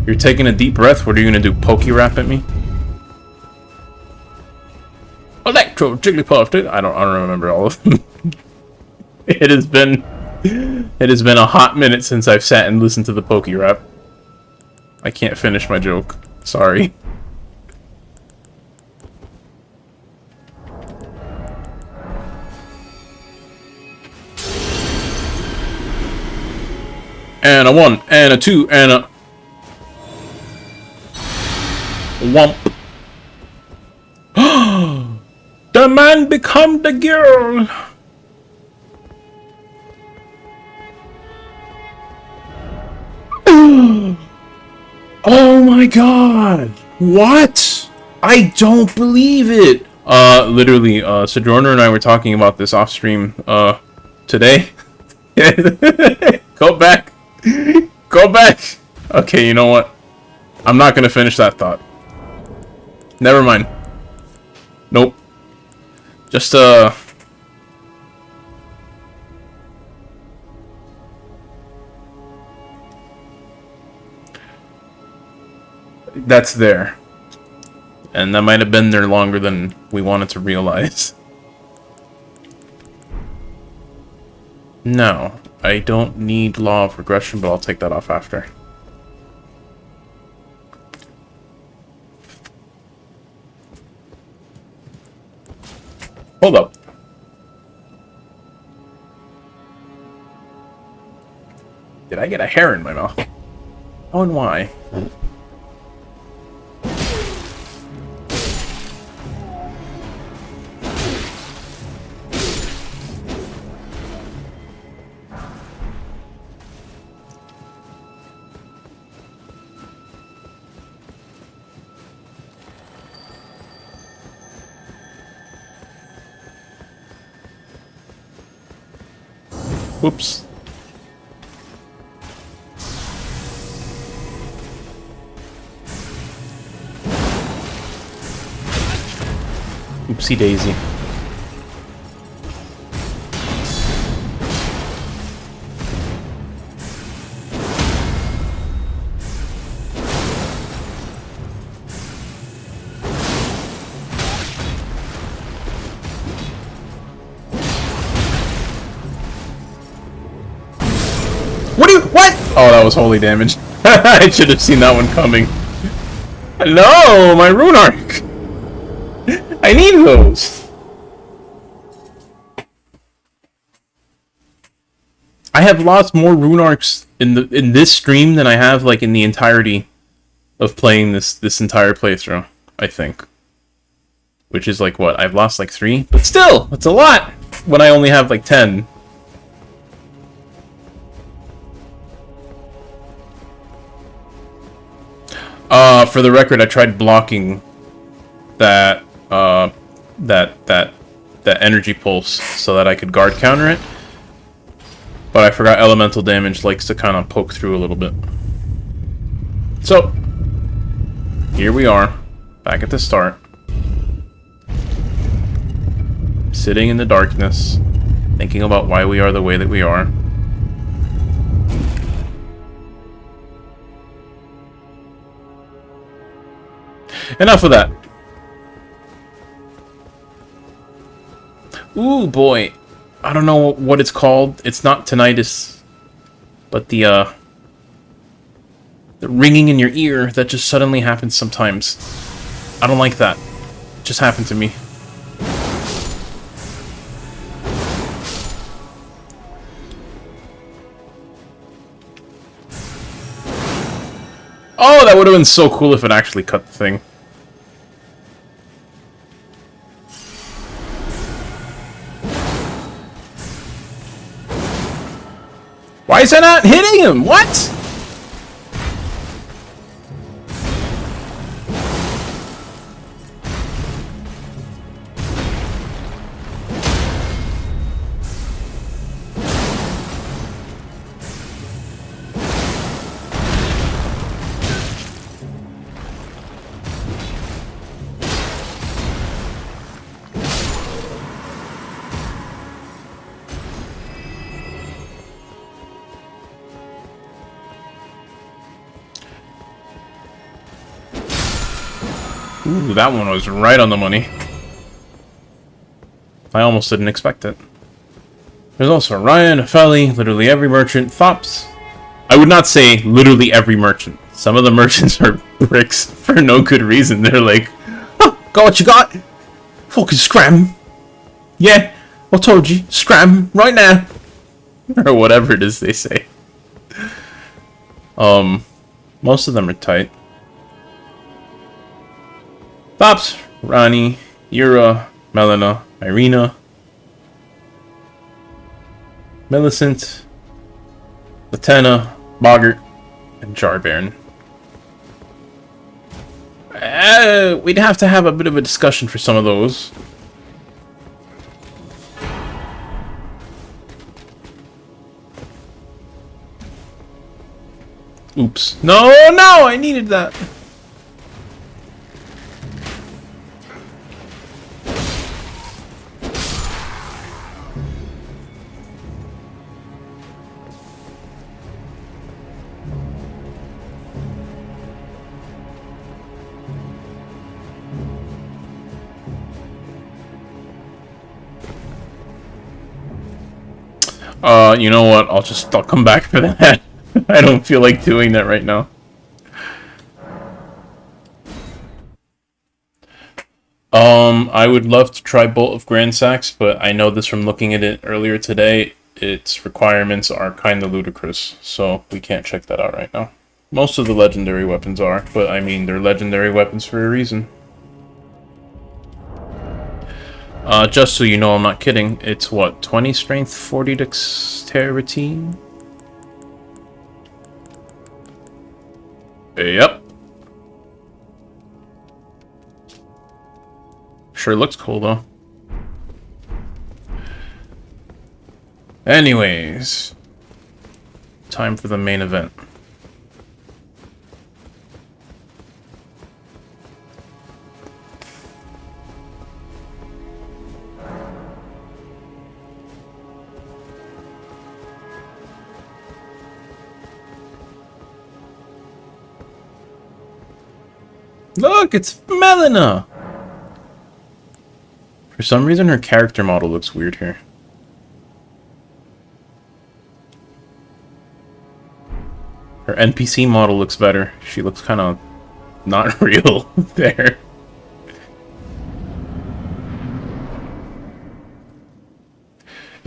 You're taking a deep breath. What are you gonna do? Pokey rap at me? Electro, Jigglypuff. I don't remember all of them. It has been a hot minute since I've sat and listened to the pokey rap. I can't finish my joke. Sorry. And a 1, and a 2, and a... Womp. The man become the girl! Oh my god! What? I don't believe it! Literally, Sojourner and I were talking about this off stream, today. Go back! Go back! Okay, you know what? I'm not gonna finish that thought. Never mind. Nope. Just, that's there. And that might have been there longer than we wanted to realize. No, I don't need law of regression, but I'll take that off after. Hold up. Did I get a hair in my mouth? Oh, and why? Whoops. Oopsie daisy. What? Oh, that was holy damage. I should have seen that one coming. No, my rune arc. I need those. I have lost more rune arcs in this stream than I have like in the entirety of playing this entire playthrough, I think. Which is like what? I've lost like 3, but still, it's a lot when I only have like 10. For the record, I tried blocking that that energy pulse so that I could guard counter it, but I forgot elemental damage likes to kind of poke through a little bit. So here we are, back at the start, sitting in the darkness, thinking about why we are the way that we are. Enough of that. Ooh, boy. I don't know what it's called. It's not tinnitus, but the ringing in your ear that just suddenly happens sometimes. I don't like that. It just happened to me. Oh, that would have been so cool if it actually cut the thing. Why is that not hitting him? What? Ooh, that one was right on the money. I almost didn't expect it. There's also Ryan, Feli, literally every merchant, Fops. I would not say literally every merchant. Some of the merchants are bricks for no good reason. They're like, oh, got what you got? Fucking scram. Yeah, I told you, scram right now. Or whatever it is they say. Most of them are tight. Fops, Ronnie, Yura, Melina, Irina, Millicent, Latena, Boggart, and Jarbairn. We'd have to have a bit of a discussion for some of those. Oops. No, no, I needed that. You know what? I'll come back for that. I don't feel like doing that right now. I would love to try Bolt of Grand Sax, but I know this from looking at it earlier today. Its requirements are kind of ludicrous, so we can't check that out right now. Most of the legendary weapons are, but I mean, they're legendary weapons for a reason. Just so you know, I'm not kidding. It's what, 20 strength, 40 dexterity? Yep. Sure looks cool, though. Anyways. Time for the main event. Look, it's Melina! For some reason, her character model looks weird here. Her NPC model looks better. She looks kind of not real there.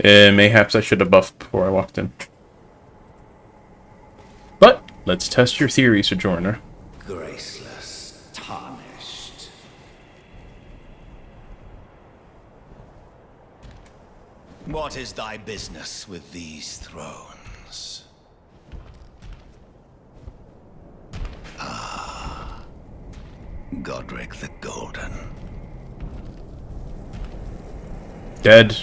Mayhaps I should have buffed before I walked in. But, let's test your theory, Sojourner. Graceless, tarnished. What is thy business with these thrones? Ah, Godric the Golden. Dead.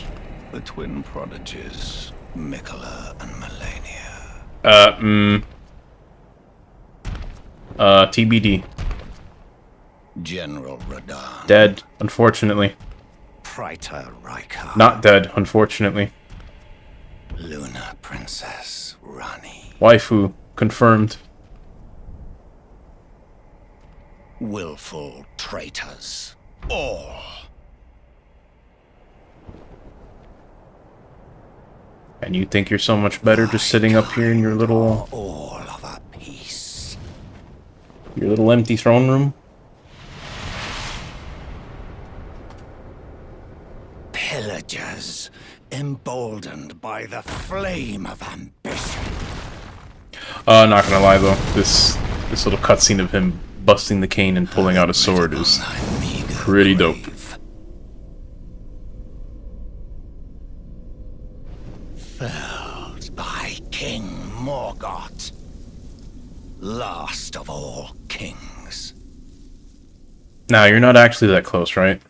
The twin prodigies, Mikola and Melania. TBD. General Radahn. Dead, unfortunately. Praetor Rykar. Not dead, unfortunately. Luna Princess Rani. Waifu, confirmed. Willful traitors. All. And you think you're so much better just sitting up here in your little... All of a piece. Your little empty throne room? Pillagers, emboldened by the flame of ambition. Not gonna lie though, this little cutscene of him busting the cane and pulling out a sword is pretty dope. Felled by King Morgott, last of all kings. Now, you're not actually that close, right?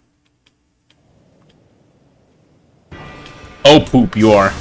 Oh, poop, you are.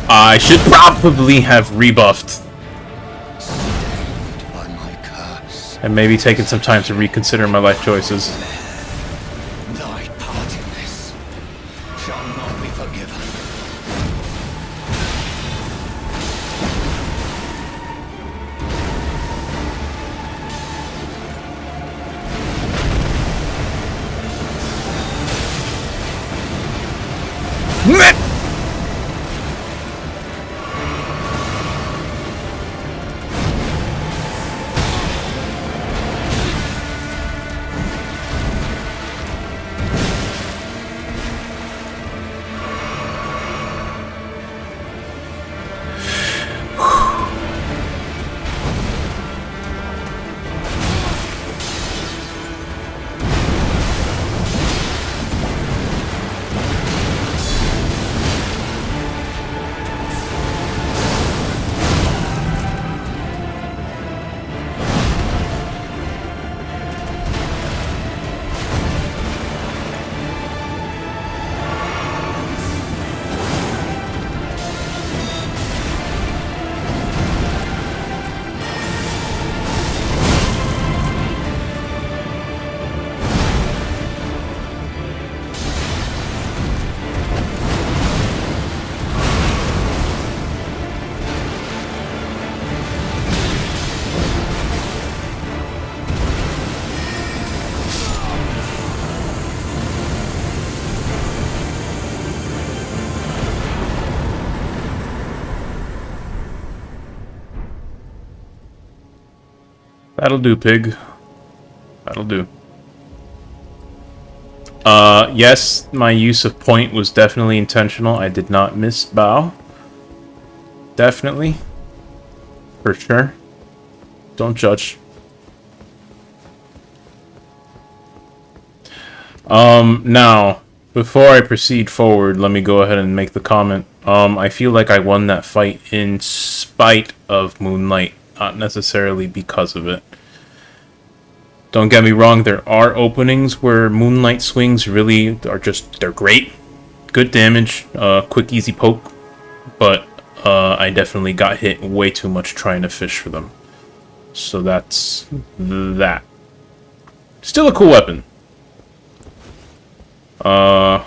I should probably have rebuffed. Stained by my curse. And maybe taken some time to reconsider my life choices. Thy part in this shall not be forgiven. That'll do, pig. That'll do. Yes, my use of point was definitely intentional. I did not miss bow. Definitely. For sure. Don't judge. Now, before I proceed forward, let me go ahead and make the comment. I feel like I won that fight in spite of Moonlight, not necessarily because of it. Don't get me wrong, there are openings where Moonlight swings really are just, they're great. Good damage, quick easy poke, but I definitely got hit way too much trying to fish for them. So that's that. Still a cool weapon. Boss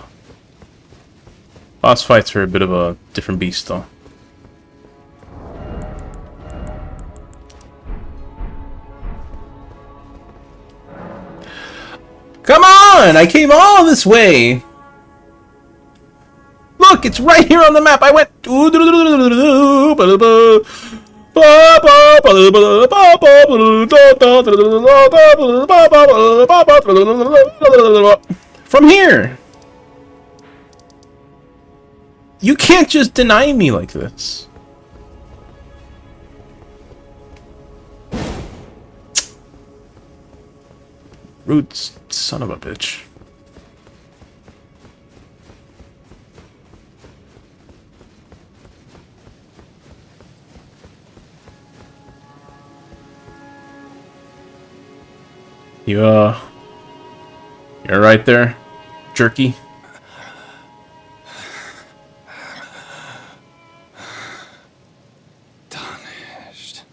fights are a bit of a different beast though. Come on! I came all this way! Look, it's right here on the map! I went... From here! You can't just deny me like this. Rude son of a bitch. You're right there, jerky. Tarnished.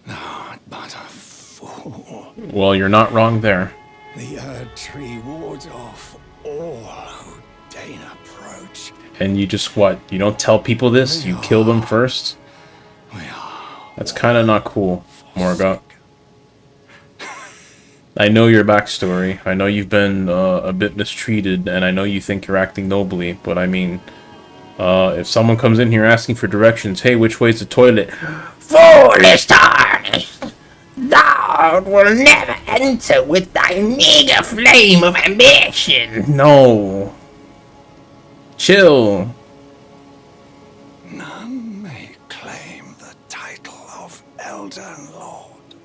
Thou art but a fool. Well, you're not wrong there. The Erd Tree wards off all who deign approach. And you just what? You don't tell people this? You kill them first? That's kind of not cool, Morgott. I know your backstory. I know you've been a bit mistreated, and I know you think you're acting nobly, but I mean, if someone comes in here asking for directions, hey, which way's the toilet? Foolish tarnished! Thou will never enter with thy meager flame of ambition! No. Chill. None may claim the title of Elden Lord.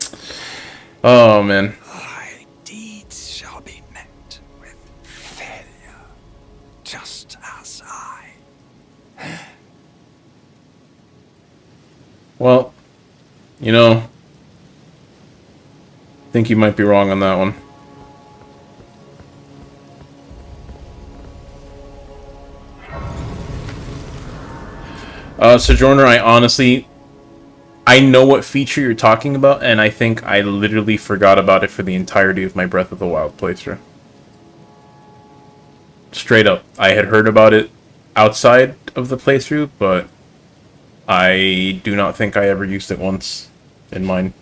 Oh, man. Thy deeds shall be met with failure, just as I. Well, you know, I think you might be wrong on that one. Sojourner, I know what feature you're talking about, and I think I literally forgot about it for the entirety of my Breath of the Wild playthrough. Straight up. I had heard about it outside of the playthrough, but I do not think I ever used it once in mine.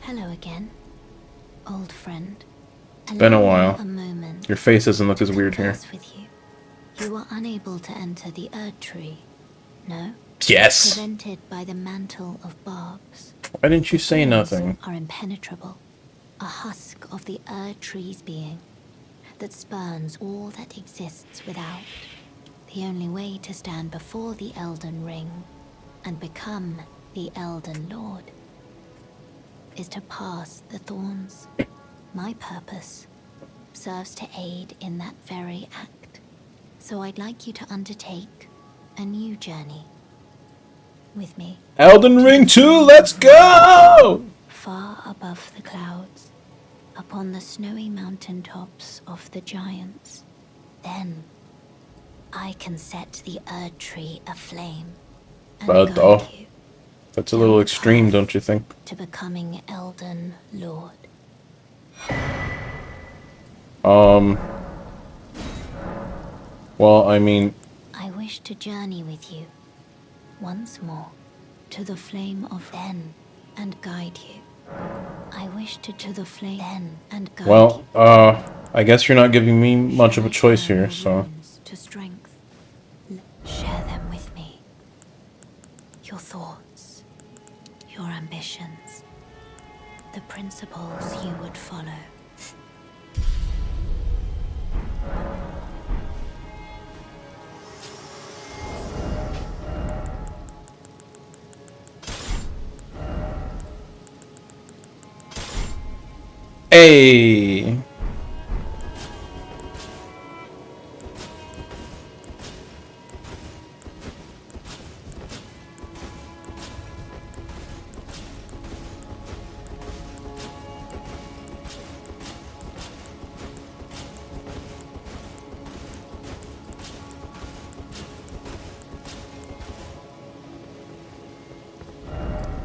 Hello again, old friend. Been a Allow me while. A moment Your face doesn't look to as weird here. converse with you. You were unable to enter the Erd Tree, no? Yes! Prevented by the mantle of barbs. Why didn't you say Thorns nothing? Are impenetrable. A husk of the Erd Tree's being that spurns all that exists without. The only way to stand before the Elden Ring and become the Elden Lord is to pass the thorns. My purpose serves to aid in that very act. So I'd like you to undertake a new journey with me. Elden Ring 2, let's go! Far above the clouds, upon the snowy mountain tops of the giants. Then I can set the Erd Tree aflame and But, guide you that's a little extreme, don't you think? to becoming Elden Lord. Well, I mean, I wish to journey with you once more to the flame of then and guide you. I wish to the flame then and guide well, you. I guess you're not giving me much of a Shall I choice turn here, your so... wounds to strength. Share them with me. Your thoughts, your ambitions, the principles you would follow. Hey!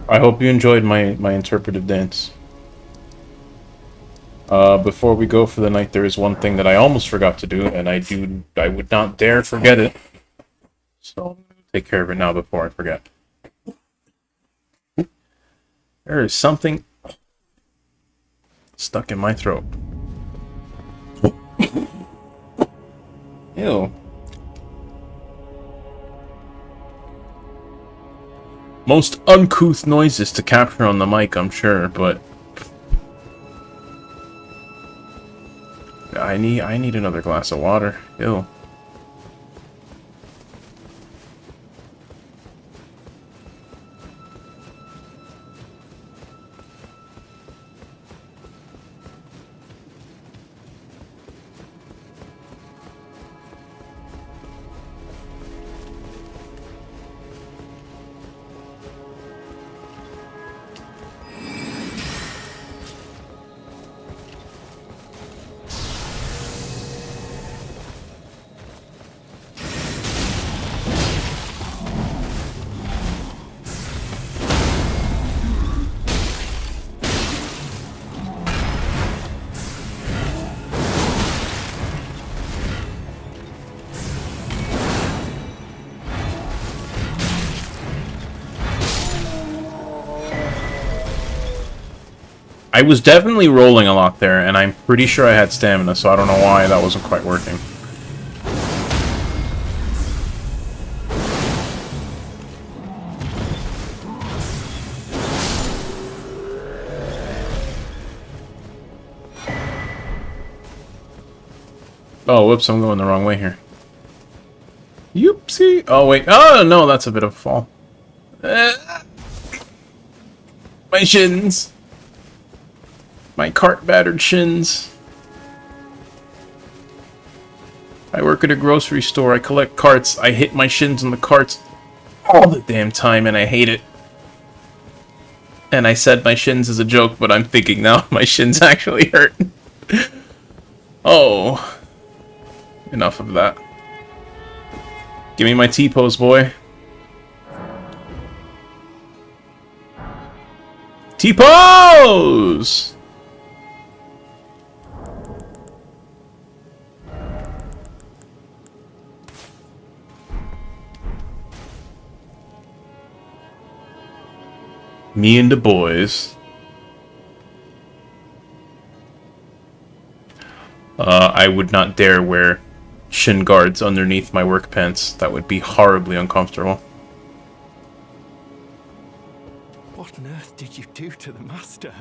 I hope you enjoyed my interpretive dance. Before we go for the night, there is one thing that I almost forgot to do, and I would not dare forget it. So I'm gonna take care of it now before I forget. There is something stuck in my throat. Ew. Most uncouth noises to capture on the mic, I'm sure, but I need another glass of water. Ew. I was definitely rolling a lot there, and I'm pretty sure I had stamina, so I don't know why that wasn't quite working. Oh, whoops, I'm going the wrong way here. Yoopsie! Oh, wait. Oh, no, that's a bit of a fall. My shins! My cart-battered shins. I work at a grocery store. I collect carts. I hit my shins on the carts all the damn time, and I hate it. And I said my shins as a joke, but I'm thinking now my shins actually hurt. Oh, enough of that. Give me my T-pose, boy. T-pose! Me and the boys. I would not dare wear shin guards underneath my work pants. That would be horribly uncomfortable. What on earth did you do to the Master?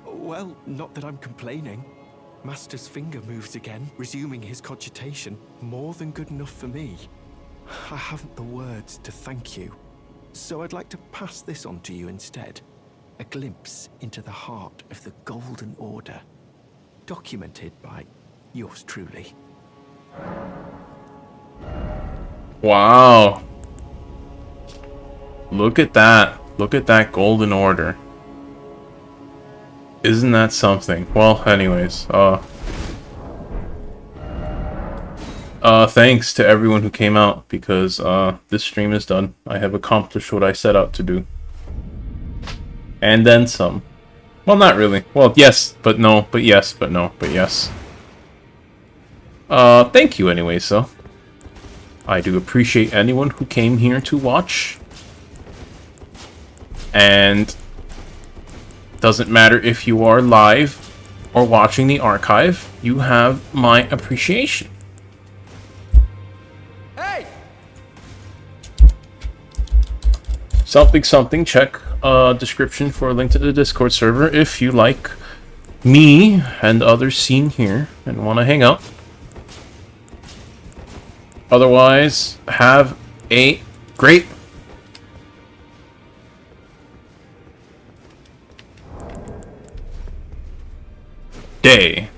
Well, not that I'm complaining. Master's finger moves again, resuming his cogitation. More than good enough for me. I haven't the words to thank you. So I'd like to pass this on to you instead. A glimpse into the heart of the Golden Order. Documented by yours truly. Wow. Look at that. Look at that Golden Order. Isn't that something? Well, anyways, thanks to everyone who came out, because, this stream is done. I have accomplished what I set out to do. And then some. Well, not really. Well, yes, but no, but yes, but no, but yes. Thank you anyways, though. I do appreciate anyone who came here to watch. And doesn't matter if you are live or watching the archive, you have my appreciation. Hey! Something something, check description for a link to the Discord server if you like me and others seen here and want to hang out. Otherwise, have a great day.